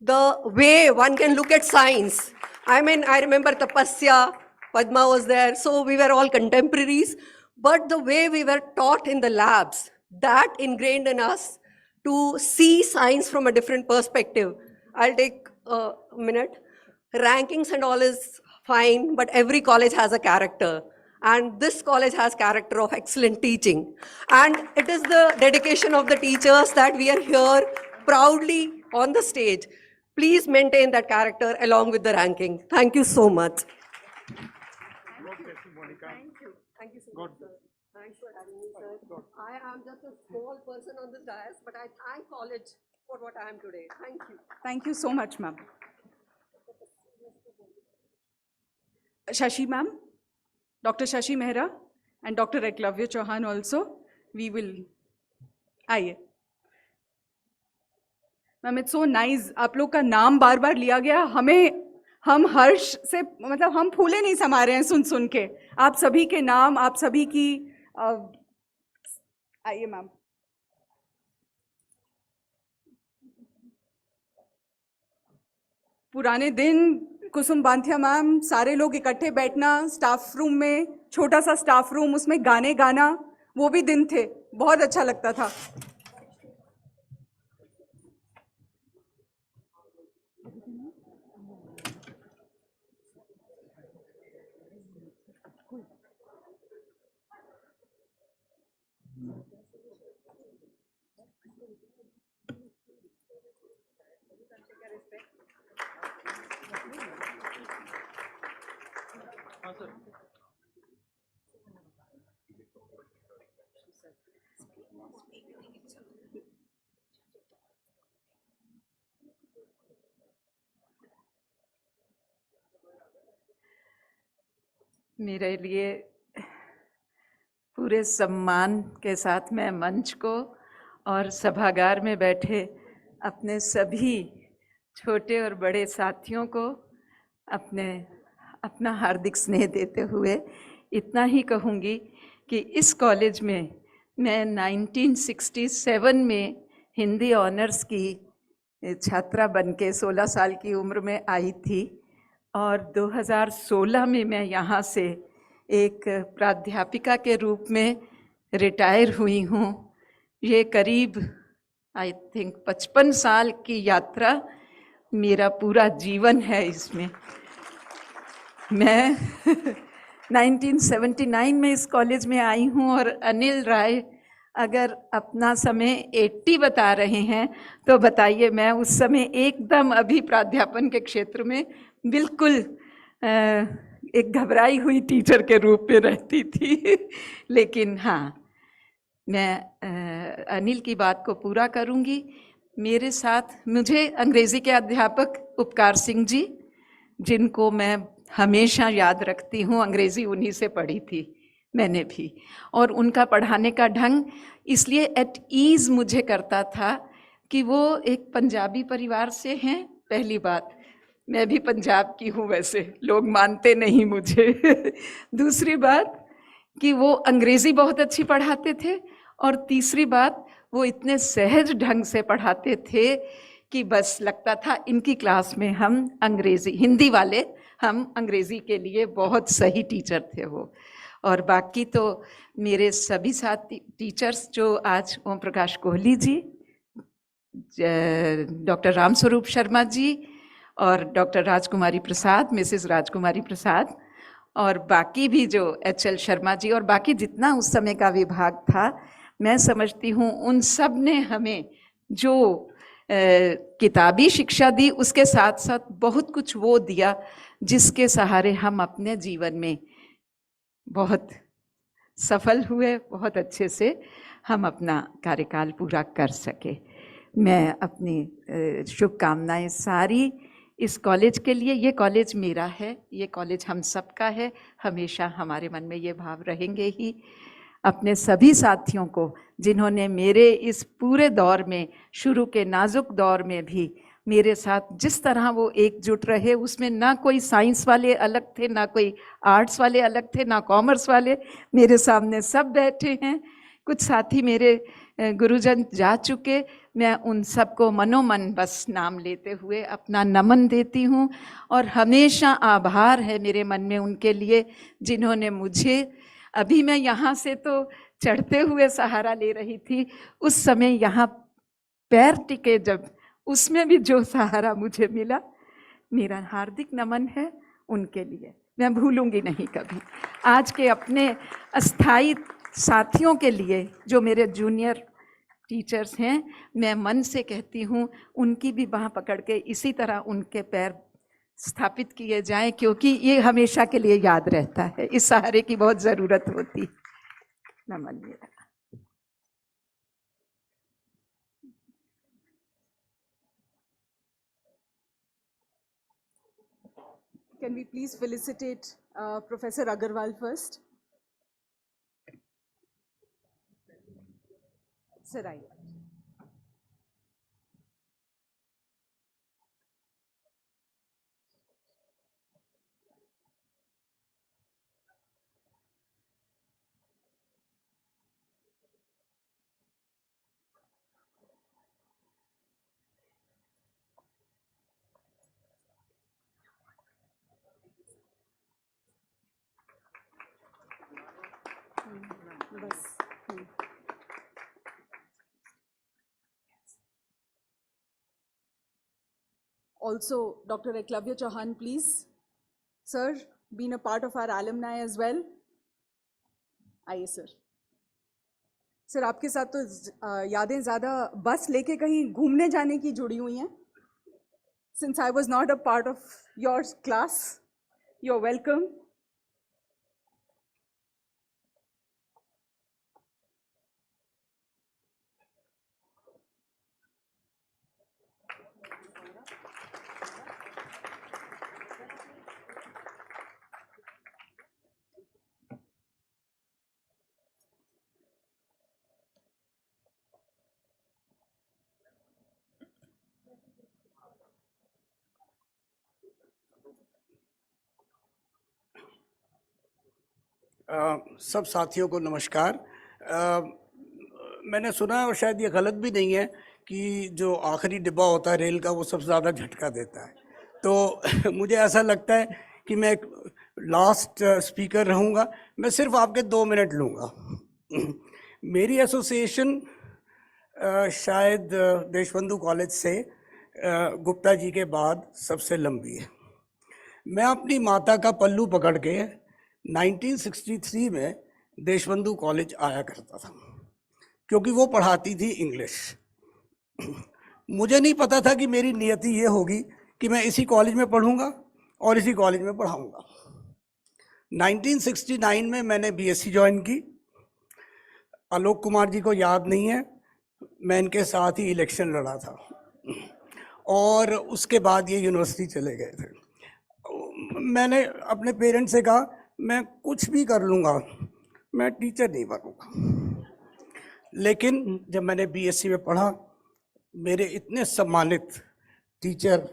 the way one can look at science. I mean, I remember Tapasya, Padma was there, so we were all contemporaries. But the way we were taught in the labs, that ingrained in us to see science from a different perspective. I'll take a minute. Rankings and all is fine, but every college has a character. And this college has character of excellent teaching. And it is the dedication of the teachers that we are here proudly on the stage. Please maintain that character along with the ranking. Thank you so much. Thank you. Thank you so much, sir. Thanks for having me, sir. I am just a small person on this dais, but I thank college for what I am today. Thank you. Thank you so much, ma'am. Shashi ma'am, Dr. Shashi Mehra and Dr. Eklavya Chauhan also, we will, आइए. Ma'am, it's so nice. आप लोग का नाम बार बार लिया गया. हम हर्ष से, मतलब हम फूले नहीं समा रहे हैं सुन के. आप सभी के नाम, आप सभी की, आइए मैम. पुराने दिन कुसुम बांथिया मैम, सारे लोग इकट्ठे बैठना स्टाफ रूम में, छोटा सा स्टाफ रूम, उसमें गाने गाना, वो भी दिन थे. बहुत अच्छा लगता था. मेरे लिए पूरे सम्मान के साथ मैं मंच को और सभागार में बैठे अपने सभी छोटे और बड़े साथियों को अपना हार्दिक स्नेह देते हुए इतना ही कहूँगी कि इस कॉलेज में मैं 1967 में हिंदी ऑनर्स की छात्रा बनके 16 साल की उम्र में आई थी और 2016 में मैं यहाँ से एक प्राध्यापिका के रूप में रिटायर हुई हूँ. ये करीब आई थिंक 55 साल की यात्रा मेरा पूरा जीवन है. इसमें मैं 1979 में इस कॉलेज में आई हूँ और अनिल राय अगर अपना समय 80 बता रहे हैं तो बताइए, मैं उस समय एकदम अभी प्राध्यापन के क्षेत्र में बिल्कुल एक घबराई हुई टीचर के रूप में रहती थी. लेकिन हाँ, मैं अनिल की बात को पूरा करूँगी. मेरे साथ मुझे अंग्रेज़ी के अध्यापक उपकार सिंह जी, जिनको मैं हमेशा याद रखती हूँ, अंग्रेज़ी उन्हीं से पढ़ी थी मैंने भी, और उनका पढ़ाने का ढंग इसलिए एट ईज़ मुझे करता था कि वो एक पंजाबी परिवार से हैं. पहली बात, मैं भी पंजाब की हूँ, वैसे लोग मानते नहीं मुझे. दूसरी बात कि वो अंग्रेज़ी बहुत अच्छी पढ़ाते थे, और तीसरी बात वो इतने सहज ढंग से पढ़ाते थे कि बस लगता था इनकी क्लास में हम अंग्रेज़ी, हिंदी वाले हम अंग्रेज़ी के लिए बहुत सही टीचर थे वो. और बाकी तो मेरे सभी साथी टीचर्स जो आज ओम प्रकाश कोहली जी, डॉक्टर रामस्वरूप शर्मा जी और डॉक्टर राजकुमारी प्रसाद, मिसेस राजकुमारी प्रसाद, और बाकी भी जो HL शर्मा जी और बाकी जितना उस समय का विभाग था, मैं समझती हूँ उन सब ने हमें जो किताबी शिक्षा दी, उसके साथ साथ बहुत कुछ वो दिया जिसके सहारे हम अपने जीवन में बहुत सफल हुए, बहुत अच्छे से हम अपना कार्यकाल पूरा कर सके। मैं अपनी शुभकामनाएं सारी इस कॉलेज के लिए, ये कॉलेज मेरा है, ये कॉलेज हम सबका है, हमेशा हमारे मन में ये भाव रहेंगे ही। अपने सभी साथियों को जिन्होंने मेरे इस पूरे दौर में, शुरू के नाजुक दौर में भी मेरे साथ जिस तरह वो एकजुट रहे, उसमें ना कोई साइंस वाले अलग थे, ना कोई आर्ट्स वाले अलग थे, ना कॉमर्स वाले, मेरे सामने सब बैठे हैं। कुछ साथी मेरे गुरुजन जा चुके, मैं उन सबको मनोमन बस नाम लेते हुए अपना नमन देती हूँ और हमेशा आभार है मेरे मन में उनके लिए जिन्होंने मुझे, अभी मैं यहाँ से तो चढ़ते हुए सहारा ले रही थी, उस समय यहाँ पैर टिके जब, उसमें भी जो सहारा मुझे मिला, मेरा हार्दिक नमन है उनके लिए, मैं भूलूंगी नहीं कभी। आज के अपने अस्थाई साथियों के लिए जो मेरे जूनियर टीचर्स हैं, मैं मन से कहती हूँ उनकी भी बाह पकड़ के इसी तरह उनके पैर स्थापित किए जाएं, क्योंकि ये हमेशा के लिए याद रहता है, इस सहारे की बहुत ज़रूरत होती। नमन मेरा। Can we please felicitate Professor Agarwal first? Sir, I. Also, Dr. Eklavya Chauhan, please. Sir, been a part of our alumni as well. आइए सर। सर, आपके साथ तो यादें ज़्यादा बस लेके कहीं घूमने जाने की जुड़ी हुई हैं। Since I was not a part of your class, you're welcome. सब साथियों को नमस्कार। मैंने सुना है और शायद ये गलत भी नहीं है कि जो आखिरी डिब्बा होता है रेल का वो सबसे ज़्यादा झटका देता है, तो मुझे ऐसा लगता है कि मैं एक लास्ट स्पीकर रहूँगा। मैं सिर्फ आपके 2 मिनट लूँगा। मेरी एसोसिएशन शायद देशबंधु कॉलेज से गुप्ता जी के बाद सबसे लंबी है। मैं अपनी माता का पल्लू पकड़ के 1963 में देशबंधु कॉलेज आया करता था, क्योंकि वो पढ़ाती थी इंग्लिश। मुझे नहीं पता था कि मेरी नियति ये होगी कि मैं इसी कॉलेज में पढ़ूंगा और इसी कॉलेज में पढ़ाऊंगा। 1969 में मैंने बीएससी ज्वाइन की। आलोक कुमार जी को याद नहीं है, मैं इनके साथ ही इलेक्शन लड़ा था और उसके बाद ये यूनिवर्सिटी चले गए थे। मैंने अपने पेरेंट्स से कहा मैं कुछ भी कर लूँगा, मैं टीचर नहीं बनूँगा। लेकिन जब मैंने बीएससी में पढ़ा, मेरे इतने सम्मानित टीचर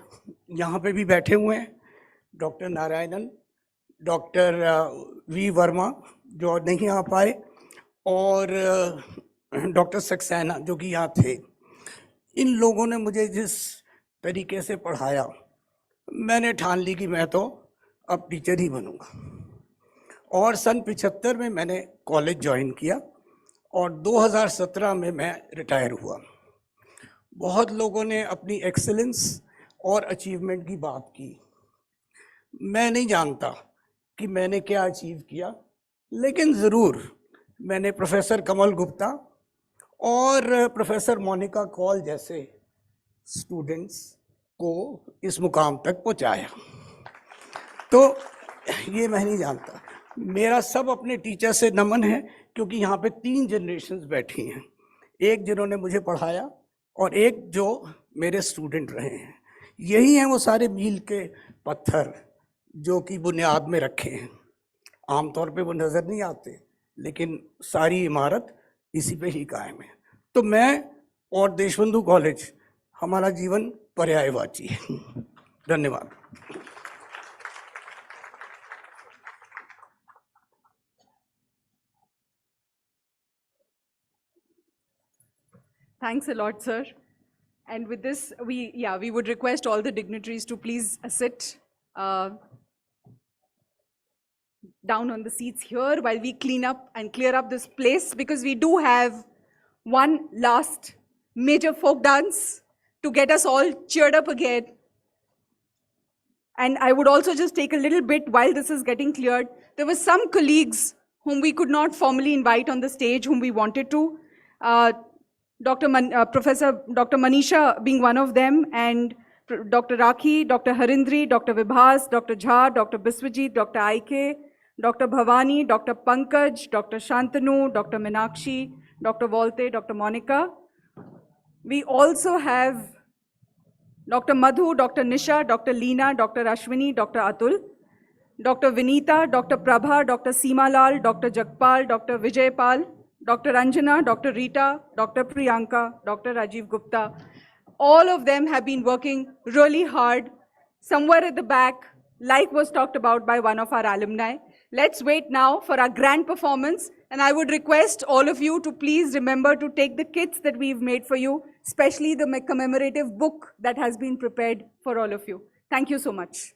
यहाँ पे भी बैठे हुए हैं, doctor Narayanan, doctor V Verma जो नहीं आ पाए, और डॉक्टर सक्सेना जो कि यहाँ थे। इन लोगों ने मुझे जिस तरीके से पढ़ाया, मैंने ठान ली कि मैं तो अब टीचर ही बनूँगा। और सन 75 में मैंने कॉलेज ज्वाइन किया और 2017 में मैं रिटायर हुआ। बहुत लोगों ने अपनी एक्सीलेंस और अचीवमेंट की बात की। मैं नहीं जानता कि मैंने क्या अचीव किया, लेकिन ज़रूर मैंने प्रोफेसर कमल गुप्ता और प्रोफेसर मोनिका कौल जैसे स्टूडेंट्स को इस मुकाम तक पहुंचाया। तो ये मैं नहीं जानता। मेरा सब अपने टीचर से नमन है, क्योंकि यहाँ पे 3 जनरेशन्स बैठी हैं, एक जिन्होंने मुझे पढ़ाया और एक जो मेरे स्टूडेंट रहे हैं। यही हैं वो सारे मील के पत्थर जो कि बुनियाद में रखे हैं। आमतौर पे वो नज़र नहीं आते, लेकिन सारी इमारत इसी पे ही कायम है। तो मैं और देशबंधु कॉलेज हमारा जीवन पर्यायवाची है। धन्यवाद। Thanks a lot, sir. And with this, we would request all the dignitaries to please sit down on the seats here while we clean up and clear up this place, because we do have one last major folk dance to get us all cheered up again. And I would also just take a little bit while this is getting cleared. There were some colleagues whom we could not formally invite on the stage, whom we wanted to. Professor Dr. Manisha being one of them, and Dr. Rakhi, Dr. Harindri, Dr. Vibhas, Dr. Jha, Dr. Biswajit, Dr. Aike, Dr. Bhavani, Dr. Pankaj, Dr. Shantanu, Dr. Meenakshi, Dr. Volte, Dr. Monica. We also have Dr. Madhu, Dr. Nisha, Dr. Leena, Dr. Ashwini, Dr. Atul, Dr. Vinita, Dr. Prabha, Dr. Seema Lal, Dr. Jagpal, Dr. Vijay Pal, Dr. Anjana, Dr. Rita, Dr. Priyanka, Dr. Rajiv Gupta. All of them have been working really hard. Somewhere at the back, like was talked about by one of our alumni. Let's wait now for our grand performance. And I would request all of you to please remember to take the kits that we've made for you, especially the commemorative book that has been prepared for all of you. Thank you so much.